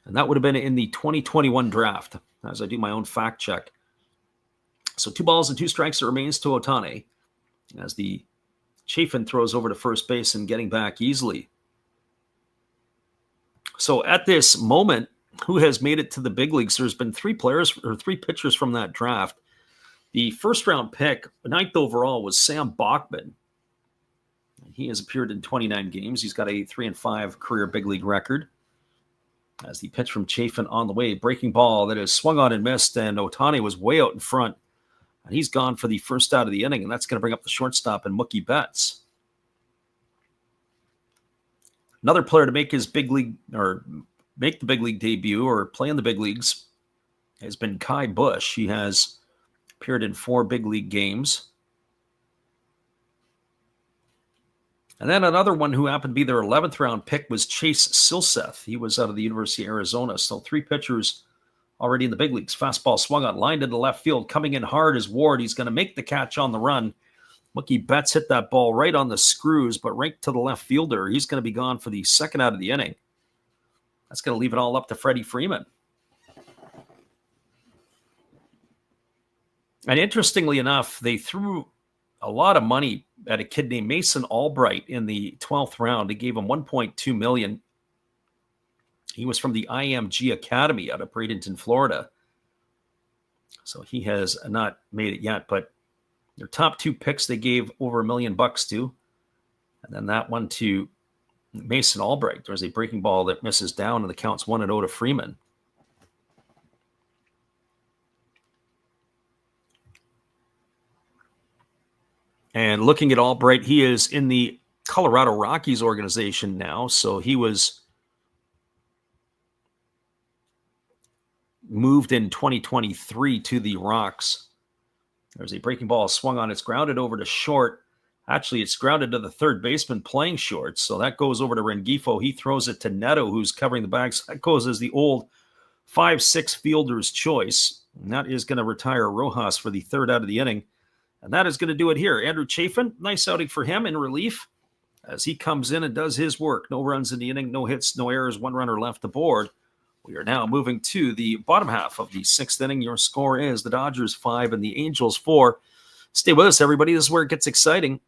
And that would have been in the 2021 draft as I do my own fact check. So 2 balls and 2 strikes, it remains to Ohtani as the Chafin throws over to first base and getting back easily. So at this moment, who has made it to the big leagues? There's been 3 pitchers from that draft. The first round pick, 9th overall, was Sam Bachman. He has appeared in 29 games. He's got a 3-5 career big league record. As the pitch from Chafin on the way, breaking ball that is swung on and missed, and Ohtani was way out in front. And he's gone for the first out of the inning, and that's going to bring up the shortstop and Mookie Betts. Another player to make his big league or make the big league debut or play in the big leagues has been Kai Busch. He has appeared in 4 big league games. And then another one who happened to be their 11th round pick was Chase Silseth. He was out of the University of Arizona. So 3 pitchers already in the big leagues. Fastball swung on, lined into left field, coming in hard is Ward. He's going to make the catch on the run. Mookie Betts hit that ball right on the screws, but right to the left fielder. He's going to be gone for the second out of the inning. That's going to leave it all up to Freddie Freeman. And interestingly enough, they threw a lot of money at a kid named Mason Albright in the 12th round. They gave him $1.2 million. He was from the IMG Academy out of Bradenton, Florida. So he has not made it yet, but their top 2 picks they gave over $1 million to. And then that one to Mason Albright. There's a breaking ball that misses down, and the count's 1-0 to Freeman. And looking at Albright, he is in the Colorado Rockies organization now. So he was moved in 2023 to the Rocks. There's a breaking ball swung on. It's grounded over to short. Actually, it's grounded to the third baseman playing short. So that goes over to Rengifo. He throws it to Neto, who's covering the bags. That goes as the old 5-6 fielder's choice. And that is going to retire Rojas for the third out of the inning. And that is going to do it here. Andrew Chafin, nice outing for him in relief. as he comes in and does his work. No runs in the inning, no hits, no errors, one runner left aboard. We are now moving to the bottom half of the sixth inning. Your score is the Dodgers 5 and the Angels 4. Stay with us, everybody. This is where it gets exciting.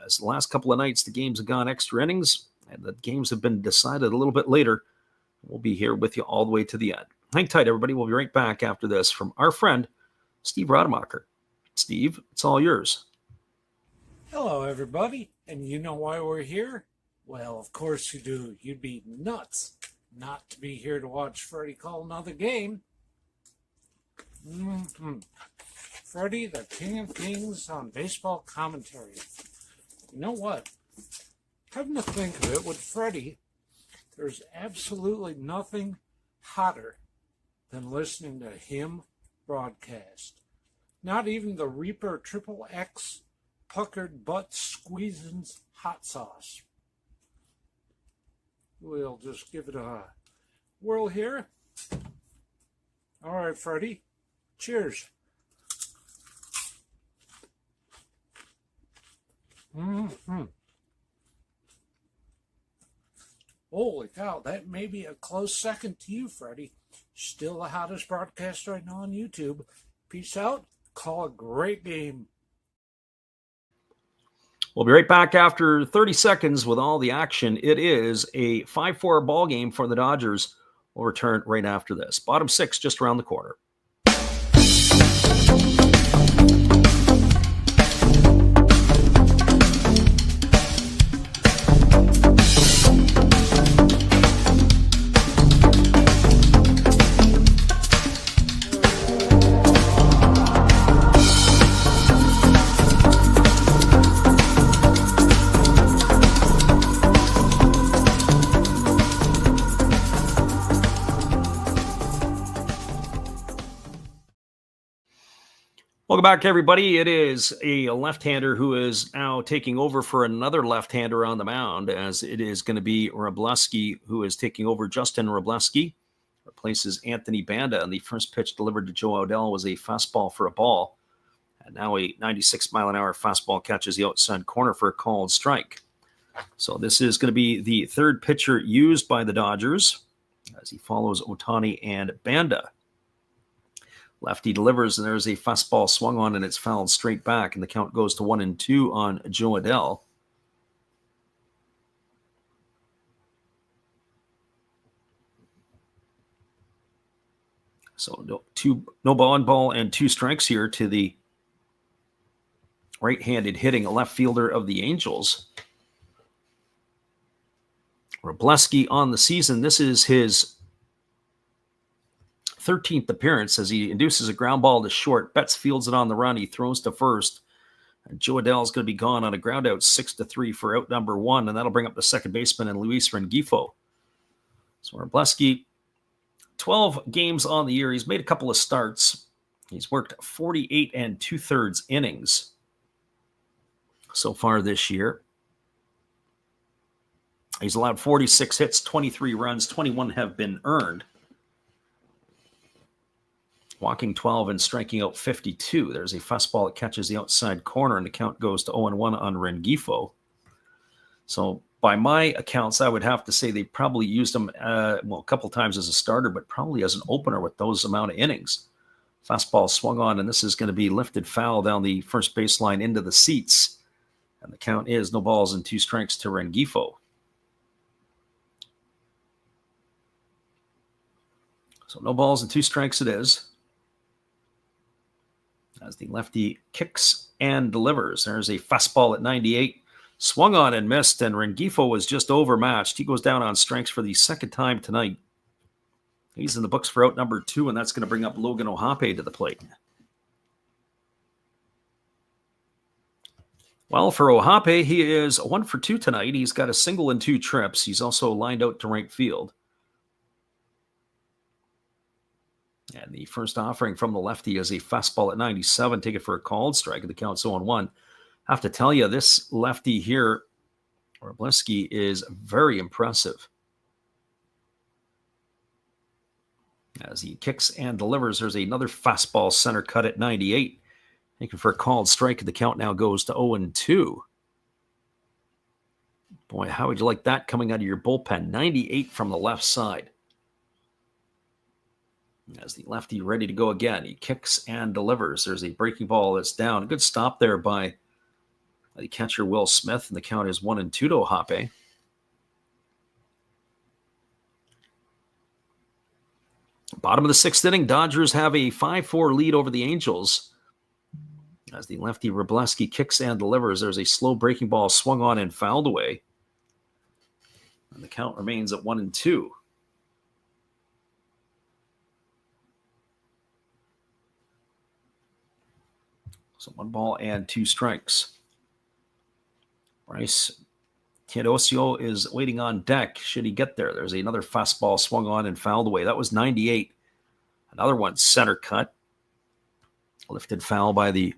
As the last couple of nights, the games have gone extra innings, and the games have been decided a little bit later. We'll be here with you all the way to the end. Hang tight, everybody. We'll be right back after this from our friend, Steve Rademacher. Steve, it's all yours. Hello, everybody. And you know why we're here? Well, of course you do. You'd be nuts not to be here to watch Freddie call another game. Freddie, the king of kings on baseball commentary. You know what? Come to think of it, with Freddie, there's absolutely nothing hotter than listening to him broadcast. Not even the Reaper Triple X puckered butt squeezing hot sauce. We'll just give it a whirl here. All right, Freddie. Cheers. Holy cow, that may be a close second to you, Freddie. Still the hottest broadcast right now on YouTube. Peace out. Call a great game. We'll be right back after 30 seconds with all the action. It is a 5-4 ball game for the Dodgers. We'll return right after this. Bottom six just around the corner. Welcome back, everybody. It is a left-hander who is now taking over for another left-hander on the mound, as it is going to be Wrobleski who is taking over. Justin Wrobleski replaces Anthony Banda, and the first pitch delivered to Joe Odell was a fastball for a ball. And now a 96-mile-an-hour fastball catches the outside corner for a called strike. So this is going to be the third pitcher used by the Dodgers as he follows Ohtani and Banda. Lefty delivers, and there's a fastball swung on, and it's fouled straight back, and the count goes to 1-2 on Joe Adell. So no ball and 2 strikes here to the right-handed hitting left fielder of the Angels. Wrobleski on the season. This is his 13th appearance as he induces a ground ball to short. Betts fields it on the run. He throws to first. And Joe Adell is going to be gone on a ground out 6-3 for out number 1. And that'll bring up the second baseman and Luis Rengifo. So Wrobleski, 12 games on the year. He's made a couple of starts. He's worked 48 2/3 innings so far this year. He's allowed 46 hits, 23 runs, 21 have been earned. Walking 12 and striking out 52. There's a fastball that catches the outside corner, and the count goes to 0-1 on Rengifo. So by my accounts, I would have to say they probably used him, a couple times as a starter, but probably as an opener with those amount of innings. Fastball swung on, and this is going to be lifted foul down the first baseline into the seats. And the count is no balls and 2 strikes to Rengifo. So no balls and 2 strikes it is, as the lefty kicks and delivers. There's a fastball at 98. Swung on and missed, and Rengifo was just overmatched. He goes down on strikes for the second time tonight. He's in the books for out number 2, and that's going to bring up Logan Ohape to the plate. Well, for Ohape, he is 1 for 2 tonight. He's got a single and 2 trips. He's also lined out to right field. And the first offering from the lefty is a fastball at 97. Take it for a called strike. The count's 0-1. I have to tell you, this lefty here, Wrobleski, is very impressive. As he kicks and delivers, there's another fastball center cut at 98. Take it for a called strike. The count now goes to 0-2. Boy, how would you like that coming out of your bullpen? 98 from the left side. As the lefty ready to go again, he kicks and delivers. There's a breaking ball that's down. Good stop there by the catcher Will Smith, and the count is 1-2 to Ohtani. Bottom of the sixth inning, Dodgers have a 5-4 lead over the Angels. As the lefty Wrobleski kicks and delivers, there's a slow breaking ball swung on and fouled away. And the count remains at 1-2. So 1 ball and 2 strikes. Bryce Teodosio is waiting on deck. Should he get there? There's another fastball swung on and fouled away. That was 98. Another one center cut. Lifted foul by the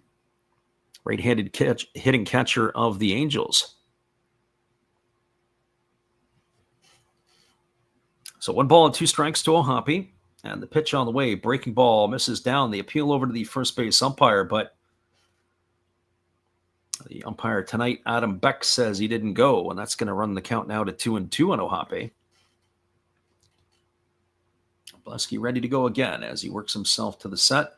right-handed hitting catcher of the Angels. So 1 ball and 2 strikes to Ohtani. And the pitch on the way. Breaking ball misses down. The appeal over to the first base umpire, but the umpire tonight, Adam Beck, says he didn't go, and that's going to run the count now to 2-2 on Ohtani. Wrobleski ready to go again as he works himself to the set.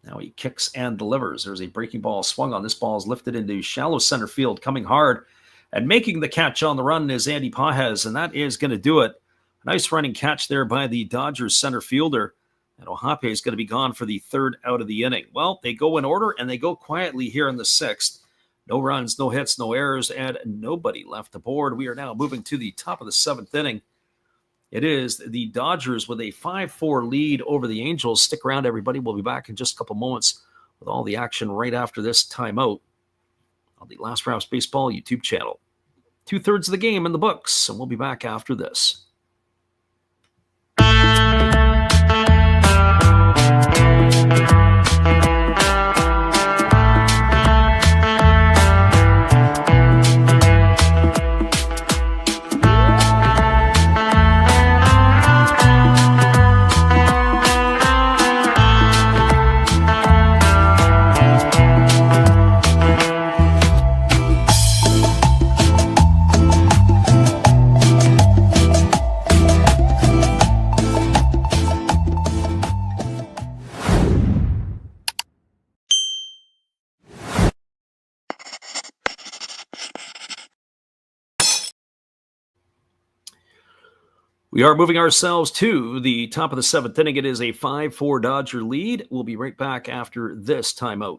Now he kicks and delivers. There's a breaking ball swung on. This ball is lifted into shallow center field, coming hard, and making the catch on the run is Andy Pages, and that is going to do it. A nice running catch there by the Dodgers center fielder. And Ohtani is going to be gone for the 3rd out of the inning. Well, they go in order, and they go quietly here in the 6th. No runs, no hits, no errors, and nobody left aboard. We are now moving to the top of the 7th inning. It is the Dodgers with a 5-4 lead over the Angels. Stick around, everybody. We'll be back in just a couple moments with all the action right after this timeout on the Last Raps Baseball YouTube channel. 2/3 of the game in the books, and we'll be back after this. We are moving ourselves to the top of the 7th inning. It is a 5-4 Dodger lead. We'll be right back after this timeout.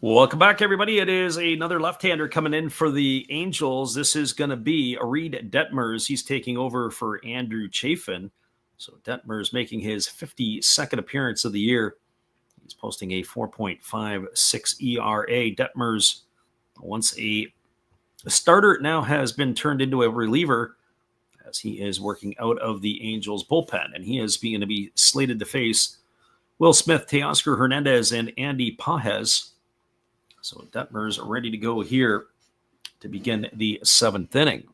Welcome back, everybody. It is another left-hander coming in for the Angels. This is going to be Reed Detmers. He's taking over for Andrew Chafin. So Detmers making his 52nd appearance of the year. He's posting a 4.56 ERA. Detmers, once a starter, now has been turned into a reliever as he is working out of the Angels bullpen. And he is going to be slated to face Will Smith, Teoscar Hernandez, and Andy Pages. So Detmers are ready to go here to begin the 7th inning.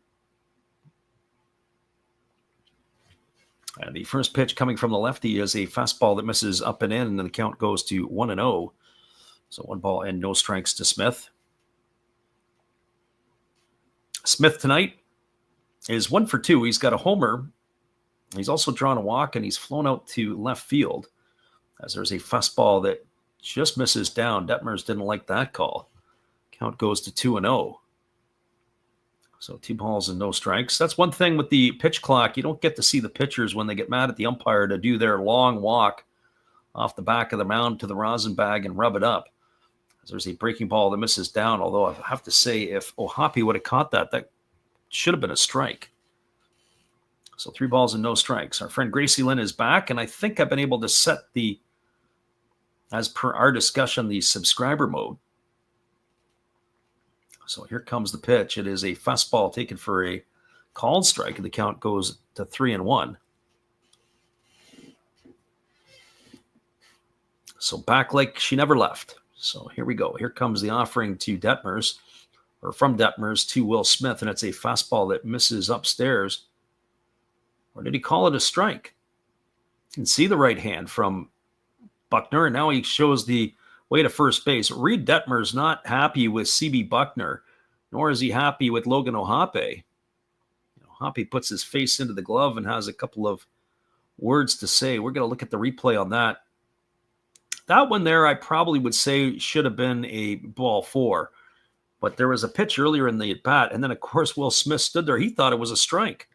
And the first pitch coming from the lefty is a fastball that misses up and in, and the count goes to 1-0. So 1 ball and no strikes to Smith. Smith tonight is 1 for 2. He's got a homer. He's also drawn a walk, and he's flown out to left field as there's a fastball that just misses down. Detmers didn't like that call. Count goes to 2-0. So 2 balls and no strikes. That's one thing with the pitch clock. You don't get to see the pitchers when they get mad at the umpire to do their long walk off the back of the mound to the rosin bag and rub it up. There's a breaking ball that misses down, although I have to say if Ohtani would have caught that, that should have been a strike. So 3 balls and no strikes. Our friend Gracie Lynn is back, and I think I've been able to set the, as per our discussion, the subscriber mode. So here comes the pitch. It is a fastball taken for a called strike, and the count goes to 3-1. So back like she never left. So here we go. Here comes the offering to Detmers, or from Detmers to Will Smith, and it's a fastball that misses upstairs. Or did he call it a strike? You can see the right hand from Buckner, and now he shows the way to first base. Reed Detmer's not happy with CB Buckner, nor is he happy with Logan Ohtani. Ohtani puts his face into the glove and has a couple of words to say. We're going to look at the replay on that. That one there, I probably would say should have been a ball 4. But there was a pitch earlier in the at-bat, and then, of course, Will Smith stood there. He thought it was a strike.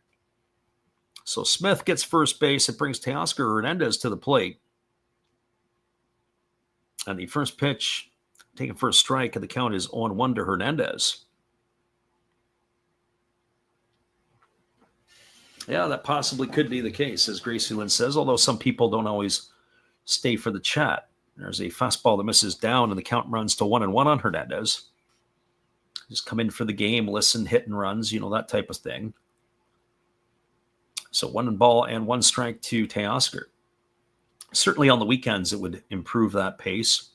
So Smith gets first base. It brings Teoscar Hernandez to the plate. And the first pitch taken for a strike, and the count is 0-1 to Hernandez. Yeah, that possibly could be the case, as Gracie Lynn says, although some people don't always stay for the chat. There's a fastball that misses down, and the count runs to 1-1 on Hernandez. Just come in for the game, listen, hit and runs, that type of thing. So 1 ball and 1 strike to Teoscar. Certainly on the weekends, it would improve that pace.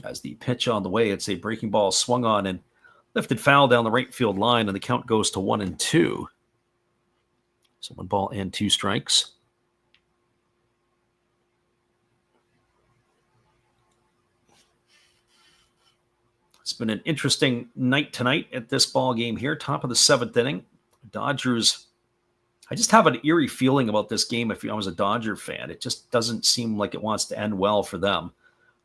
As the pitch on the way, it's a breaking ball swung on and lifted foul down the right field line, and the count goes to 1-2. So 1 ball and 2 strikes. It's been an interesting night tonight at this ball game here. Top of the 7th inning. Dodgers, I just have an eerie feeling about this game if I was a Dodger fan. It just doesn't seem like it wants to end well for them.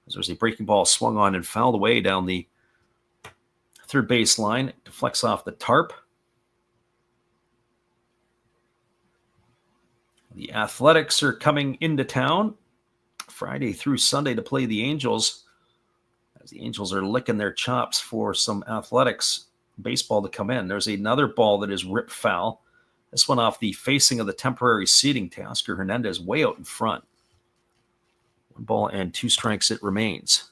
There's a breaking ball swung on and fouled away down the third base line. It deflects off the tarp. The Athletics are coming into town Friday through Sunday to play the Angels, as the Angels are licking their chops for some Athletics baseball to come in. There's another ball that is ripped foul. This one off the facing of the temporary seating. Teoscar Hernandez way out in front. 1 ball and 2 strikes it remains.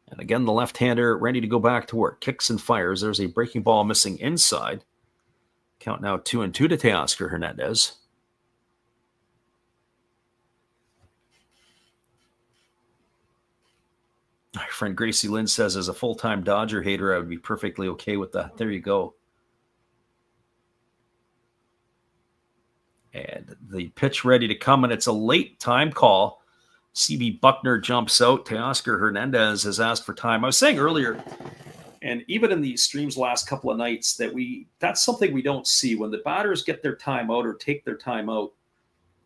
And again, the left-hander ready to go back to work. Kicks and fires. There's a breaking ball missing inside. Count now 2-2 to Teoscar Hernandez. Our friend Gracie Lynn says, as a full-time Dodger hater, I would be perfectly okay with that. There you go. And the pitch ready to come, and it's a late time call. CB Buckner jumps out. Teoscar Hernandez has asked for time. I was saying earlier, and even in these streams last couple of nights, that's something we don't see. When the batters get their time out or take their time out,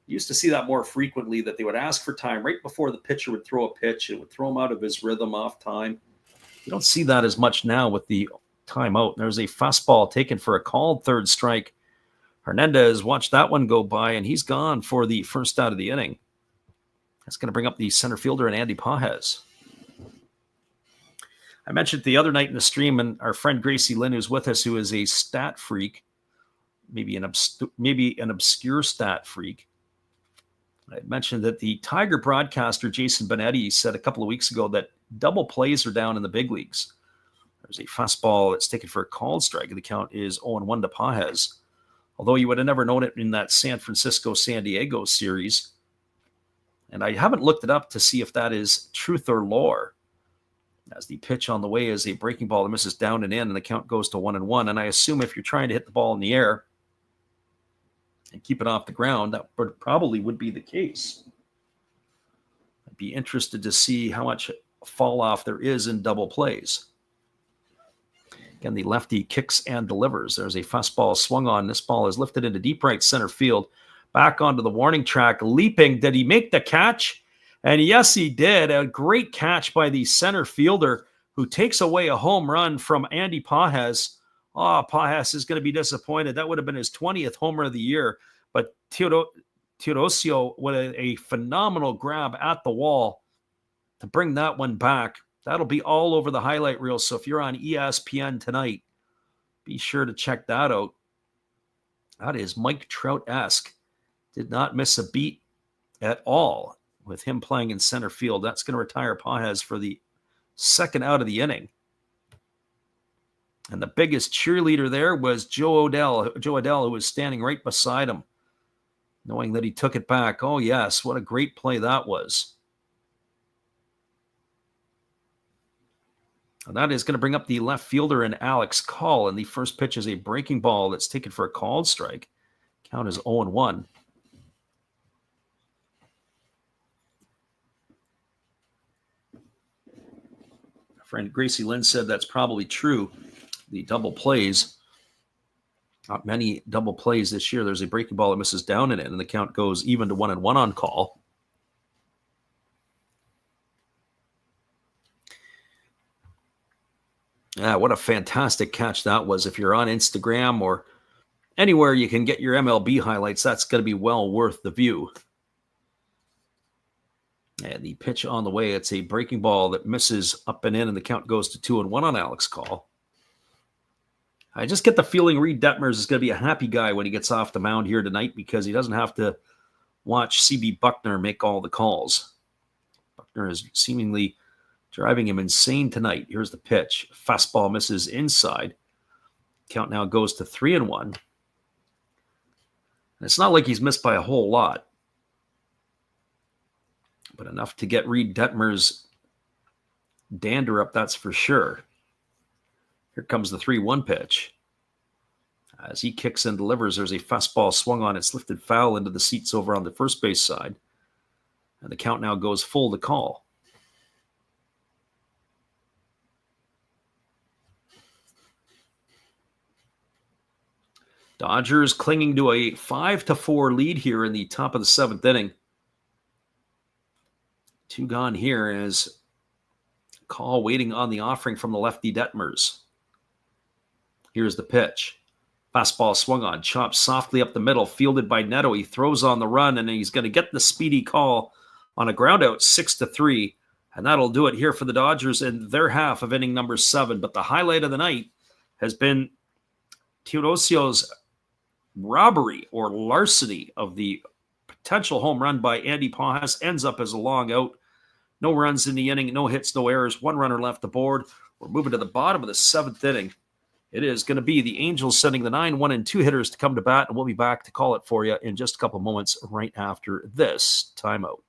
you used to see that more frequently, that they would ask for time right before the pitcher would throw a pitch. It would throw him out of his rhythm, off time. You don't see that as much now with the timeout. There's a fastball taken for a called third strike. Hernandez watched that one go by, and he's gone for the first out of the inning. That's going to bring up the center fielder and Andy Pages. I mentioned the other night in the stream, and our friend Gracie Lynn, who's with us, who is a stat freak, maybe an obscure stat freak. I mentioned that the Tiger broadcaster Jason Benetti said a couple of weeks ago that double plays are down in the big leagues. There's a fastball that's taken for a called strike, and the count is 0-1 to Pages. Although you would have never known it in that San Francisco-San Diego series. And I haven't looked it up to see if that is truth or lore. As the pitch on the way is a breaking ball that misses down and in, and the count goes to 1-1. And I assume if you're trying to hit the ball in the air and keep it off the ground, that probably would be the case. I'd be interested to see how much fall off there is in double plays. Again, the lefty kicks and delivers. There's a fastball swung on. This ball is lifted into deep right center field. Back onto the warning track, leaping. Did he make the catch? And yes, he did. A great catch by the center fielder, who takes away a home run from Andy Pages oh, Pajas is going to be disappointed. That would have been his 20th homer of the year. But Teodosio with a phenomenal grab at the wall to bring that one back. That'll be all over the highlight reel. So if you're on ESPN tonight, be sure to check that out. That is Mike Trout-esque. Did not miss a beat at all with him playing in center field. That's going to retire Pajas for the second out of the inning. And the biggest cheerleader there was Joe Adell, who was standing right beside him, knowing that he took it back. Oh, yes, what a great play that was. And that is going to bring up the left fielder in Alex Call. And the first pitch is a breaking ball that's taken for a called strike. Count is 0-1. Friend Gracie Lynn said that's probably true. The double plays, not many double plays this year. There's a breaking ball that misses down in it, and the count goes even to 1-1 on Call. Yeah, what a fantastic catch that was. If you're on Instagram or anywhere you can get your MLB highlights, that's going to be well worth the view. And the pitch on the way, it's a breaking ball that misses up and in, and the count goes to 2-1 on Alex Call. I just get the feeling Reed Detmers is going to be a happy guy when he gets off the mound here tonight because he doesn't have to watch CB Buckner make all the calls. Buckner is seemingly driving him insane tonight. Here's the pitch. Fastball misses inside. Count now goes to 3-1. And it's not like he's missed by a whole lot, but enough to get Reed Detmer's dander up, that's for sure. Here comes the 3-1 pitch. As he kicks and delivers, there's a fastball swung on. It's lifted foul into the seats over on the first base side. And the count now goes full to Call. Dodgers clinging to a 5-4 lead here in the top of the seventh inning. 2 gone here as Call waiting on the offering from the lefty Detmers. Here's the pitch. Fastball swung on, chopped softly up the middle, fielded by Neto. He throws on the run, and he's going to get the speedy Call on a ground out 6-3. And that'll do it here for the Dodgers in their half of inning number 7. But the highlight of the night has been Teodosio's robbery or larceny of the potential home run by Andy Pajas. Ends up as a long out. No runs in the inning, no hits, no errors. 1 runner left aboard. We're moving to the bottom of the 7th inning. It is going to be the Angels sending the 9, 1, and 2 hitters to come to bat, and we'll be back to call it for you in just a couple moments right after this timeout.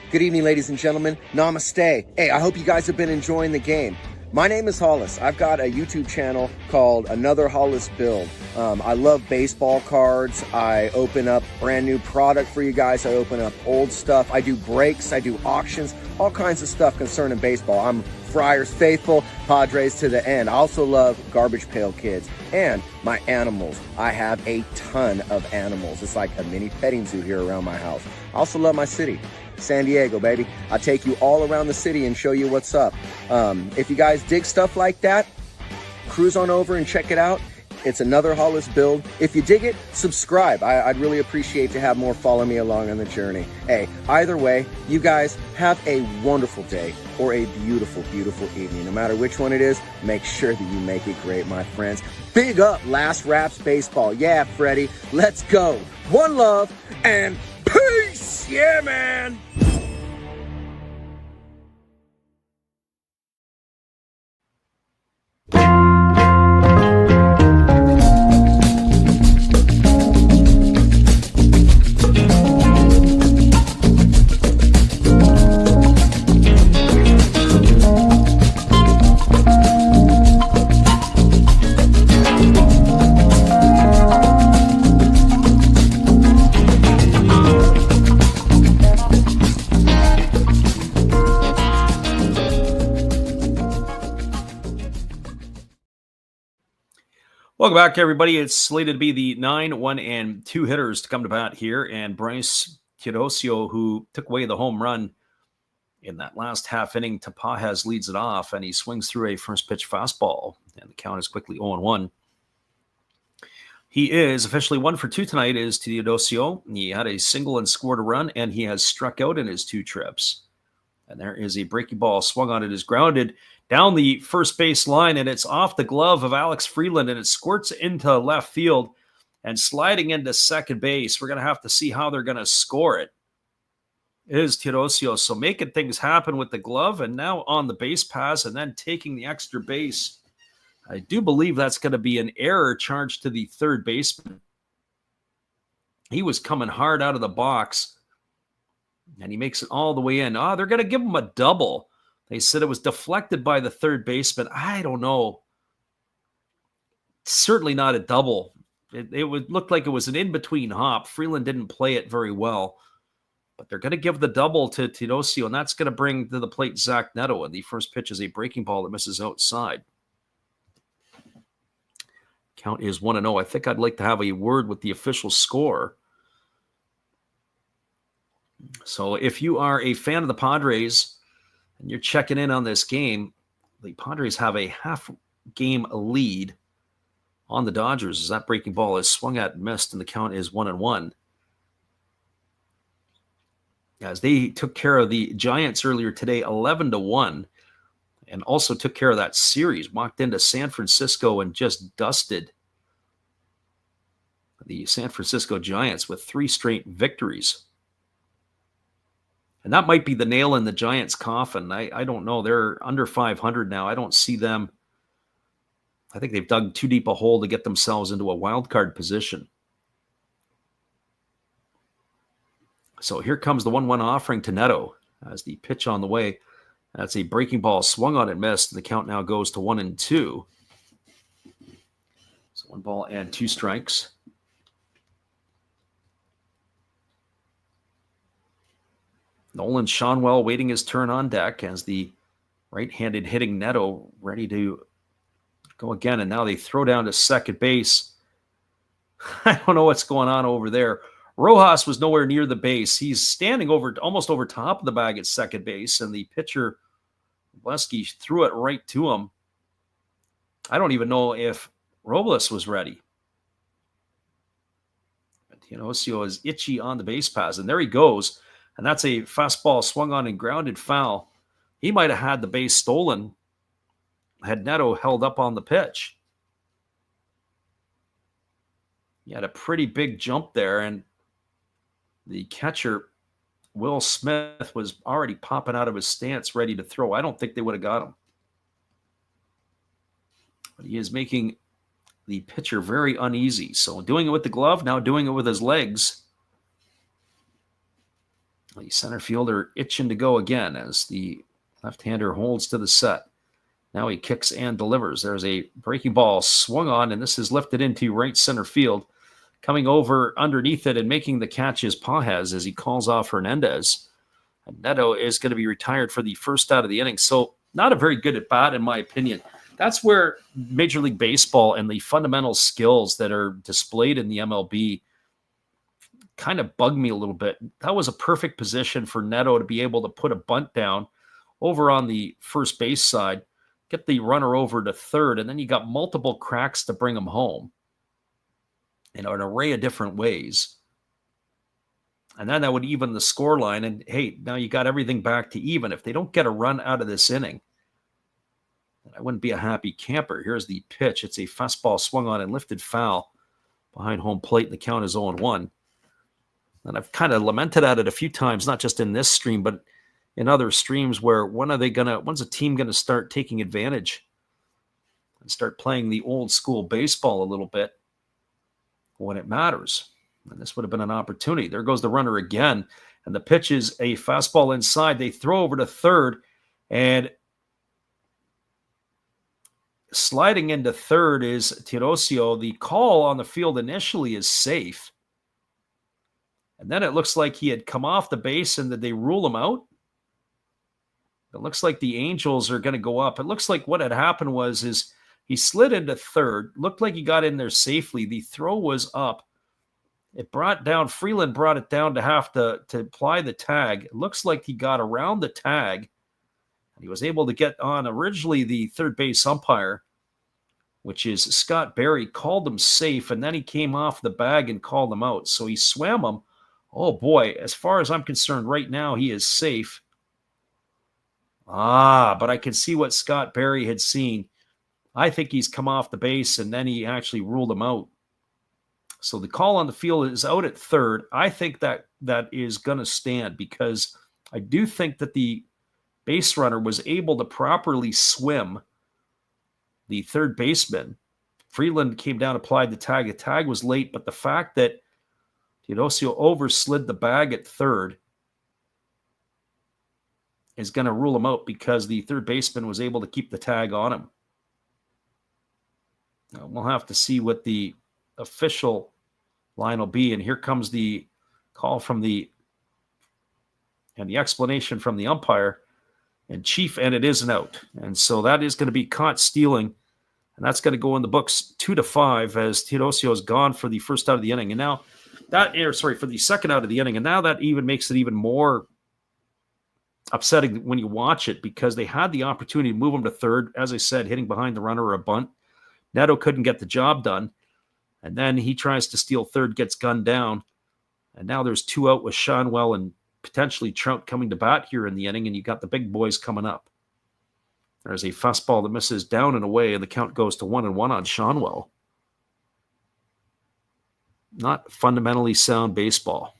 Good evening, ladies and gentlemen. Namaste. Hey, I hope you guys have been enjoying the game. My name is Hollis. I've got a YouTube channel called Another Hollis Build. I love baseball cards. I open up brand new product for you guys. I open up old stuff. I do breaks. I do auctions. All kinds of stuff concerning baseball. I'm Friars faithful, Padres to the end. I also love Garbage Pail Kids and my animals. I have a ton of animals. It's like a mini petting zoo here around my house. I also love my city. San Diego, baby. I'll take you all around the city and show you what's up. If you guys dig stuff like that, cruise on over and check it out. It's Another Hollis Build. If you dig it, subscribe. I'd really appreciate to have more follow me along on the journey. Hey, either way, you guys have a wonderful day or a beautiful, beautiful evening. No matter which one it is, make sure that you make it great, my friends. Big up Last Raps Baseball. Yeah, Freddie, let's go. One love and peace. Yeah, man. Welcome back, everybody. It's slated to be the 9, 1, and 2 hitters to come to bat here. And Bryce Teodosio, who took away the home run in that last half inning to Pajas, leads it off, and he swings through a first pitch fastball. And the count is quickly 0-1. He is officially 1 for 2 tonight, is Teodosio. He had a single and scored a run, and he has struck out in his 2 trips. And there is a breaking ball swung on. It is grounded down the first base line, and it's off the glove of Alex Freeland, and it squirts into left field and sliding into second base. We're going to have to see how they're going to score it. It is Teodosio, so making things happen with the glove, and now on the base pass, and then taking the extra base. I do believe that's going to be an error charged to the third baseman. He was coming hard out of the box, and he makes it all the way in. They're going to give him a double. They said it was deflected by the third baseman. I don't know. Certainly not a double. It would look like it was an in-between hop. Freeland didn't play it very well, but they're going to give the double to Teodosio, and that's going to bring to the plate Zach Neto, and the first pitch is a breaking ball that misses outside. Count is 1-0. I think I'd like to have a word with the official score. So if you are a fan of the Padres and you're checking in on this game, the Padres have a half-game lead on the Dodgers as that breaking ball is swung at and missed, and the count is 1-1. As they took care of the Giants earlier today, 11-1. And also took care of that series, walked into San Francisco and just dusted the San Francisco Giants with 3 straight victories. And that might be the nail in the Giants' coffin. I don't know. They're under 500 now. I don't see them. I think they've dug too deep a hole to get themselves into a wild card position. So here comes the 1-1 offering to Neto as the pitch on the way. That's a breaking ball swung on and missed. The count now goes to 1-2. So 1 ball and 2 strikes. Nolan Schanuel waiting his turn on deck as the right-handed hitting Neto ready to go again. And now they throw down to second base. I don't know what's going on over there. Rojas was nowhere near the base. He's standing almost over top of the bag at second base, and the pitcher Lesky threw it right to him. I don't even know if Robles was ready. But Teodosio is itchy on the base pass, and there he goes. And that's a fastball swung on and grounded foul. He might have had the base stolen had Neto held up on the pitch. He had a pretty big jump there, and the catcher, Will Smith, was already popping out of his stance ready to throw. I don't think they would have got him. But he is making the pitcher very uneasy. So doing it with the glove, now doing it with his legs. The center fielder itching to go again as the left-hander holds to the set. Now he kicks and delivers. There's a breaking ball swung on, and this is lifted into right center field. Coming over underneath it and making the catch is Pajes as he calls off Hernandez. And Neto is going to be retired for the first out of the inning. So not a very good at bat, in my opinion. That's where Major League Baseball and the fundamental skills that are displayed in the MLB kind of bug me a little bit. That was a perfect position for Neto to be able to put a bunt down over on the first base side, get the runner over to third, and then you got multiple cracks to bring him home in an array of different ways. And then that would even the score line. And hey, now you got everything back to even. If they don't get a run out of this inning, I wouldn't be a happy camper. Here's the pitch. It's a fastball swung on and lifted foul behind home plate. And the count is 0-1. And I've kind of lamented at it a few times, not just in this stream, but in other streams where when's a team going to start taking advantage and start playing the old school baseball a little bit when it matters? And this would have been an opportunity. There goes the runner again. And the pitch is a fastball inside. They throw over to third, and sliding into third is Teodosio. The call on the field initially is safe. And then it looks like he had come off the base and did they rule him out? It looks like the Angels are going to go up. It looks like what had happened is he slid into third. Looked like he got in there safely. The throw was up. It brought down, Freeland brought it down to have to apply the tag. It looks like he got around the tag. And he was able to get on originally the third base umpire which is Scott Barry, called him safe, and then he came off the bag and called him out. So he swam him. Oh, boy, as far as I'm concerned, right now he is safe. But I can see what Scott Barry had seen. I think he's come off the base, and then he actually ruled him out. So the call on the field is out at third. I think that is going to stand because I do think that the base runner was able to properly swim the third baseman. Freeland came down, applied the tag. The tag was late, but the fact that Teodosio overslid the bag at third is going to rule him out because the third baseman was able to keep the tag on him. Now, we'll have to see what the official line will be. And here comes the call from the explanation from the umpire and Chief, and it is an out. And so that is going to be caught stealing, and that's going to go in the books 2-5 as Teodosio is gone for the first out of the inning. And now for the second out of the inning. And now that even makes it even more upsetting when you watch it because they had the opportunity to move him to third, as I said, hitting behind the runner or a bunt. Neto couldn't get the job done. And then he tries to steal third, gets gunned down. And now there's 2 out with Seanwell and potentially Trout coming to bat here in the inning, and you got the big boys coming up. There's a fastball that misses down and away, and the count goes to 1-1 on Seanwell. Not fundamentally sound baseball.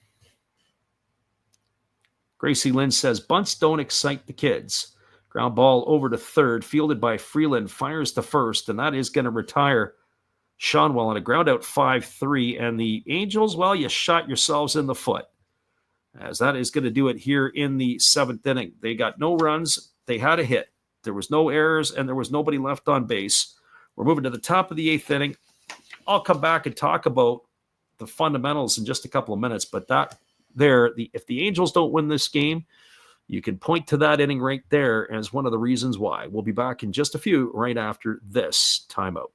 Gracie Lynn says, bunts don't excite the kids. Ground ball over to third, fielded by Freeland, fires to first, and that is going to retire Seanwell on a ground out 5-3. And the Angels, well, you shot yourselves in the foot, as that is going to do it here in the 7th inning. They got no runs. They had a hit. There was no errors, and there was nobody left on base. We're moving to the top of the 8th inning. I'll come back and talk about the fundamentals in just a couple of minutes, but if the Angels don't win this game, you can point to that inning right there as one of the reasons why. We'll be back in just a few right after this timeout.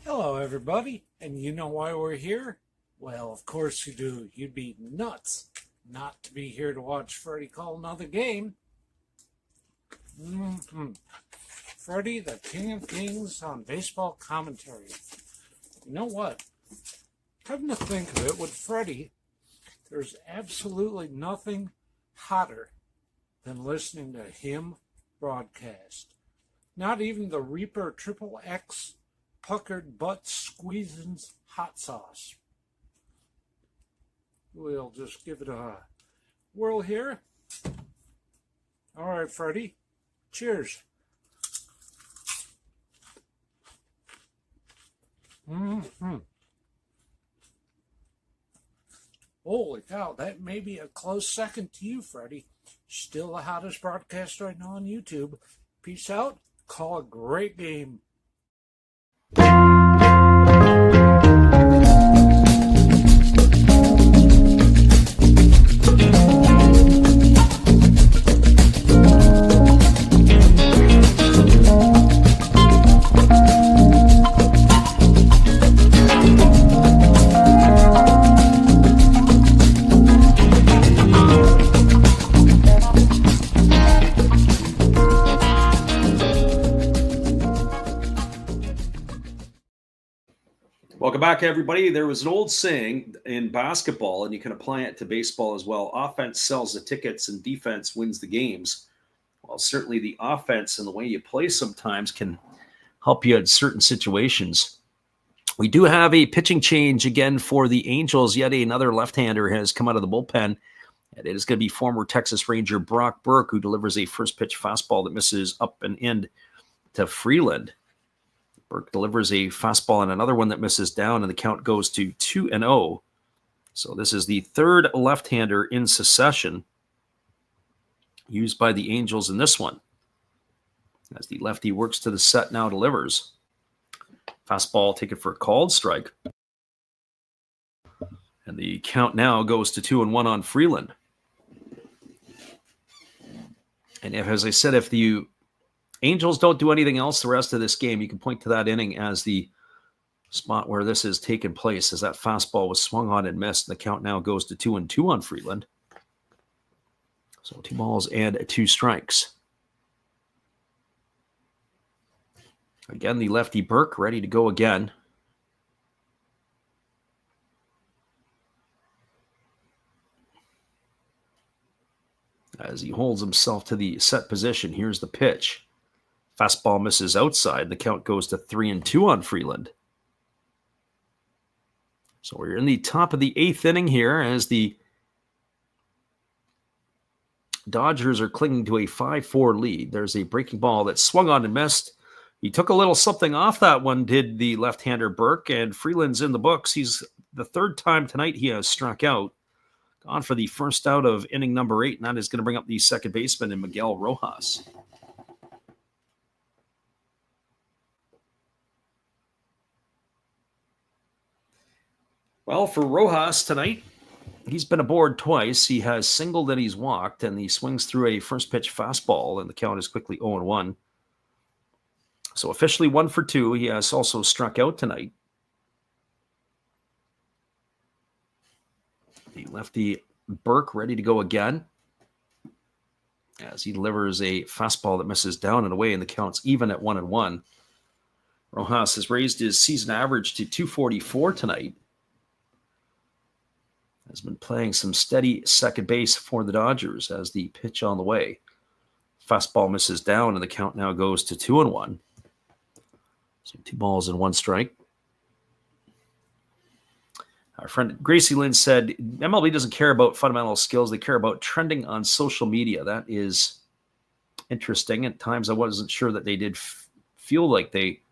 Hello, everybody. And you know why we're here? Well, of course you do. You'd be nuts not to be here to watch Freddie call another game. Freddie, the king of kings on baseball commentary. You know what? Come to think of it, with Freddie, there's absolutely nothing hotter than listening to him broadcast. Not even the Reaper Triple X puckered butt squeezing hot sauce. We'll just give it a whirl here. All right, Freddie. Cheers. Holy cow, that may be a close second to you, Freddie. Still the hottest broadcast right now on YouTube. Peace out. Call a great game. Welcome back, everybody. There was an old saying in basketball, and you can apply it to baseball as well. Offense sells the tickets and defense wins the games. Well, certainly the offense and the way you play sometimes can help you in certain situations. We do have a pitching change again for the Angels. Yet another left-hander has come out of the bullpen. And it is going to be former Texas Ranger Brock Burke, who delivers a first pitch fastball that misses up and in to Freeland. Burke delivers a fastball and another one that misses down, and the count goes to 2-0. So this is the third left-hander in succession used by the Angels in this one. As the lefty works to the set, now delivers. Fastball taken for a called strike. And the count now goes to 2-1 on Freeland. And as I said, if the Angels don't do anything else the rest of this game, you can point to that inning as the spot where this has taken place, as that fastball was swung on and missed. The count now goes to 2-2 on Freeland. So 2 balls and 2 strikes. Again, the lefty Burke ready to go again. As he holds himself to the set position, here's the pitch. Fastball misses outside. The count goes to 3-2 on Freeland. So we're in the top of the 8th inning here as the Dodgers are clinging to a 5-4 lead. There's a breaking ball that swung on and missed. He took a little something off that one, did the left-hander Burke, and Freeland's in the books. He's the third time tonight he has struck out. Gone for the first out of inning number 8, and that is going to bring up the second baseman in Miguel Rojas. Well, for Rojas tonight, he's been aboard twice. He has singled and he's walked, and he swings through a first pitch fastball, and the count is quickly 0-1. So officially 1 for 2. He has also struck out tonight. The lefty Burke ready to go again as he delivers a fastball that misses down and away, and the count's even at 1-1. Rojas has raised his season average to 244 tonight. Has been playing some steady second base for the Dodgers as the pitch on the way. Fastball misses down, and the count now goes to 2-1. So 2 balls and 1 strike. Our friend Gracie Lynn said, MLB doesn't care about fundamental skills. They care about trending on social media. That is interesting. At times I wasn't sure that they did feel like they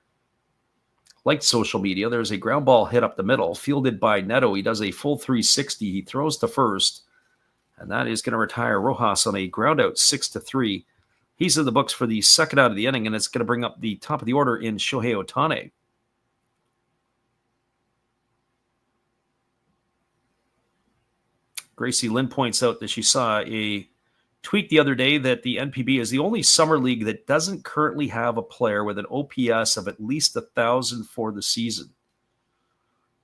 liked social media. There's a ground ball hit up the middle, fielded by Neto. He does a full 360. He throws to first, and that is going to retire Rojas on a ground out 6-3. He's in the books for the second out of the inning, and it's going to bring up the top of the order in Shohei Ohtani. Gracie Lynn points out that she saw a tweet the other day that the NPB is the only summer league that doesn't currently have a player with an OPS of at least 1,000 for the season.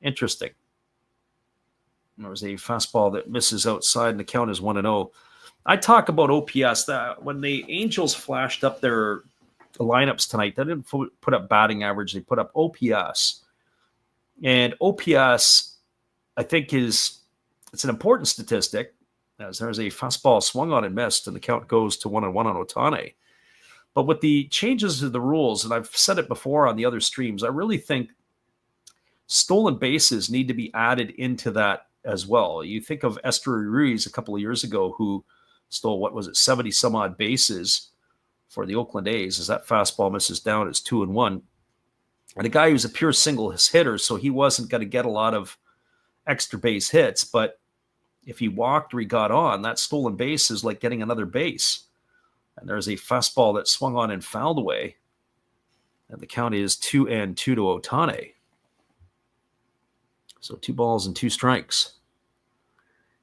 Interesting. There was a fastball that misses outside, and the count is 1-0. I talk about OPS. That when the Angels flashed up their lineups tonight, they didn't put up batting average. They put up OPS. And OPS, I think, it's an important statistic, as there's a fastball swung on and missed, and the count goes to 1-1 on Ohtani. But with the changes to the rules, and I've said it before on the other streams, I really think stolen bases need to be added into that as well. You think of Esteury Ruiz a couple of years ago, who stole, 70 some odd bases for the Oakland A's, as that fastball misses down, it's 2-1. And a guy who's a pure single hitter, so he wasn't going to get a lot of extra base hits, but if he walked or he got on, that stolen base is like getting another base. And there's a fastball that swung on and fouled away, and the count is 2-2 to Ohtani. So 2 balls and 2 strikes.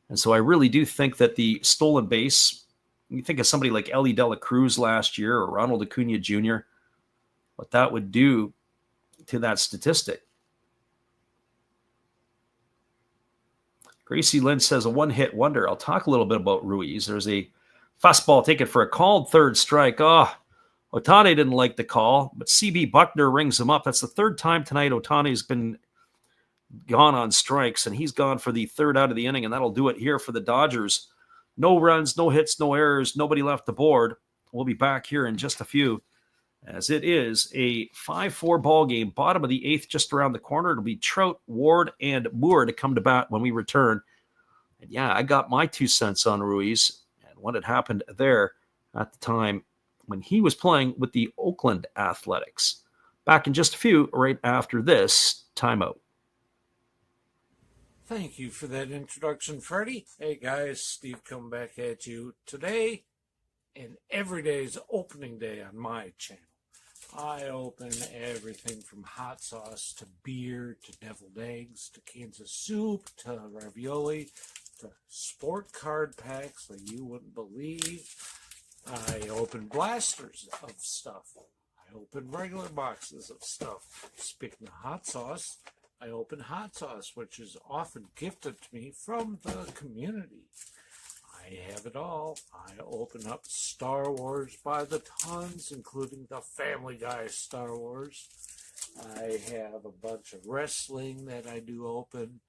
And so I really do think that the stolen base, you think of somebody like Ellie De La Cruz last year or Ronald Acuna Jr., what that would do to that statistic. Gracie Lynn says a one-hit wonder. I'll talk a little bit about Ruiz. There's a fastball taken for a called third strike. Ohtani didn't like the call, but C.B. Buckner rings him up. That's the third time tonight Ohtani's been gone on strikes, and he's gone for the third out of the inning, and that'll do it here for the Dodgers. No runs, no hits, no errors, nobody left the board. We'll be back here in just a few, as it is a 5-4 ball game, bottom of the 8th, just around the corner. It'll be Trout, Ward, and Moore to come to bat when we return. And yeah, I got my 2 cents on Ruiz and what had happened there at the time when he was playing with the Oakland Athletics. Back in just a few, right after this timeout. Thank you for that introduction, Freddie. Hey guys, Steve coming back at you today, and every day is opening day on my channel. I open everything from hot sauce to beer to deviled eggs to cans of soup to ravioli to sport card packs like you wouldn't believe. I open blasters of stuff. I open regular boxes of stuff. Speaking of hot sauce, I open hot sauce, which is often gifted to me from the community. I have it all. I open up Star Wars by the tons, including the Family Guy Star Wars. I have a bunch of wrestling that I do open,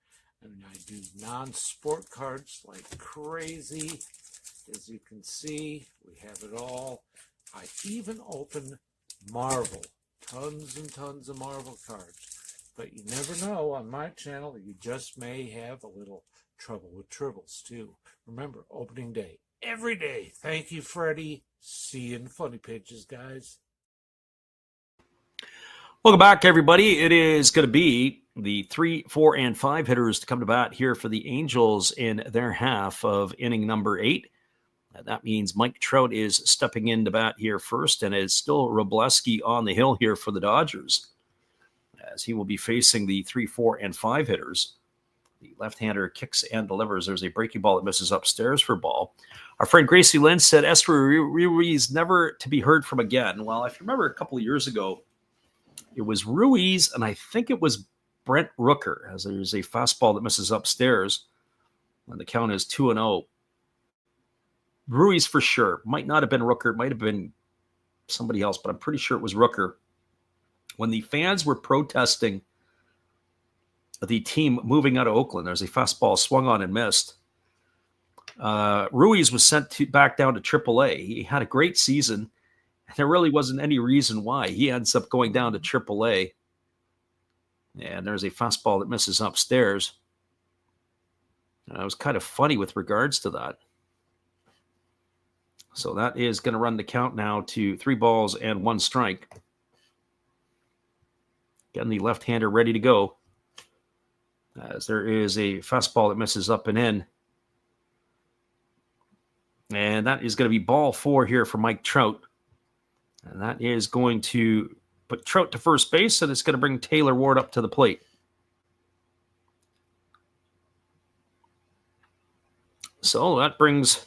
and I do non-sport cards like crazy. As you can see, we have it all. I even open Marvel, tons and tons of Marvel cards. But you never know, on my channel, you just may have a little trouble with tribbles too. Remember, opening day, every day. Thank you, Freddie. See you in Funny Pages, guys. Welcome back, everybody. It is going to be the 3, 4, and 5 hitters to come to bat here for the Angels in their half of inning number 8. That means Mike Trout is stepping in to bat here first, and it's still Robleski on the hill here for the Dodgers, as he will be facing the 3, 4, and 5 hitters. The left-hander kicks and delivers. There's a breaking ball that misses upstairs for ball. Our friend Gracie Lynn said Esther Ruiz never to be heard from again. Well, if you remember a couple of years ago, it was Ruiz, and I think it was Brent Rooker, as there's a fastball that misses upstairs, and the count is 2-0. Ruiz for sure. Might not have been Rooker. It might have been somebody else, but I'm pretty sure it was Rooker. When the fans were protesting the team moving out of Oakland, there's a fastball swung on and missed. Ruiz was sent back down to AAA. He had a great season. There really wasn't any reason why. He ends up going down to AAA. And there's a fastball that misses upstairs. It was kind of funny with regards to that. So that is going to run the count now to 3 balls and 1 strike. Getting the left-hander ready to go, as there is a fastball that misses up and in. And that is going to be ball 4 here for Mike Trout. And that is going to put Trout to first base, and it's going to bring Taylor Ward up to the plate. So that brings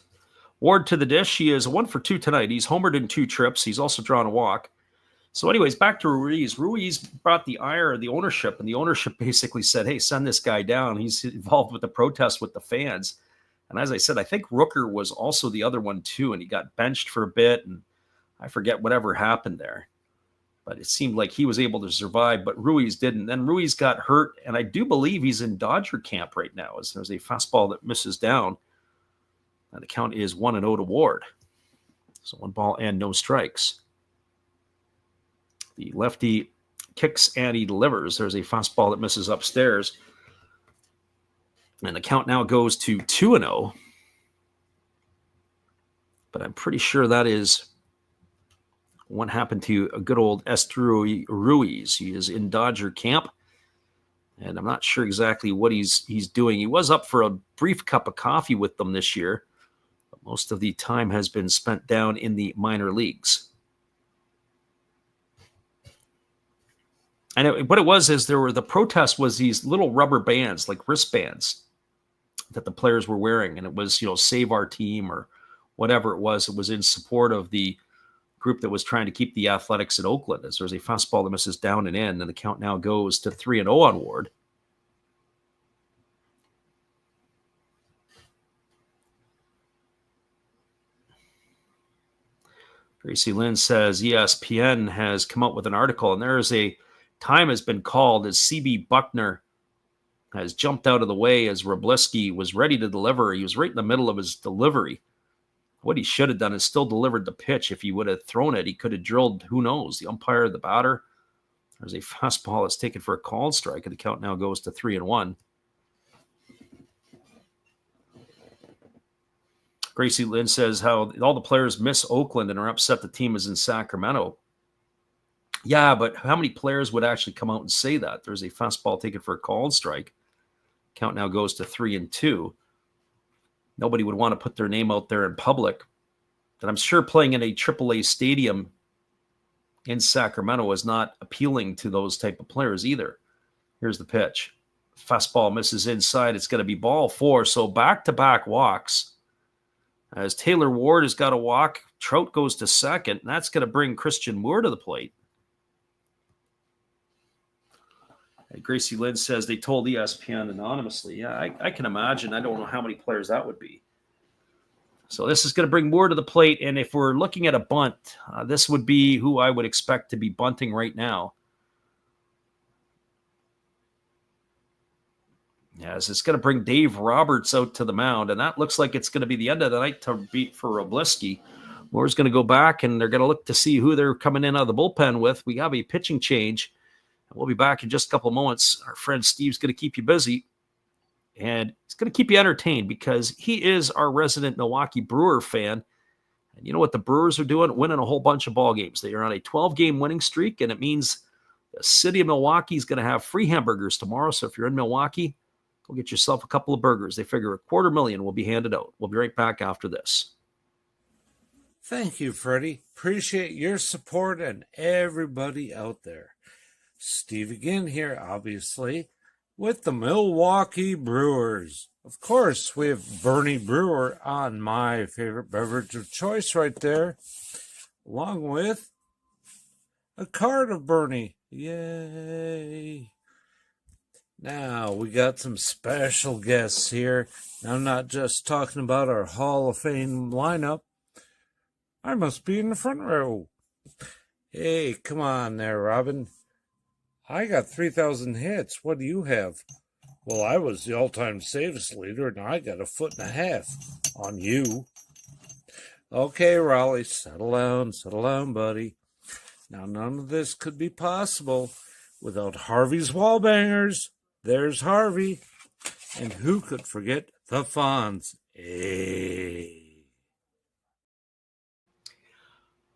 Ward to the dish. He is 1 for 2 tonight. He's homered in 2 trips. He's also drawn a walk. So anyways, back to Ruiz. Ruiz brought the ire of the ownership, and the ownership basically said, hey, send this guy down. He's involved with the protest with the fans. And as I said, I think Rooker was also the other one too, and he got benched for a bit, and I forget whatever happened there. But it seemed like he was able to survive, but Ruiz didn't. Then Ruiz got hurt, and I do believe he's in Dodger camp right now, as there's a fastball that misses down. And the count is 1-0 to Ward. So 1 ball and no strikes. The lefty kicks and he delivers. There's a fastball that misses upstairs. And the count now goes to 2-0. But I'm pretty sure that is what happened to a good old Esteury Ruiz. He is in Dodger camp. And I'm not sure exactly what he's doing. He was up for a brief cup of coffee with them this year. But most of the time has been spent down in the minor leagues. And what it was is the protest was these little rubber bands, like wristbands, that the players were wearing. And it was, save our team or whatever it was. It was in support of the group that was trying to keep the Athletics in Oakland, as there's a fastball that misses down and in. And the count now goes to 3-0 on Ward. Gracie Lynn says ESPN has come out with an article, and there is a time has been called as CB Buckner has jumped out of the way as Robleski was ready to deliver. He was right in the middle of his delivery. What he should have done is still delivered the pitch. If he would have thrown it, he could have drilled, who knows, the umpire, the batter. There's a fastball that's taken for a called strike, and the count now goes to 3-1. Gracie Lynn says how all the players miss Oakland and are upset the team is in Sacramento. Yeah, but how many players would actually come out and say that? There's a fastball taken for a called strike. Count now goes to 3-2. Nobody would want to put their name out there in public. And I'm sure playing in a AAA stadium in Sacramento is not appealing to those type of players either. Here's the pitch. Fastball misses inside. It's going to be ball 4. So back-to-back walks. As Taylor Ward has got a walk, Trout goes to second, and that's going to bring Christian Moore to the plate. Gracie Lynn says they told ESPN anonymously. Yeah, I can imagine. I don't know how many players that would be. So this is going to bring Moore to the plate, and if we're looking at a bunt, this would be who I would expect to be bunting right now. As it's going to bring Dave Roberts out to the mound, and that looks like it's going to be the end of the night to beat for Robleski. Moore's going to go back, and they're going to look to see who they're coming in out of the bullpen with. We have a pitching change. We'll be back in just a couple of moments. Our friend Steve's going to keep you busy, and it's going to keep you entertained because he is our resident Milwaukee Brewer fan. And you know what the Brewers are doing? Winning a whole bunch of ball games. They are on a 12-game winning streak, and it means the city of Milwaukee is going to have free hamburgers tomorrow. So if you're in Milwaukee, go get yourself a couple of burgers. They figure $250,000 will be handed out. We'll be right back after this. Thank you, Freddie. Appreciate your support and everybody out there. Steve again here, obviously, with the Milwaukee Brewers. Of course, we have Bernie Brewer on my favorite beverage of choice right there, along with a card of Bernie. Yay! Now, we got some special guests here. I'm not just talking about our Hall of Fame lineup. I must be in the front row. Hey, come on there, Robin. I got 3,000 hits. What do you have? Well, I was the all-time saves leader, and I got 1.5 feet on you. Okay, Raleigh, settle down, buddy. Now, none of this could be possible without Harvey's Wallbangers. There's Harvey. And who could forget the Fonz? Hey.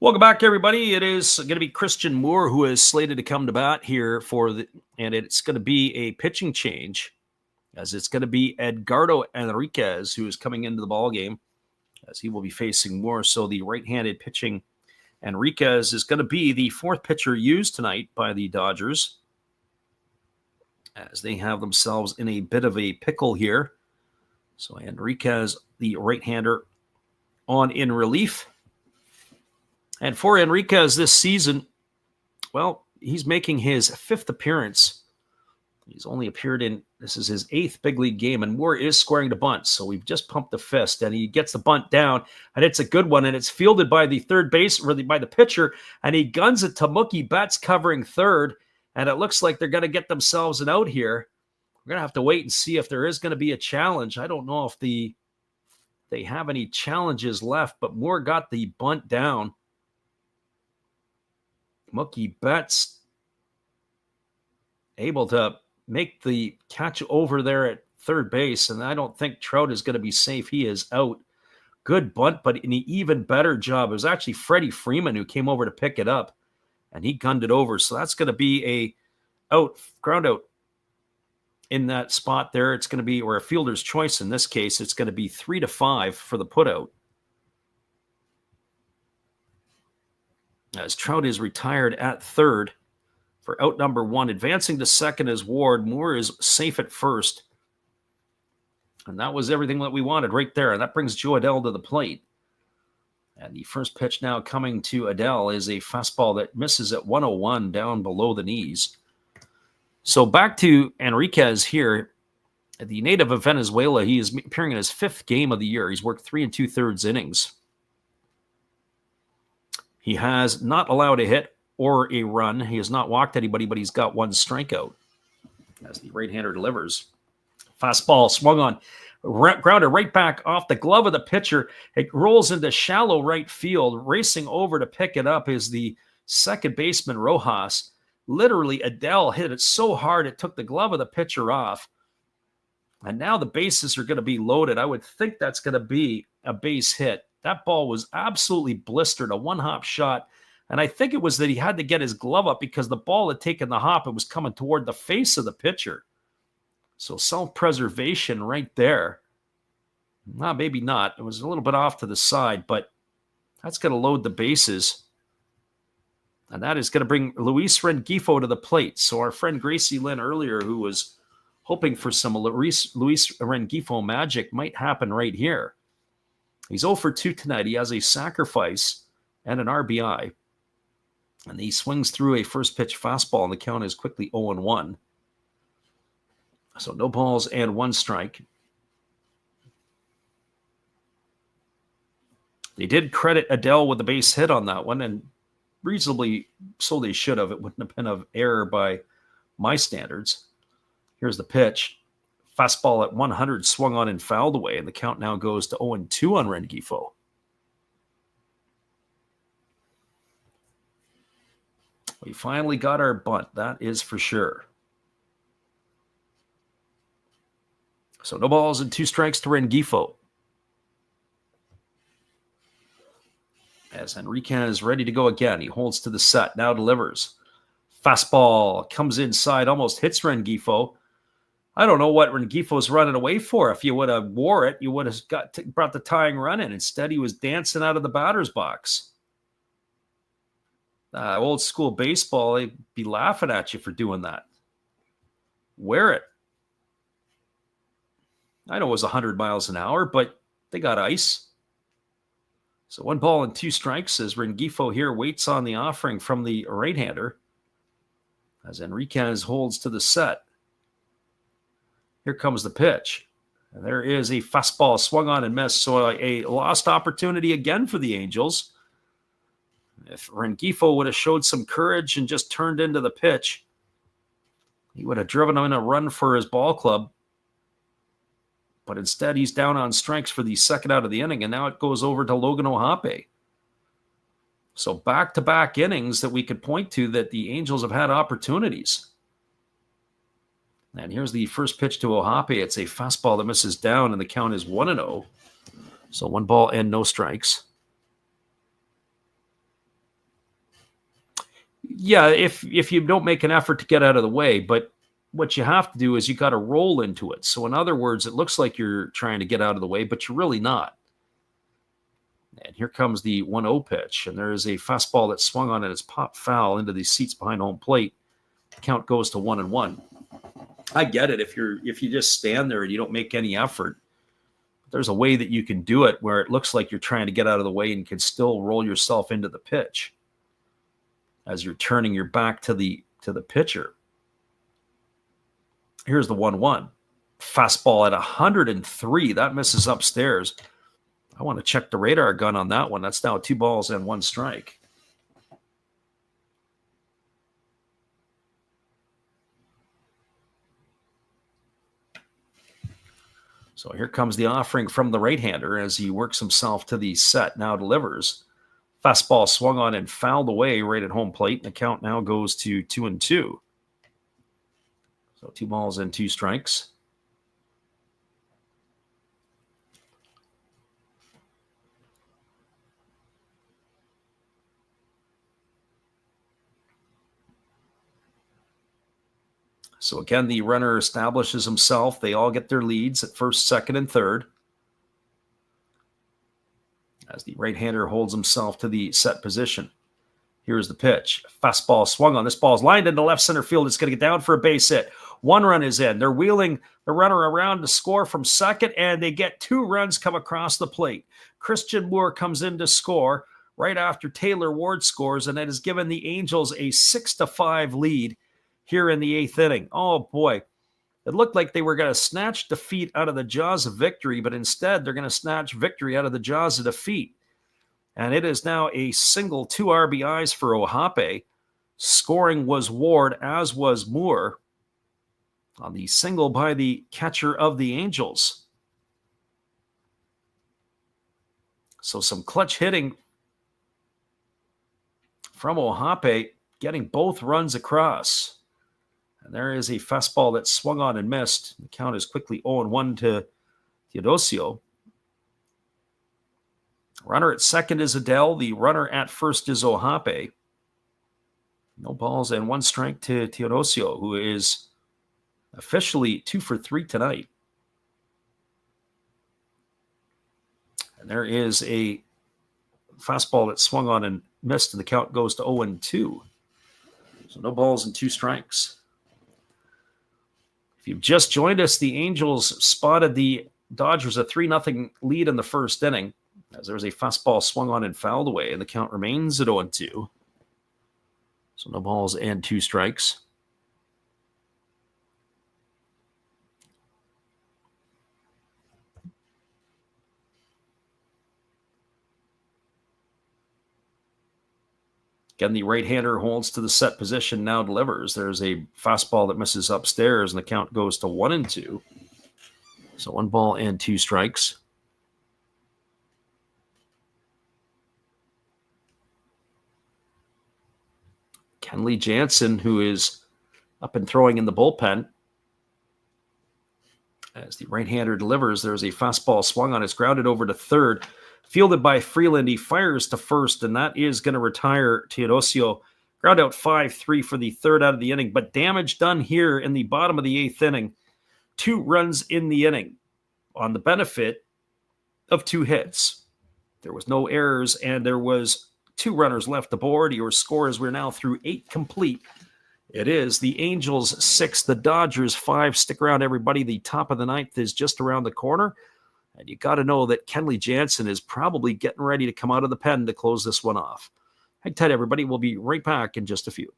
Welcome back, everybody. It is going to be Christian Moore who is slated to come to bat here and it's going to be a pitching change, as it's going to be Edgardo Enriquez who is coming into the ball game, as he will be facing Moore. So the right-handed pitching Enriquez is going to be the fourth pitcher used tonight by the Dodgers, as they have themselves in a bit of a pickle here. So Enriquez, the right-hander, on in relief. And for Enriquez this season, well, he's making his 5th appearance. He's only appeared in, this is his 8th big league game, and Moore is squaring the bunt. So we've just pumped the fist, and he gets the bunt down, and it's a good one, and it's fielded by the third base, really by the pitcher, and he guns it to Mookie Betts covering third, and it looks like they're going to get themselves an out here. We're going to have to wait and see if there is going to be a challenge. I don't know if they have any challenges left, but Moore got the bunt down. Mookie Betts able to make the catch over there at third base, and I don't think Trout is going to be safe. He is out. Good bunt, but an even better job. It was actually Freddie Freeman who came over to pick it up, and he gunned it over. So that's going to be a ground out in that spot there. It's going to be, or a fielder's choice in this case, it's going to be 3-5 for the putout. As Trout is retired at third for out number 1. Advancing to second is Ward. Moore is safe at first. And that was everything that we wanted right there. And that brings Joe Adele to the plate. And the first pitch now coming to Adele is a fastball that misses at 101 down below the knees. So back to Enriquez here. The native of Venezuela, he is appearing in his 5th game of the year. He's worked 3 2/3 innings. He has not allowed a hit or a run. He has not walked anybody, but he's got 1 strikeout as the right-hander delivers. Fastball swung on, grounder right back off the glove of the pitcher. It rolls into shallow right field. Racing over to pick it up is the second baseman, Rojas. Literally, Adele hit it so hard it took the glove of the pitcher off. And now the bases are going to be loaded. I would think that's going to be a base hit. That ball was absolutely blistered, a 1-hop shot. And I think it was that he had to get his glove up because the ball had taken the hop. It was coming toward the face of the pitcher. So self-preservation right there. Nah, maybe not. It was a little bit off to the side, but that's going to load the bases. And that is going to bring Luis Rengifo to the plate. So our friend Gracie Lynn earlier, who was hoping for some Luis Rengifo magic, might happen right here. He's 0 for 2 tonight. He has a sacrifice and an RBI. And he swings through a first pitch fastball, and the count is quickly 0-1. So no balls and 1 strike. They did credit Adele with the base hit on that one, and reasonably so they should have. It wouldn't have been of error by my standards. Here's the pitch. Fastball at 100 swung on and fouled away, and the count now goes to 0-2 on Rengifo. We finally got our bunt, that is for sure. So no balls and 2 strikes to Rengifo. As Enriquez is ready to go again, he holds to the set, now delivers. Fastball comes inside, almost hits Rengifo. I don't know what Rengifo's running away for. If you would have wore it, you would have brought the tying run in. Instead, he was dancing out of the batter's box. Old school baseball, they'd be laughing at you for doing that. Wear it. I know it was 100 miles an hour, but they got ice. So 1 ball and 2 strikes as Rengifo here waits on the offering from the right-hander as Enriquez holds to the set. Here comes the pitch. And there is a fastball swung on and missed. So a lost opportunity again for the Angels. If Rengifo would have showed some courage and just turned into the pitch, he would have driven him in a run for his ball club. But instead, he's down on strikes for the second out of the inning, and now it goes over to Logan Ohape. So back-to-back innings that we could point to that the Angels have had opportunities. And here's the first pitch to Ohape. It's a fastball that misses down, and the count is 1-0. So 1 ball and no strikes. Yeah, if you don't make an effort to get out of the way, but what you have to do is you got to roll into it. So in other words, it looks like you're trying to get out of the way, but you're really not. And here comes the 1-0 pitch, and there is a fastball that swung on and it's popped foul into the seats behind home plate. The count goes to 1-1. I get it if you just stand there and you don't make any effort. There's a way that you can do it where it looks like you're trying to get out of the way and can still roll yourself into the pitch as you're turning your back to the pitcher. Here's the 1-1. Fastball at 103. That misses upstairs. I want to check the radar gun on that one. That's now 2 balls and 1 strike. So here comes the offering from the right-hander as he works himself to the set. Now delivers. Fastball swung on and fouled away right at home plate. And the count now goes to 2-2. So 2 balls and 2 strikes. So again, the runner establishes himself. They all get their leads at first, second, and third. As the right-hander holds himself to the set position. Here's the pitch. Fastball swung on. This ball's lined into left center field. It's going to get down for a base hit. 1 run is in. They're wheeling the runner around to score from second, and they get 2 runs come across the plate. Christian Moore comes in to score right after Taylor Ward scores, and that has given the Angels a 6-5 lead here in the 8th inning. Oh, boy. It looked like they were going to snatch defeat out of the jaws of victory, but instead they're going to snatch victory out of the jaws of defeat. And it is now a single 2 RBIs for Ohape. Scoring was Ward, as was Moore, on the single by the catcher of the Angels. So some clutch hitting from Ohape, getting both runs across. And there is a fastball that swung on and missed. The count is quickly 0-1 to Teodosio. Runner at second is Adele. The runner at first is Ohape. No balls and 1 strike to Teodosio, who is officially 2 for 3 tonight. And there is a fastball that swung on and missed, and the count goes to 0-2. So no balls and 2 strikes. If you've just joined us, the Angels spotted the Dodgers a 3-0 lead in the first inning, as there was a fastball swung on and fouled away, and the count remains at 0-2. So no balls and 2 strikes. Again, the right-hander holds to the set position, now delivers. There's a fastball that misses upstairs, and the count goes to 1-2. So 1 ball and 2 strikes. Kenley Jansen, who is up and throwing in the bullpen. As the right-hander delivers, there's a fastball swung on. It's grounded over to third. Fielded by Freeland. He fires to first, and that is going to retire Teodosio. Ground out 5-3 for the third out of the inning, but damage done here in the bottom of the 8th inning. 2 runs in the inning on the benefit of 2 hits. There was no errors, and there was 2 runners left aboard. Your score is we're now through 8 complete. It is the Angels 6, the Dodgers 5. Stick around, everybody. The top of the 9th is just around the corner. And you got to know that Kenley Jansen is probably getting ready to come out of the pen to close this one off. Hang tight, everybody. We'll be right back in just a few.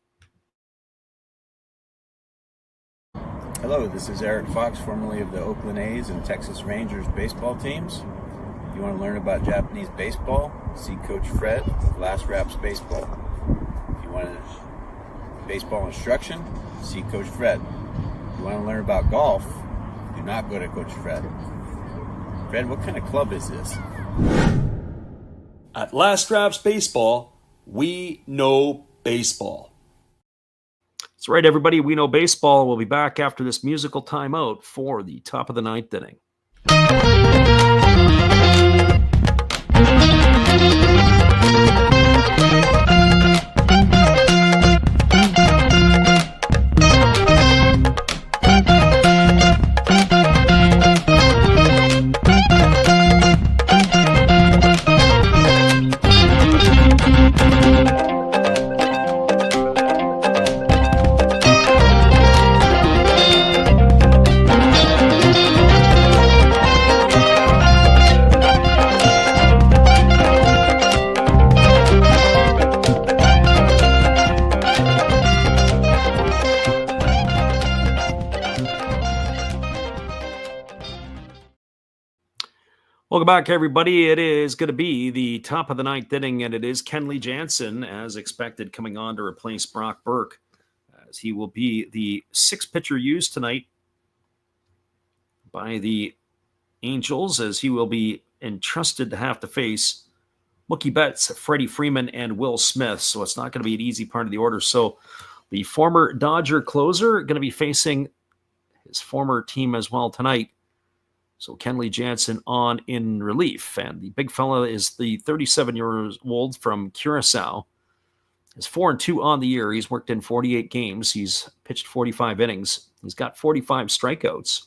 Hello, this is Eric Fox, formerly of the Oakland A's and Texas Rangers baseball teams. If you want to learn about Japanese baseball, see Coach Fred of Last Raps Baseball. If you want baseball instruction, see Coach Fred. If you want to learn about golf, do not go to Coach Fred. Fred, what kind of club is this? At Last Raps Baseball, we know baseball. That's right, everybody. We know baseball. We'll be back after this musical timeout for the top of the 9th inning. Welcome back, everybody. It is going to be the top of the 9th inning, and it is Kenley Jansen, as expected, coming on to replace Brock Burke, as he will be the 6th pitcher used tonight by the Angels, as he will be entrusted to have to face Mookie Betts, Freddie Freeman, and Will Smith. So it's not going to be an easy part of the order. So the former Dodger closer going to be facing his former team as well tonight. So Kenley Jansen on in relief. And the big fella is the 37-year-old from Curacao. He's 4-2 on the year. He's worked in 48 games. He's pitched 45 innings. He's got 45 strikeouts.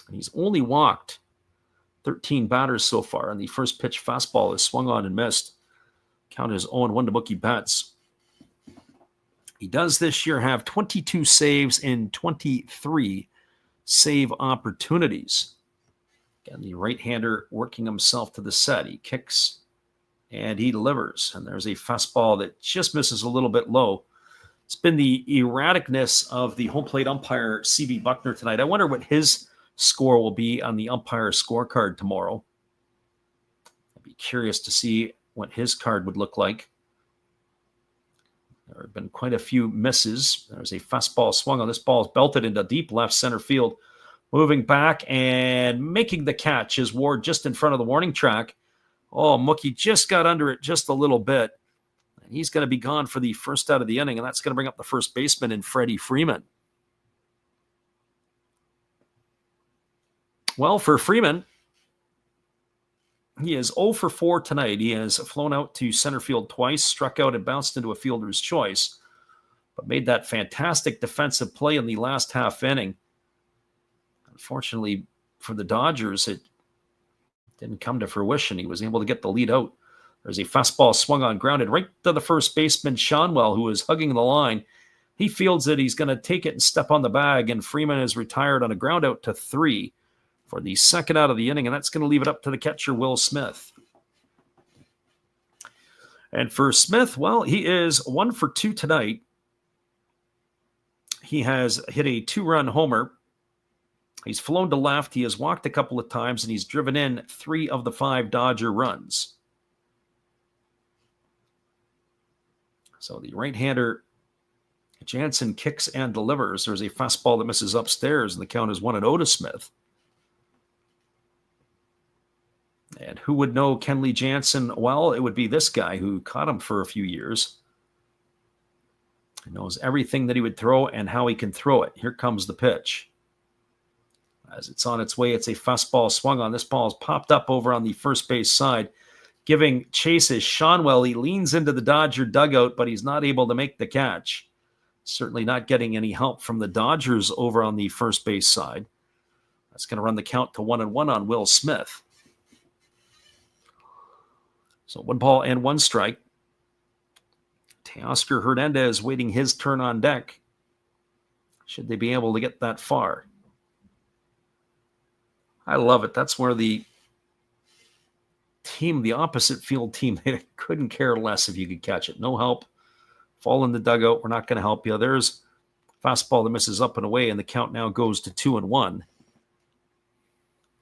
And he's only walked 13 batters so far. And the first pitch fastball is swung on and missed. Count is 0-1 to Mookie Betts. He does this year have 22 saves in 23 save opportunities. Again, the right-hander working himself to the set. He kicks and he delivers. And there's a fastball that just misses a little bit low. It's been the erraticness of the home plate umpire, C.B. Buckner, tonight. I wonder what his score will be on the umpire scorecard tomorrow. I'd be curious to see what his card would look like. There have been quite a few misses. There's a fastball swung on. This ball is belted into deep left center field. Moving back and making the catch is Ward just in front of the warning track. Oh, Mookie just got under it just a little bit. And he's going to be gone for the first out of the inning, and that's going to bring up the first baseman in Freddie Freeman. Well, for Freeman, he is 0 for 4 tonight. He has flown out to center field twice, struck out and bounced into a fielder's choice, but made that fantastic defensive play in the last half inning. Unfortunately for the Dodgers, it didn't come to fruition. He was able to get the lead out. There's a fastball swung on, grounded right to the first baseman, Seanwell, who is hugging the line. He fields it. He's going to take it and step on the bag, and Freeman is retired on a ground out to 3. For the second out of the inning, and that's going to leave it up to the catcher, Will Smith. And for Smith, well, he is 1 for 2 tonight. He has hit a 2-run homer. He's flown to left. He has walked a couple of times, and he's driven in 3 of the 5 Dodger runs. So the right-hander Jansen kicks and delivers. There's a fastball that misses upstairs, and the count is 1-0 to Smith. And who would know Kenley Jansen? Well, it would be this guy who caught him for a few years. He knows everything that he would throw and how he can throw it. Here comes the pitch. As it's on its way, it's a fastball swung on. This ball is popped up over on the first base side, giving chase is Shonwell. He leans into the Dodger dugout, but he's not able to make the catch. Certainly not getting any help from the Dodgers over on the first base side. That's going to run the count to 1-1 on Will Smith. So 1 strike. Teoscar Hernandez waiting his turn on deck. Should they be able to get that far? I love it. That's where the team, the opposite field team, they couldn't care less if you could catch it. No help. Fall in the dugout. We're not going to help you. There's fastball that misses up and away, and the count now goes to 2-1.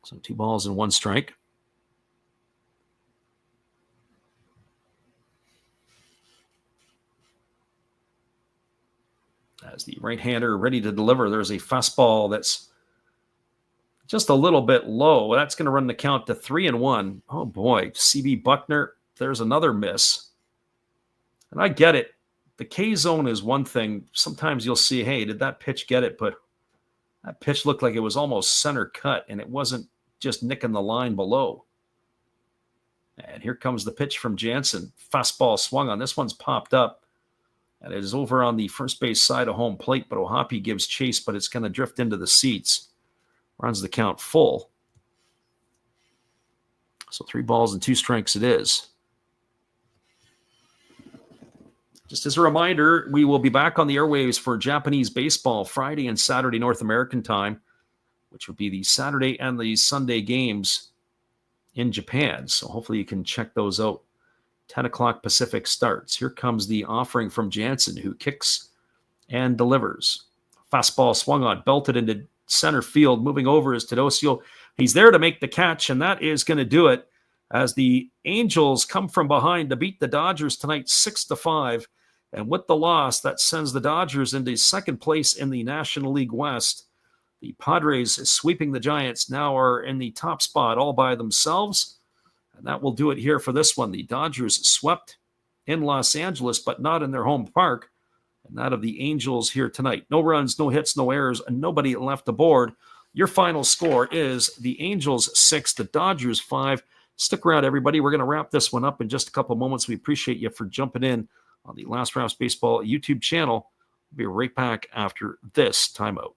So 2 balls and 1 strike. As the right-hander ready to deliver, there's a fastball that's just a little bit low. That's going to run the count to 3-1. Oh, boy. C.B. Buckner, there's another miss. And I get it. The K-zone is one thing. Sometimes you'll see, hey, did that pitch get it? But that pitch looked like it was almost center cut, and it wasn't just nicking the line below. And here comes the pitch from Jansen. Fastball swung on. This one's popped up. And it is over on the first base side of home plate, but Ohapi gives chase, but it's going to drift into the seats. Runs the count full. So 3 balls and 2 strikes it is. Just as a reminder, we will be back on the airwaves for Japanese baseball Friday and Saturday North American time, which would be the Saturday and the Sunday games in Japan. So hopefully you can check those out. 10 o'clock Pacific starts. Here comes the offering from Jansen, who kicks and delivers. Fastball swung on, belted into center field. Moving over is Teodosio. He's there to make the catch, and that is going to do it as the Angels come from behind to beat the Dodgers tonight 6-5. And with the loss, that sends the Dodgers into second place in the National League West. The Padres, sweeping the Giants, now are in the top spot all by themselves. And that will do it here for this one. The Dodgers swept in Los Angeles, but not in their home park. And that of the Angels here tonight. No runs, no hits, no errors, and nobody left aboard. Your final score is the Angels 6, the Dodgers 5. Stick around, everybody. We're going to wrap this one up in just a couple moments. We appreciate you for jumping in on the Last Raps Baseball YouTube channel. We'll be right back after this timeout.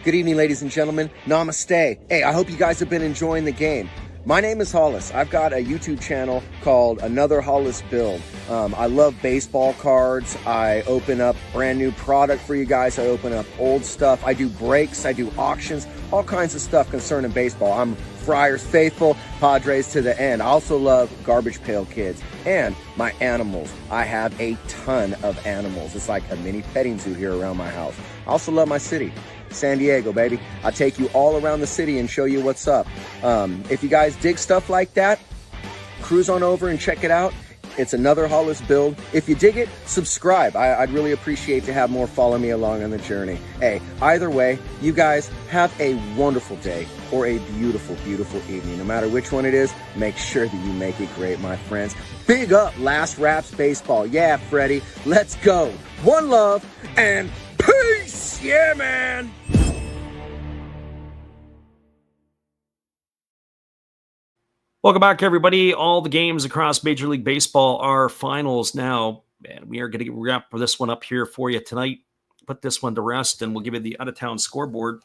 Good evening, ladies and gentlemen. Namaste. Hey, I hope you guys have been enjoying the game. My name is Hollis. I've got a YouTube channel called Another Hollis Build. I love baseball cards. I open up brand new product for you guys. I open up old stuff. I do breaks. I do auctions. All kinds of stuff concerning baseball. I'm Friars faithful, Padres to the end. I also love Garbage Pail Kids and my animals. I have a ton of animals. It's like a mini petting zoo here around my house. I also love my city. San Diego, baby. I'll take you all around the city and show you what's up. If you guys dig stuff like that, cruise on over and check it out. It's Another Hollis Build. If you dig it, subscribe. I'd really appreciate to have more follow me along on the journey. Hey, either way, you guys have a wonderful day or a beautiful, beautiful evening. No matter which one it is, make sure that you make it great, my friends. Big up Last Raps Baseball. Yeah, Freddie, let's go. One love and peace. Yeah, man. Welcome back, everybody. All the games across Major League Baseball are finals now, and we are going to wrap this one up here for you tonight. Put this one to rest, and we'll give you the out-of-town scoreboard.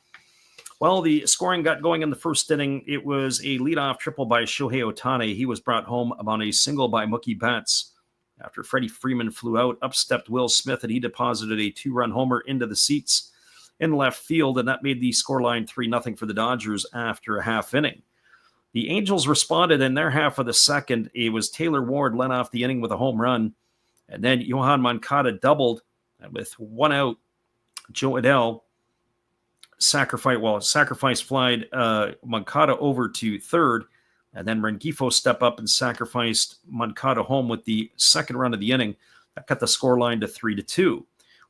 Well, the scoring got going in the first inning. It was a leadoff triple by Shohei Ohtani. He was brought home on a single by Mookie Betts. After Freddie Freeman flew out, up stepped Will Smith, and he deposited a 2-run homer into the seats in left field, and that made the scoreline 3-0 for the Dodgers after a half inning. The Angels responded in their half of the second. It was Taylor Ward led off the inning with a home run, and then Yohan Moncada doubled, and with 1 out, Joe Adell sacrifice flied Moncada over to third, and then Rengifo stepped up and sacrificed Moncada home with the second run of the inning That cut the scoreline to 3-2.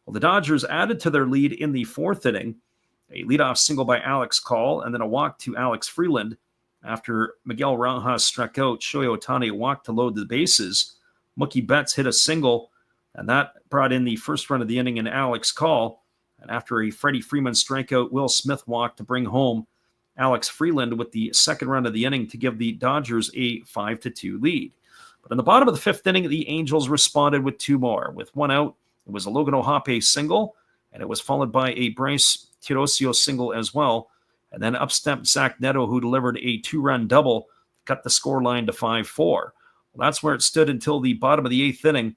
Well, the Dodgers added to their lead in the fourth inning. A leadoff single by Alex Call, and then a walk to Alex Freeland. After Miguel Rojas struck out, Shohei Ohtani walked to load the bases. Mookie Betts hit a single, and that brought in the first run of the inning in Alex Call. And after a Freddie Freeman strikeout, Will Smith walked to bring home Alex Freeland with the second run of the inning to give the Dodgers a 5-2 lead. But in the bottom of the fifth inning, the Angels responded with two more. With one out, it was a Logan O'Hoppe single, and it was followed by a Bryce Teodosio single as well. And then up stepped Zach Neto, who delivered a two-run double, cut the scoreline to 5-4. Well, that's where it stood until the bottom of the eighth inning,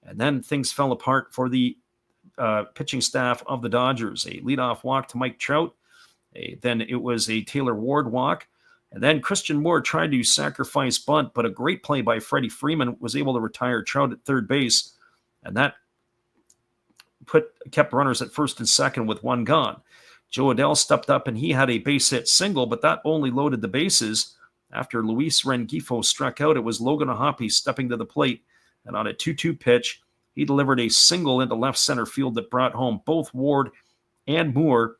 and then things fell apart for the pitching staff of the Dodgers. A leadoff walk to Mike Trout. Then it was a Taylor Ward walk. And then Christian Moore tried to sacrifice bunt, but a great play by Freddie Freeman was able to retire Trout at third base. And that kept runners at first and second with one gone. Joe Adell stepped up and he had a base hit single, but that only loaded the bases. After Luis Rengifo struck out, it was Logan O'Hoppe stepping to the plate. And on a 2-2 pitch, he delivered a single into left center field that brought home both Ward and Moore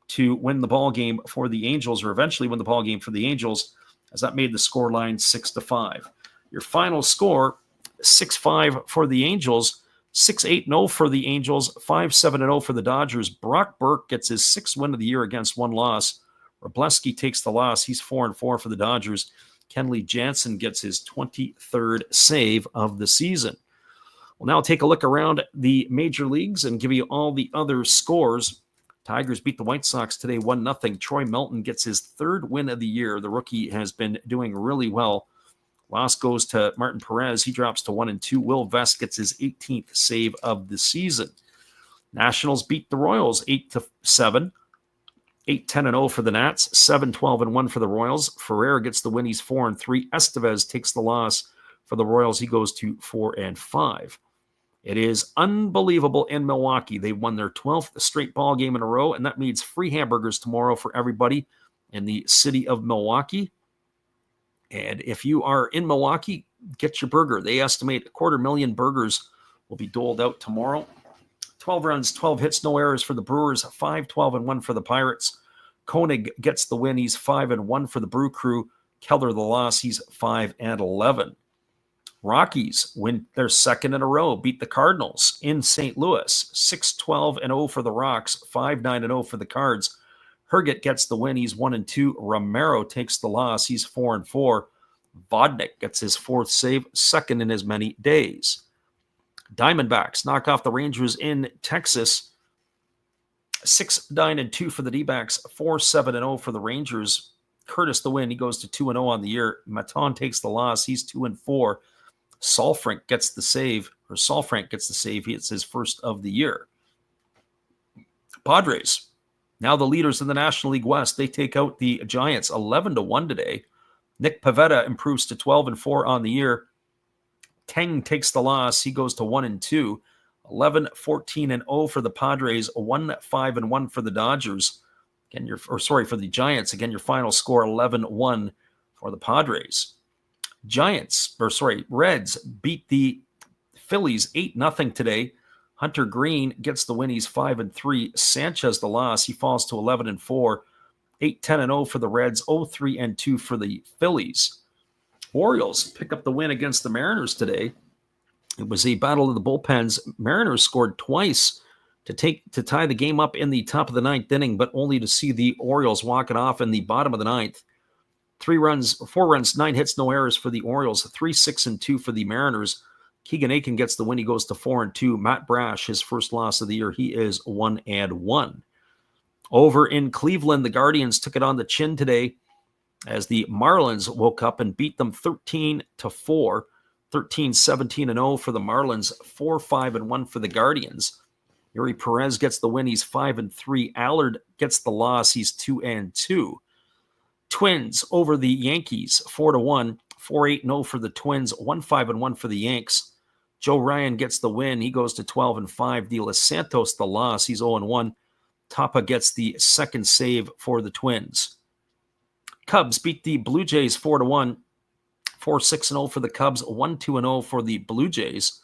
to win the ball game for the Angels, or eventually win the ball game for the Angels, as that made the scoreline 6-5. Your final score, 6-5 for the Angels, 6-8-0 for the Angels, 5-7-0 for the Dodgers. Brock Burke gets his sixth win of the year against one loss. Wroblewski takes the loss. He's 4-4 for the Dodgers. Kenley Jansen gets his 23rd save of the season. We'll now take a look around the major leagues and give you all the other scores. Tigers beat the White Sox today 1-0. Troy Melton gets his third win of the year. The rookie has been doing really well. Loss goes to Martin Perez. He drops to 1-2. Will Vest gets his 18th save of the season. Nationals beat the Royals 8-7. 8-10-0 for the Nats. 7-12-1 for the Royals. Ferrer gets the win. He's 4-3. Estevez takes the loss for the Royals. He goes to 4-5. It is unbelievable in Milwaukee. They won their 12th straight ball game in a row, and that means free hamburgers tomorrow for everybody in the city of Milwaukee. And if you are in Milwaukee, get your burger. They estimate 250,000 burgers will be doled out tomorrow. 12 runs, 12 hits, no errors for the Brewers, 5-12-1 for the Pirates. Koenig gets the win. He's 5-1 for the Brew Crew. Keller the loss. He's 5-11. Rockies win their second in a row, beat the Cardinals in St. Louis. 6-12-0 for the Rocks, 5-9-0 for the Cards. Herget gets the win. He's 1-2. Romero takes the loss. He's 4-4. Vodnik gets his fourth save, second in as many days. Diamondbacks knock off the Rangers in Texas. 6-9-2 for the D-backs, 4-7-0 for the Rangers. Curtis the win. He goes to 2-0 on the year. Maton takes the loss. He's 2-4. Salfrank gets the save. He hits his first of the year. Padres, now the leaders in the National League West. They take out the Giants 11-1 today. Nick Pivetta improves to 12-4 on the year. Teng takes the loss. He goes to 1-2. 11-14-0 for the Padres. 1-5-1 for the Dodgers. For the Giants. Again, your final score 11-1 for the Padres. Reds beat the Phillies 8-0 today. Hunter Green gets the win. He's 5-3. Sanchez the loss. He falls to 11-4. 8-10-0 for the Reds. 0-3-2 for the Phillies. Orioles pick up the win against the Mariners today. It was a battle of the bullpens. Mariners scored twice to tie the game up in the top of the ninth inning, but only to see the Orioles walk it off in the bottom of the ninth. 4 runs, 9 hits, no errors for the Orioles. 3-6-2 for the Mariners. Keegan Aiken gets the win. He goes to 4-2. Matt Brash, his first loss of the year, he is 1-1. Over in Cleveland, the Guardians took it on the chin today as the Marlins woke up and beat them 13-4. 13-17-0 for the Marlins. 4-5-1 for the Guardians. Yuri Perez gets the win. He's 5-3. Allard gets the loss. He's 2-2. Twins over the Yankees, 4-1. 4-8-0 for the Twins. 1-5-1 for the Yanks. Joe Ryan gets the win. He goes to 12-5. De Los Santos the loss. He's 0-1. Tapa gets the second save for the Twins. Cubs beat the Blue Jays 4-1. 4-6-0 for the Cubs. 1-2-0 for the Blue Jays.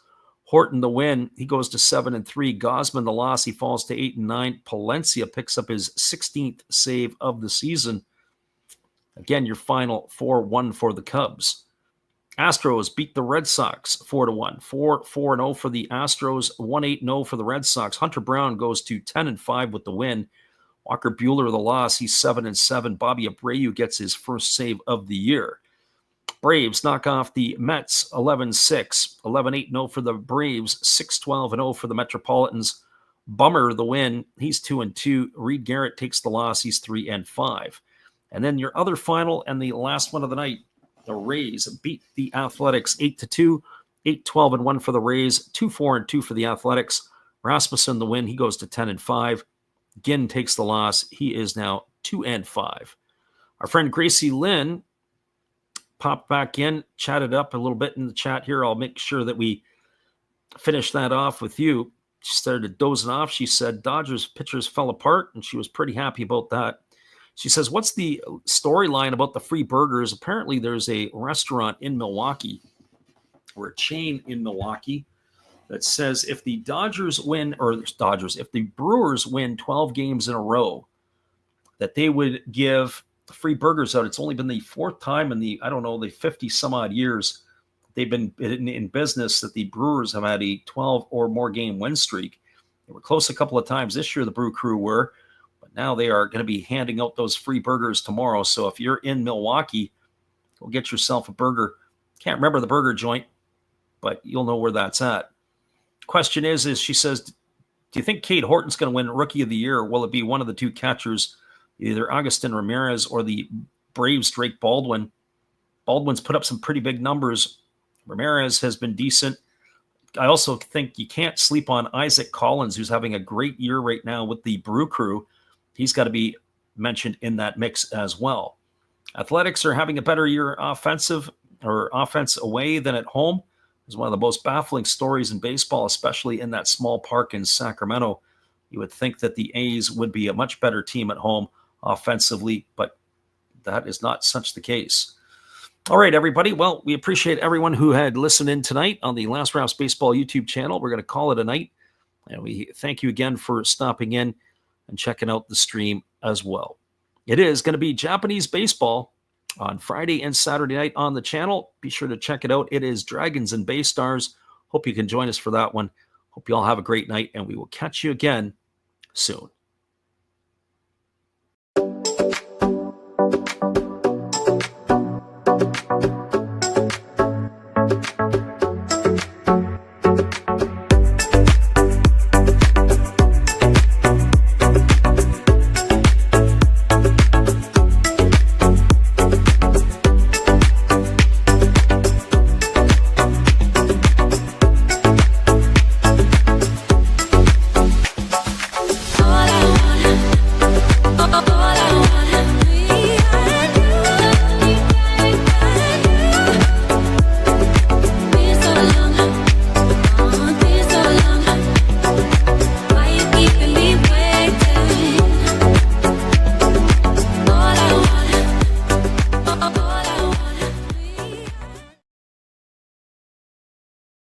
Horton, the win. He goes to 7-3. Gosman, the loss. He falls to 8-9. Palencia picks up his 16th save of the season. Again, your final 4-1 for the Cubs. Astros beat the Red Sox 4-1. 4-0 for the Astros. 1-8-0 for the Red Sox. Hunter Brown goes to 10-5 with the win. Walker Buehler, the loss. He's 7-7. Bobby Abreu gets his first save of the year. Braves knock off the Mets 11-6. 11-8-0 for the Braves. 6-12-0 for the Metropolitans. Bummer, the win. He's 2-2. Reed Garrett takes the loss. He's 3-5. And then your other final and the last one of the night, the Rays beat the Athletics 8-2. 8-12-1 for the Rays. 2-4-2 for the Athletics. Rasmussen, the win. He goes to 10-5. Ginn takes the loss. He is now 2-5. Our friend Gracie Lynn popped back in, chatted up a little bit in the chat here. I'll make sure that we finish that off with you. She started dozing off. She said Dodgers pitchers fell apart, and she was pretty happy about that. She says, what's the storyline about the free burgers? Apparently there's a restaurant in Milwaukee, or a chain in Milwaukee, that says if the if the Brewers win 12 games in a row, that they would give free burgers out. It's only been the fourth time in the 50 some odd years they've been in business that the Brewers have had a 12 or more game win streak. They were close a couple of times this year, the Brew Crew were, but now they are going to be handing out those free burgers tomorrow. So if you're in Milwaukee, go get yourself a burger. Can't remember the burger joint, but you'll know where that's at. Question is she says, do you think Cade Horton's going to win Rookie of the Year? Or will it be one of the two catchers, either Agustin Ramirez or the Braves' Drake Baldwin? Baldwin's put up some pretty big numbers. Ramirez has been decent. I also think you can't sleep on Isaac Collins, who's having a great year right now with the Brew Crew. He's got to be mentioned in that mix as well. Athletics are having a better year offense away than at home. It's one of the most baffling stories in baseball, especially in that small park in Sacramento. You would think that the A's would be a much better team at home offensively, but that is not such the case. All right, everybody. Well, we appreciate everyone who had listened in tonight on the Last Raps Baseball YouTube channel. We're going to call it a night, and we thank you again for stopping in and checking out the stream as well. It is going to be Japanese baseball on Friday and Saturday night on the channel. Be sure to check it out. It is Dragons and Bay Stars. Hope you can join us for that one. Hope you all have a great night, and we will catch you again soon.